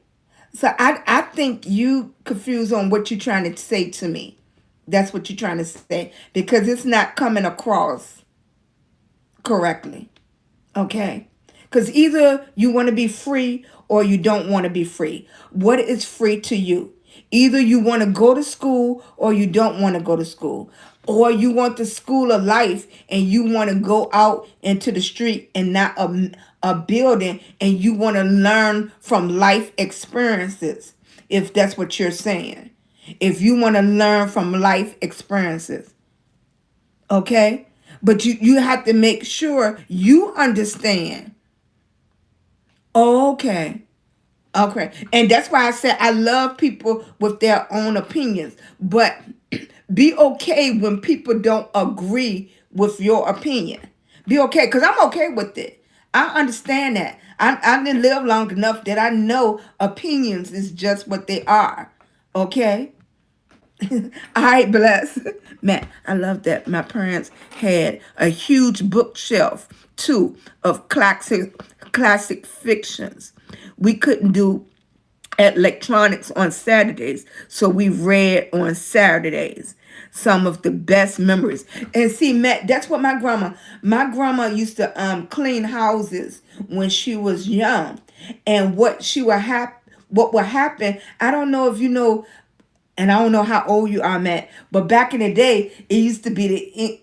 So I think you confused on what you're trying to say to me. That's what you're trying to say because it's not coming across correctly. Okay? Because either you want to be free or you don't want to be free. What is free to you? Either you want to go to school or you don't want to go to school. Or you want the school of life and you want to go out into the street and not a building and you want to learn from life experiences, if that's what you're saying. If you want to learn from life experiences, okay? But you have to make sure you understand. Okay. Okay. And that's why I said I love people with their own opinions. But be okay when people don't agree with your opinion. Be okay, because I'm okay with it. I understand that. I didn't live long enough that I know opinions is just what they are. Okay? All right, bless. Man, I love that. My parents had a huge bookshelf too of classic fictions. We couldn't do electronics on Saturdays, so we read on Saturdays. Some of the best memories. And see, Matt, that's what my grandma used to clean houses when she was young. And what would happen, I don't know if you know, and I don't know how old you are, Matt, but back in the day, it used to be the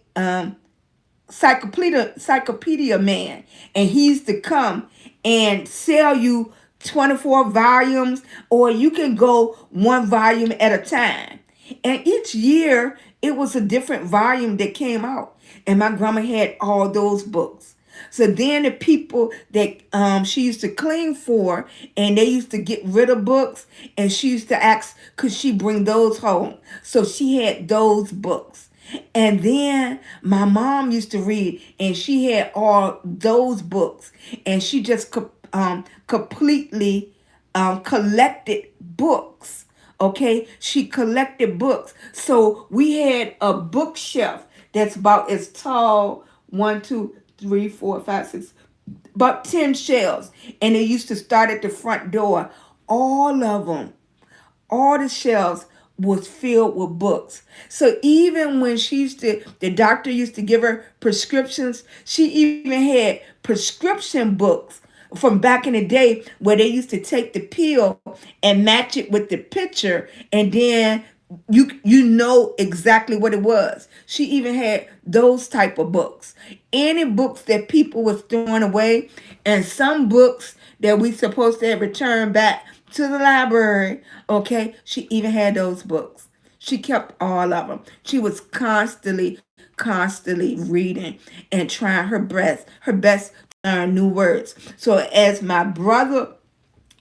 encyclopedia man, and he used to come and sell you 24 volumes, or you can go one volume at a time. And each year, it was a different volume that came out. And my grandma had all those books. So then the people that she used to clean for, and they used to get rid of books, and she used to ask, could she bring those home? So she had those books. And then my mom used to read, and she had all those books, and she just completely collected books. Okay, she collected books. So we had a bookshelf that's about as tall, one, two, three, four, five, six, about 10 shelves. And they used to start at the front door. All of them, all the shelves was filled with books. So even when the doctor used to give her prescriptions, she even had prescription books from back in the day where they used to take the pill and match it with the picture, and then you know exactly what it was. She even had those type of books. Any books that people was throwing away, and some books that we supposed to have returned back to the library. Okay, she even had those books. She kept all of them. She was constantly reading and trying her best to learn new words. So as my brother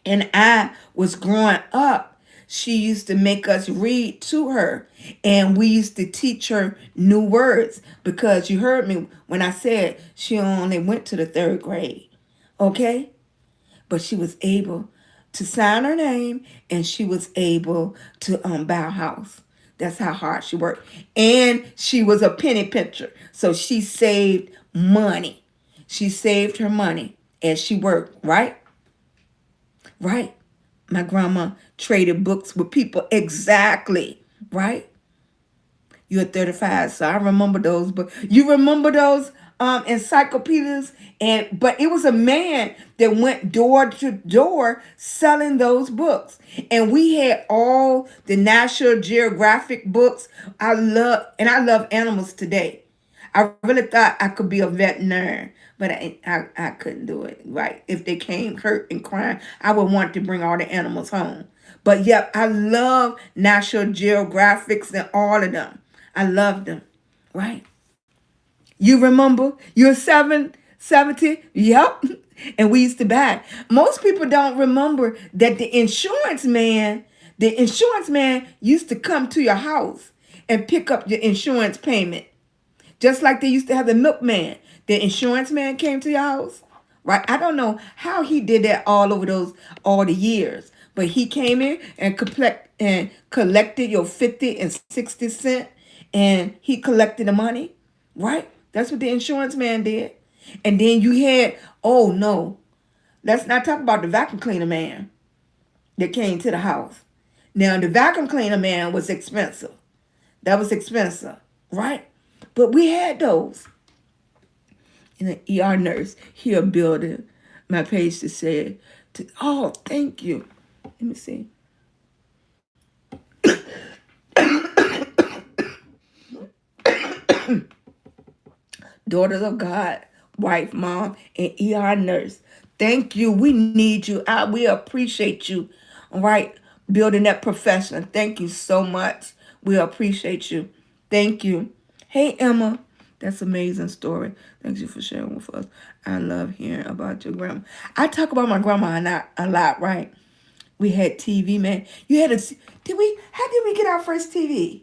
and I was growing up, she used to make us read to her, and we used to teach her new words, because you heard me when I said she only went to the third grade. Okay, but she was able to sign her name, and she was able to buy a house. That's how hard she worked. And she was a penny pincher. So she saved money. She saved her money as she worked, right? Right. My grandma traded books with people, exactly, right? You're 35, so I remember those. But you remember those encyclopedias? And but it was a man that went door to door selling those books. And we had all the National Geographic books. I love animals today. I really thought I could be a veterinarian, but I couldn't do it. Right. If they came hurt and crying, I would want to bring all the animals home. But yep, I love National Geographics and all of them. I love them. Right. You remember? You're 70? Yep. And we used to buy it. Most people don't remember that the insurance man used to come to your house and pick up your insurance payment. Just like they used to have the milkman. The insurance man came to your house. Right? I don't know how he did that all the years. But he came in and collected your 50 and 60 cent, and he collected the money. Right? That's what the insurance man did. And then you had, oh no, let's not talk about the vacuum cleaner man that came to the house. Now the vacuum cleaner man was expensive. That was expensive, right? But we had those. And an ER nurse here building my page to say, oh, thank you. Let me see. Daughters of God, wife, mom, and ER nurse. Thank you. We need you. We appreciate you. All right. Building that profession. Thank you so much. We appreciate you. Thank you. Hey, Emma. That's an amazing story. Thank you for sharing with us. I love hearing about your grandma. I talk about my grandma a lot, right? We had TV, man. How did we get our first TV?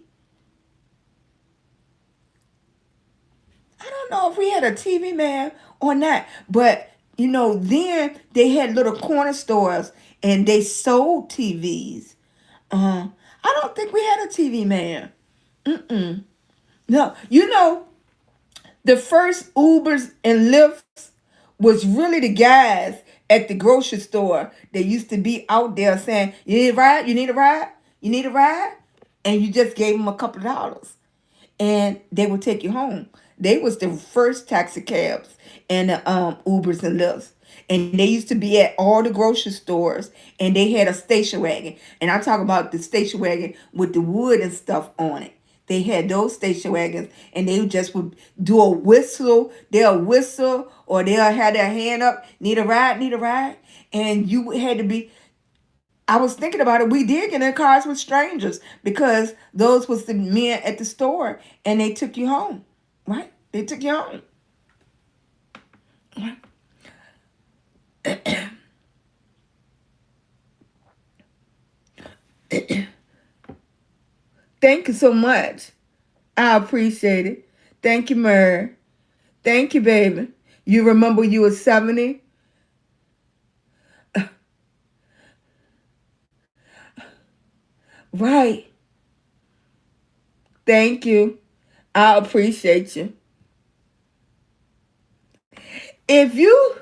I don't know if we had a TV, man, or not. But, then they had little corner stores and they sold TVs. I don't think we had a TV, man. Mm-mm. No, the first Ubers and Lyfts was really the guys at the grocery store that used to be out there saying, you need a ride? You need a ride? You need a ride? And you just gave them a couple of dollars, and they would take you home. They was the first taxi cabs and the Ubers and Lyfts. And they used to be at all the grocery stores, and they had a station wagon. And I talk about the station wagon with the wood and stuff on it. They had those station wagons, and they just would do a whistle. They'll whistle, or they'll have their hand up, need a ride, need a ride. And you had to be, I was thinking about it. We did get in cars with strangers because those was the men at the store, and they took you home, right? They took you home. Thank you so much. I appreciate it. Thank you, Mary. Thank you, baby. You remember you were 70? Right. Thank you. I appreciate you. If you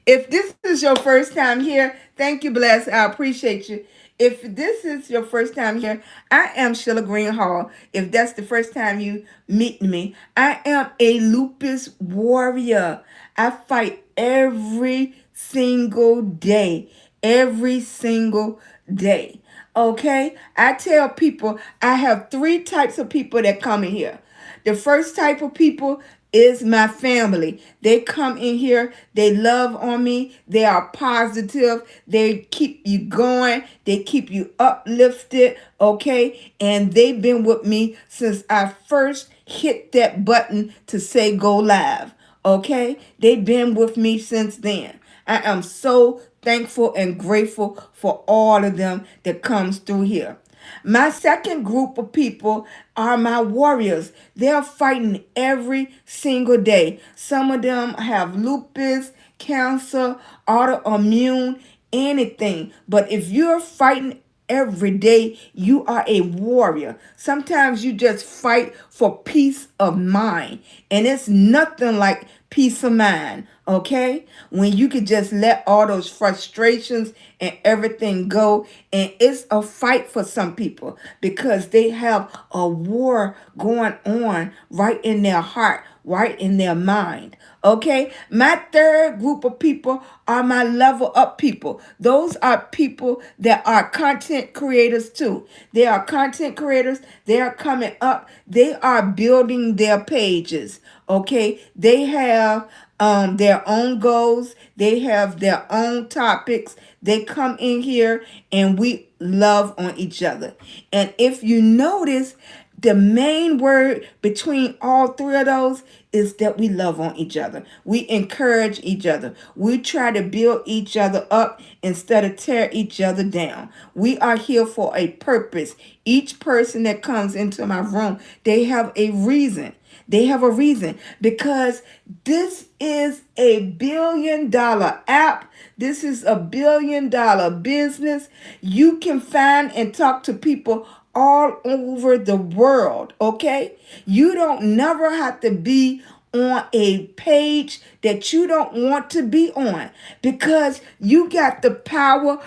If this is your first time here, thank you, Bless. I appreciate you. If this is your first time here, I am SheilagreenHall. If that's the first time you meet me, I am a lupus warrior. I fight every single day. Every single day. Okay? I tell people I have three types of people that come in here. The first type of people is my family. They come in here, they love on me, they are positive, they keep you going, they keep you uplifted, okay? And they've been with me since I first hit that button to say go live, okay? They've been with me since then. I am so thankful and grateful for all of them that comes through here. My second group of people are my warriors. They're fighting every single day. Some of them have lupus, cancer, autoimmune, anything. But if you're fighting every day, you are a warrior. Sometimes you just fight for peace of mind. And it's nothing like peace of mind, okay? When you could just let all those frustrations and everything go. And it's a fight for some people because they have a war going on right in their heart, right in their mind. Okay, my third group of people are my level up people. Those are people that are content creators too. They are content creators. They are coming up. They are building their pages. Okay, they have their own goals. They have their own topics. They come in here and we love on each other. And if you notice, the main word between all three of those is that we love on each other. We encourage each other. We try to build each other up instead of tear each other down. We are here for a purpose. Each person that comes into my room, they have a reason. They have a reason because this is a $1 billion app. This is a $1 billion business. You can find and talk to people all over the world, okay? You don't never have to be on a page that you don't want to be on because you got the power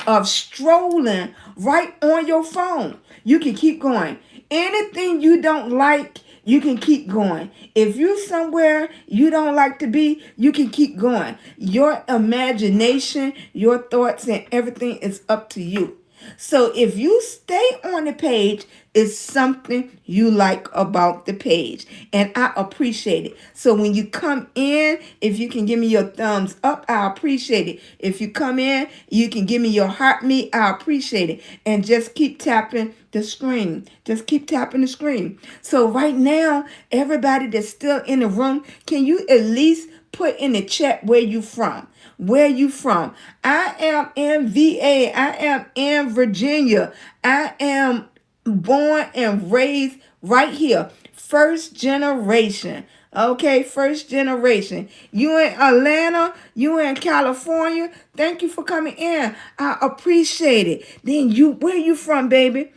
of strolling right on your phone. You can keep going. Anything you don't like, you can keep going. If you're somewhere you don't like to be, you can keep going. Your imagination, your thoughts, and everything is up to you. So if you stay on the page, it's something you like about the page. And I appreciate it. So when you come in, if you can give me your thumbs up, I appreciate it. If you come in, you can give me your heart me, I appreciate it. And just keep tapping the screen. Just keep tapping the screen. So right now, everybody that's still in the room, can you at least put in the chat where you from? Where you from? I am in VA. I am in Virginia. I am born and raised right here. First generation. Okay, first generation. You in Atlanta, you in California. Thank you for coming in. I appreciate it. Then where you from, baby?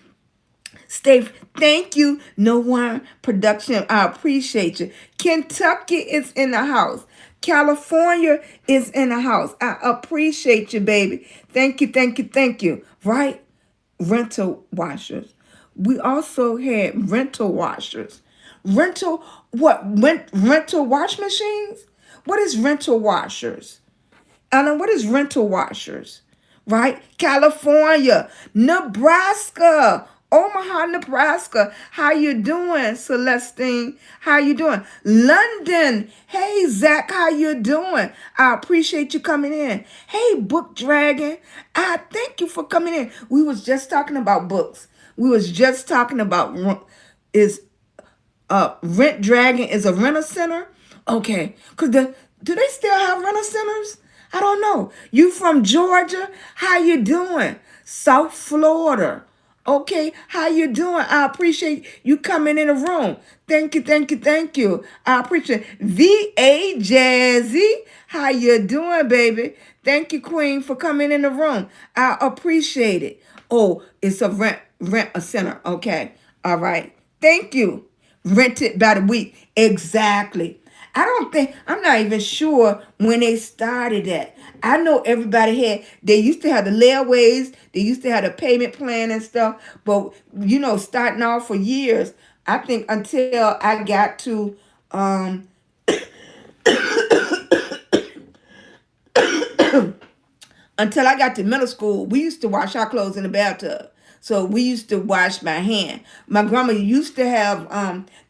Stay. Thank you, No One Production. I appreciate you. Kentucky is in the house. California is in the house. I appreciate you, baby. Thank you, thank you, thank you. Right? Rental washers. We also had rental washers. Rental what? Rental wash machines? What is rental washers? Ellen, what is rental washers? Right? California, Nebraska, Omaha, Nebraska. How you doing, Celestine? How you doing? London. Hey, Zach, how you doing? I appreciate you coming in. Hey, Book Dragon. I thank you for coming in. We was just talking about books. We was just talking about is Rent Dragon is a rental center. Okay, because Do they still have rental centers? I don't know. You from Georgia? How you doing? South Florida. Okay, how you doing? I appreciate you coming in the room. Thank you, thank you, thank you. I appreciate it. VA Jazzy. How you doing, baby? Thank you, Queen, for coming in the room. I appreciate it. Oh, it's a rent a center. Okay. All right. Thank you. Rented by the week. Exactly. I don't think, I'm not even sure when they started that. I know everybody they used to have the layaways, they used to have the payment plan and stuff, but starting off for years, I think until I got to, until I got to middle school, we used to wash our clothes in the bathtub. So we used to wash by hand. My grandma used to have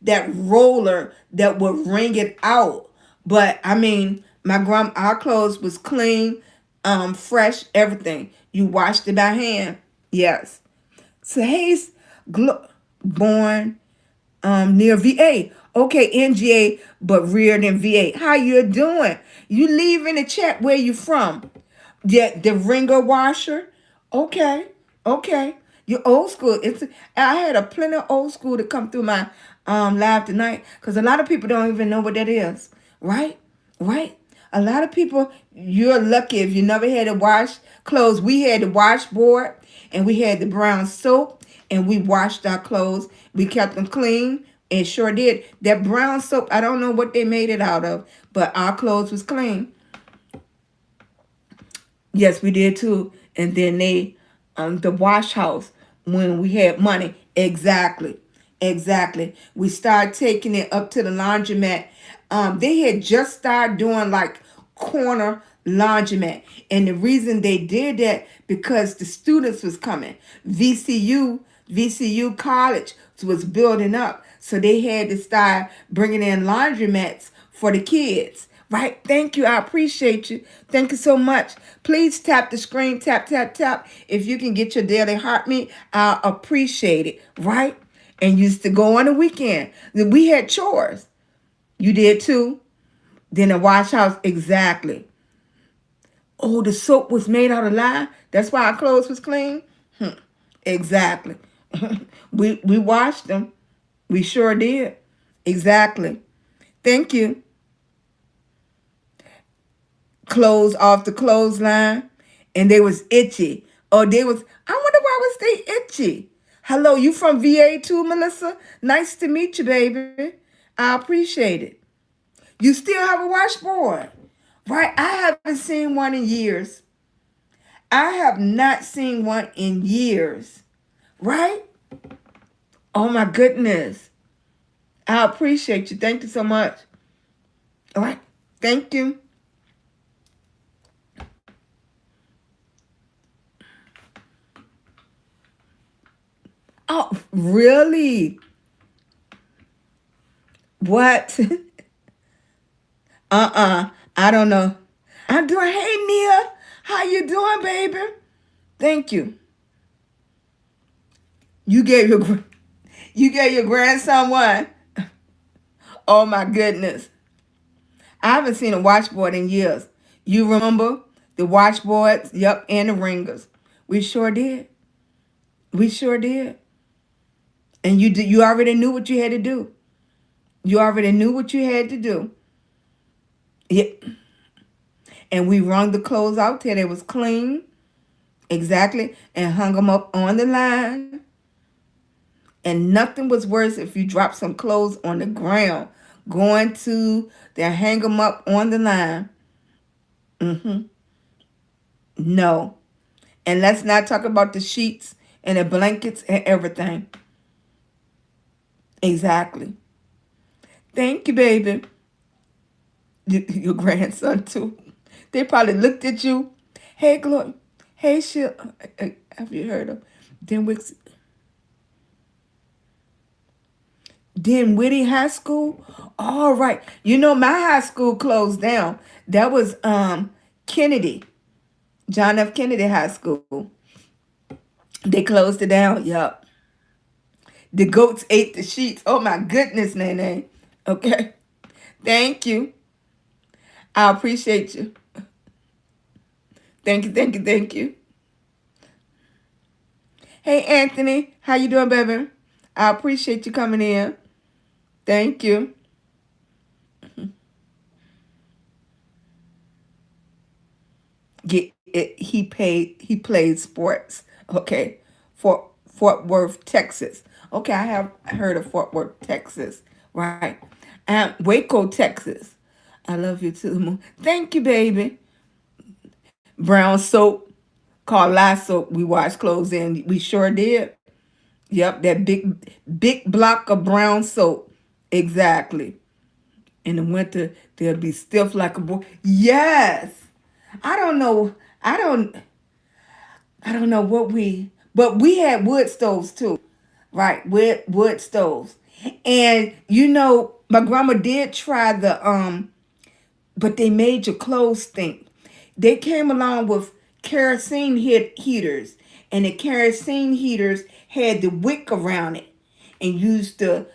that roller that would wring it out. But I mean, our clothes was clean, fresh, everything. You washed it by hand. Yes. So Hayes born near VA. Okay, NGA, but reared in VA. How you doing? You leave in the chat where you from. The ringer washer. Okay, okay. You're old school. I had a plenty of old school to come through my live tonight because a lot of people don't even know what that is. Right? Right? A lot of people, you're lucky if you never had to wash clothes. We had the washboard and we had the brown soap and we washed our clothes. We kept them clean and sure did. That brown soap, I don't know what they made it out of, but our clothes was clean. Yes, we did too. And then the wash house, when we had money. Exactly. Exactly. We started taking it up to the laundromat. They had just started doing like corner laundromat. And the reason they did that, because the students was coming. VCU College was building up. So they had to start bringing in laundromats for the kids. Right? Thank you. I appreciate you. Thank you so much. Please tap the screen. Tap, tap, tap. If you can get your daily heartbeat, I appreciate it. Right? And used to go on the weekend. We had chores. You did too? Then the wash house. Exactly. Oh, the soap was made out of lye. That's why our clothes was clean. Exactly. we washed them. We sure did. Exactly. Thank you. Clothes off the clothesline, and they was itchy. I wonder why was they itchy. Hello, you from VA too, Melissa? Nice to meet you, baby. I appreciate it. You still have a washboard, right? I haven't seen one in years. I have not seen one in years, right? Oh my goodness. I appreciate you. Thank you so much. All right. Thank you. Oh, really? What? I don't know. I'm doing, hey, Nia. How you doing, baby? Thank you. You gave your grandson one. Oh, my goodness. I haven't seen a washboard in years. You remember the washboards? Yep, and the ringers. We sure did. We sure did. And you already knew what you had to do. You already knew what you had to do. Yeah. And we wrung the clothes out till they was clean. Exactly. And hung them up on the line. And nothing was worse if you dropped some clothes on the ground. Going to then hang them up on the line. No. And let's not talk about the sheets and the blankets and everything. Exactly. Thank you, baby. Your grandson, too. They probably looked at you. Hey, Glory. Hey, Sheila. Have you heard of Dinwiddie High School? All right. You know, my high school closed down. That was Kennedy. John F. Kennedy High School. They closed it down. Yup. The goats ate the sheets. Oh, my goodness, Nene. Okay. Thank you. I appreciate you. Thank you, thank you, thank you. Hey, Anthony. How you doing, baby? I appreciate you coming in. Thank you. He played sports. Okay. Fort Worth, Texas. Okay, I have heard of Fort Worth, Texas. Right. And Waco, Texas. I love you too, Moo. Thank you, baby. Brown soap called Lye soap. We washed clothes in. We sure did. Yep, that big block of brown soap. Exactly. In the winter, they'll be stiff like a boy. Yes. I don't know. I don't. I don't know what but we had wood stoves too, right? Wood stoves, and my grandma did try but they made your clothes stink. They came along with kerosene heaters, and the kerosene heaters had the wick around it, and the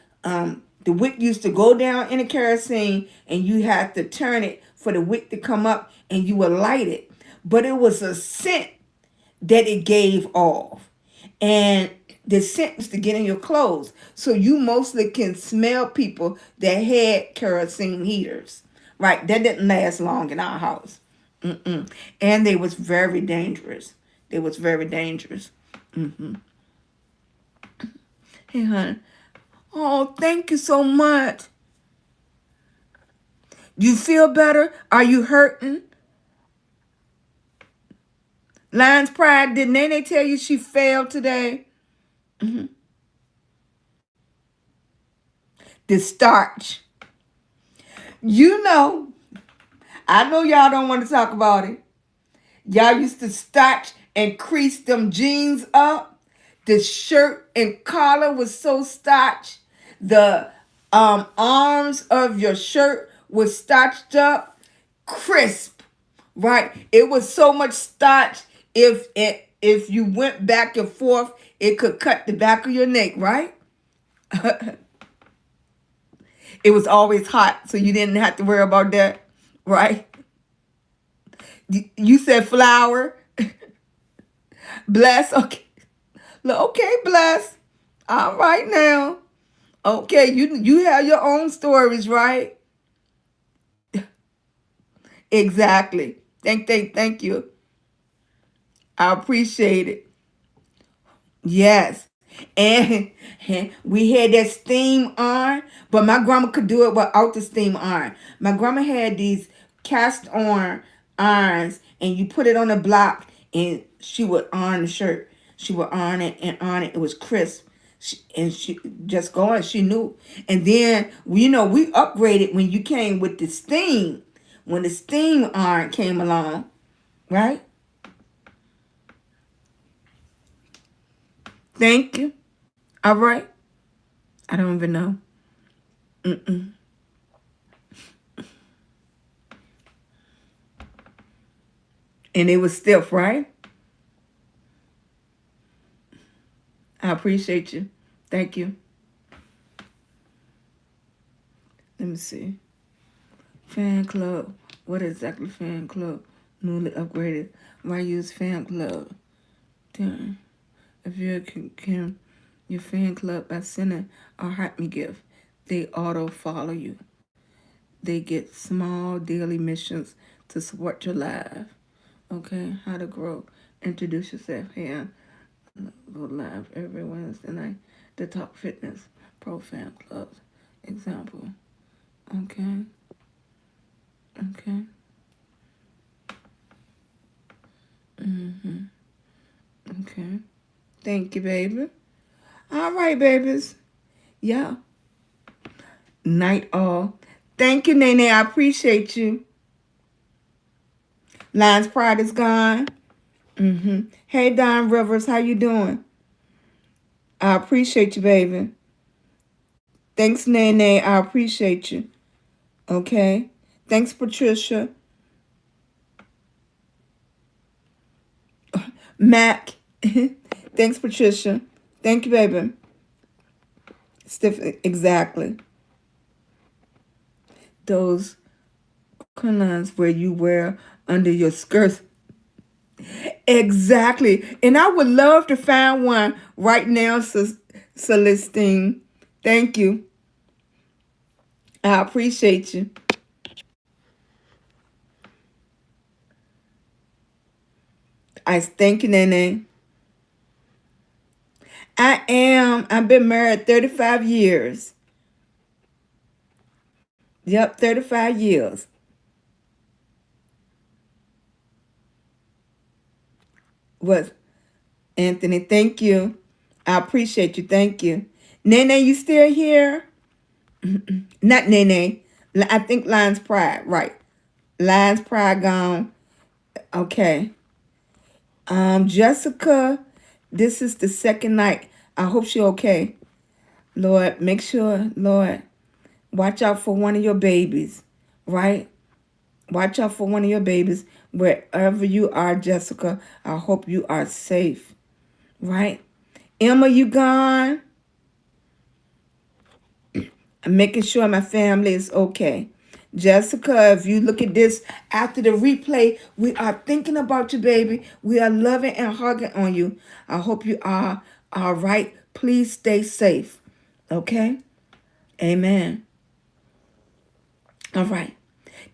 wick used to go down in the kerosene, and you had to turn it for the wick to come up, and you would light it. But it was a scent that it gave off. And the scent was to get in your clothes. So you mostly can smell people that had kerosene heaters. Right? That didn't last long in our house. And they was very dangerous. They was very dangerous. Hey, honey. Oh, thank you so much. You feel better? Are you hurting? Lion's Pride, did Nene tell you she failed today? The starch. You know, I know y'all don't want to talk about it. Y'all used to starch and crease them jeans up. The shirt and collar was so starched. The arms of your shirt was starched up, crisp, right? It was so much starch. If you went back and forth, it could cut the back of your neck, right? It was always hot, so you didn't have to worry about that, right? You said flour. Bless. Okay. Okay, bless. All right now. Okay, you have your own stories, right? Exactly. Thank you. I appreciate it. Yes. And we had that steam iron, but my grandma could do it without the steam iron. My grandma had these cast iron irons, and you put it on the block, and she would iron the shirt. She would iron it and iron it. It was crisp. She just going. She knew. And then we upgraded when you came with the steam. When the steam iron came along, right? Thank you. All right. I don't even know. And it was stiff, right? I appreciate you. Thank you. Let me see. Fan club. What exactly fan club? Newly upgraded. Why use fan club? Damn. If you can your fan club by sending a heart me gift, they auto follow you. They get small daily missions to support your life. Okay, how to grow. Introduce yourself here. Go live every Wednesday night. The Top Fitness Pro Fan Clubs. Example. Okay. Okay. Okay. Thank you, baby. All right, babies. Yeah. Night all. Thank you, Nene. I appreciate you. Lion's Pride is gone. Hey, Don Rivers. How you doing? I appreciate you, baby. Thanks, Nene. I appreciate you. Okay. Thanks, Patricia. Mac. Thanks, Patricia. Thank you, baby. Stiff, exactly. Those colors where you wear under your skirts. Exactly. And I would love to find one right now, Celestine. Thank you. I appreciate you. I thank you, Nene. I am. I've been married 35 years. Yep, 35 years. Was Anthony, thank you. I appreciate you. Thank you. Nene, you still here? Not Nene. I think Lion's Pride. Right. Lion's Pride gone. Okay. Jessica, this is the second night. I hope she okay. Lord, make sure, Lord, watch out for one of your babies, right? Watch out for one of your babies. Wherever you are, Jessica, I hope you are safe, right? Emma, you gone? I'm making sure my family is okay. Jessica, if you look at this after the replay, we are thinking about you, baby. We are loving and hugging on you. I hope you are all right. Please stay safe. Okay? Amen. All right.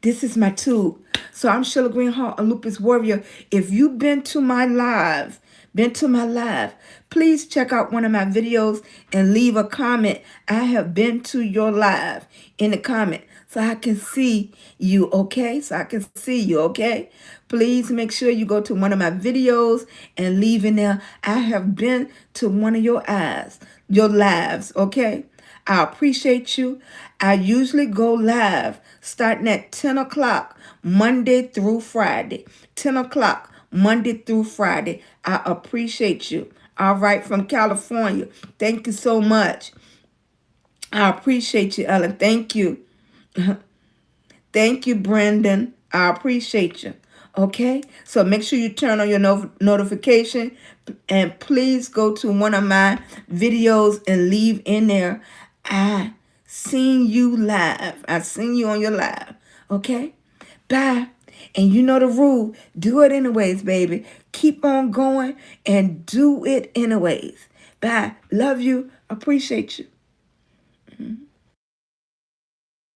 This is my tube. So I'm SheilagreenHall, a lupus warrior. If you've been to my live, please check out one of my videos and leave a comment. I have been to your live in the comment so I can see you, okay? So I can see you, okay? Please make sure you go to one of my videos and leave in there, I have been to one of your lives, okay? I appreciate you. I usually go live starting at 10 o'clock Monday through Friday. 10 o'clock Monday through Friday. I appreciate you. All right, from California. Thank you so much. I appreciate you, Ellen. Thank you. Thank you, Brendan. I appreciate you. Okay? So make sure you turn on your notification and please go to one of my videos and leave in there, I seen you live. I seen you on your live. Okay? Bye. And you know the rule. Do it anyways, baby. Keep on going and do it anyways. Bye. Love you. Appreciate you.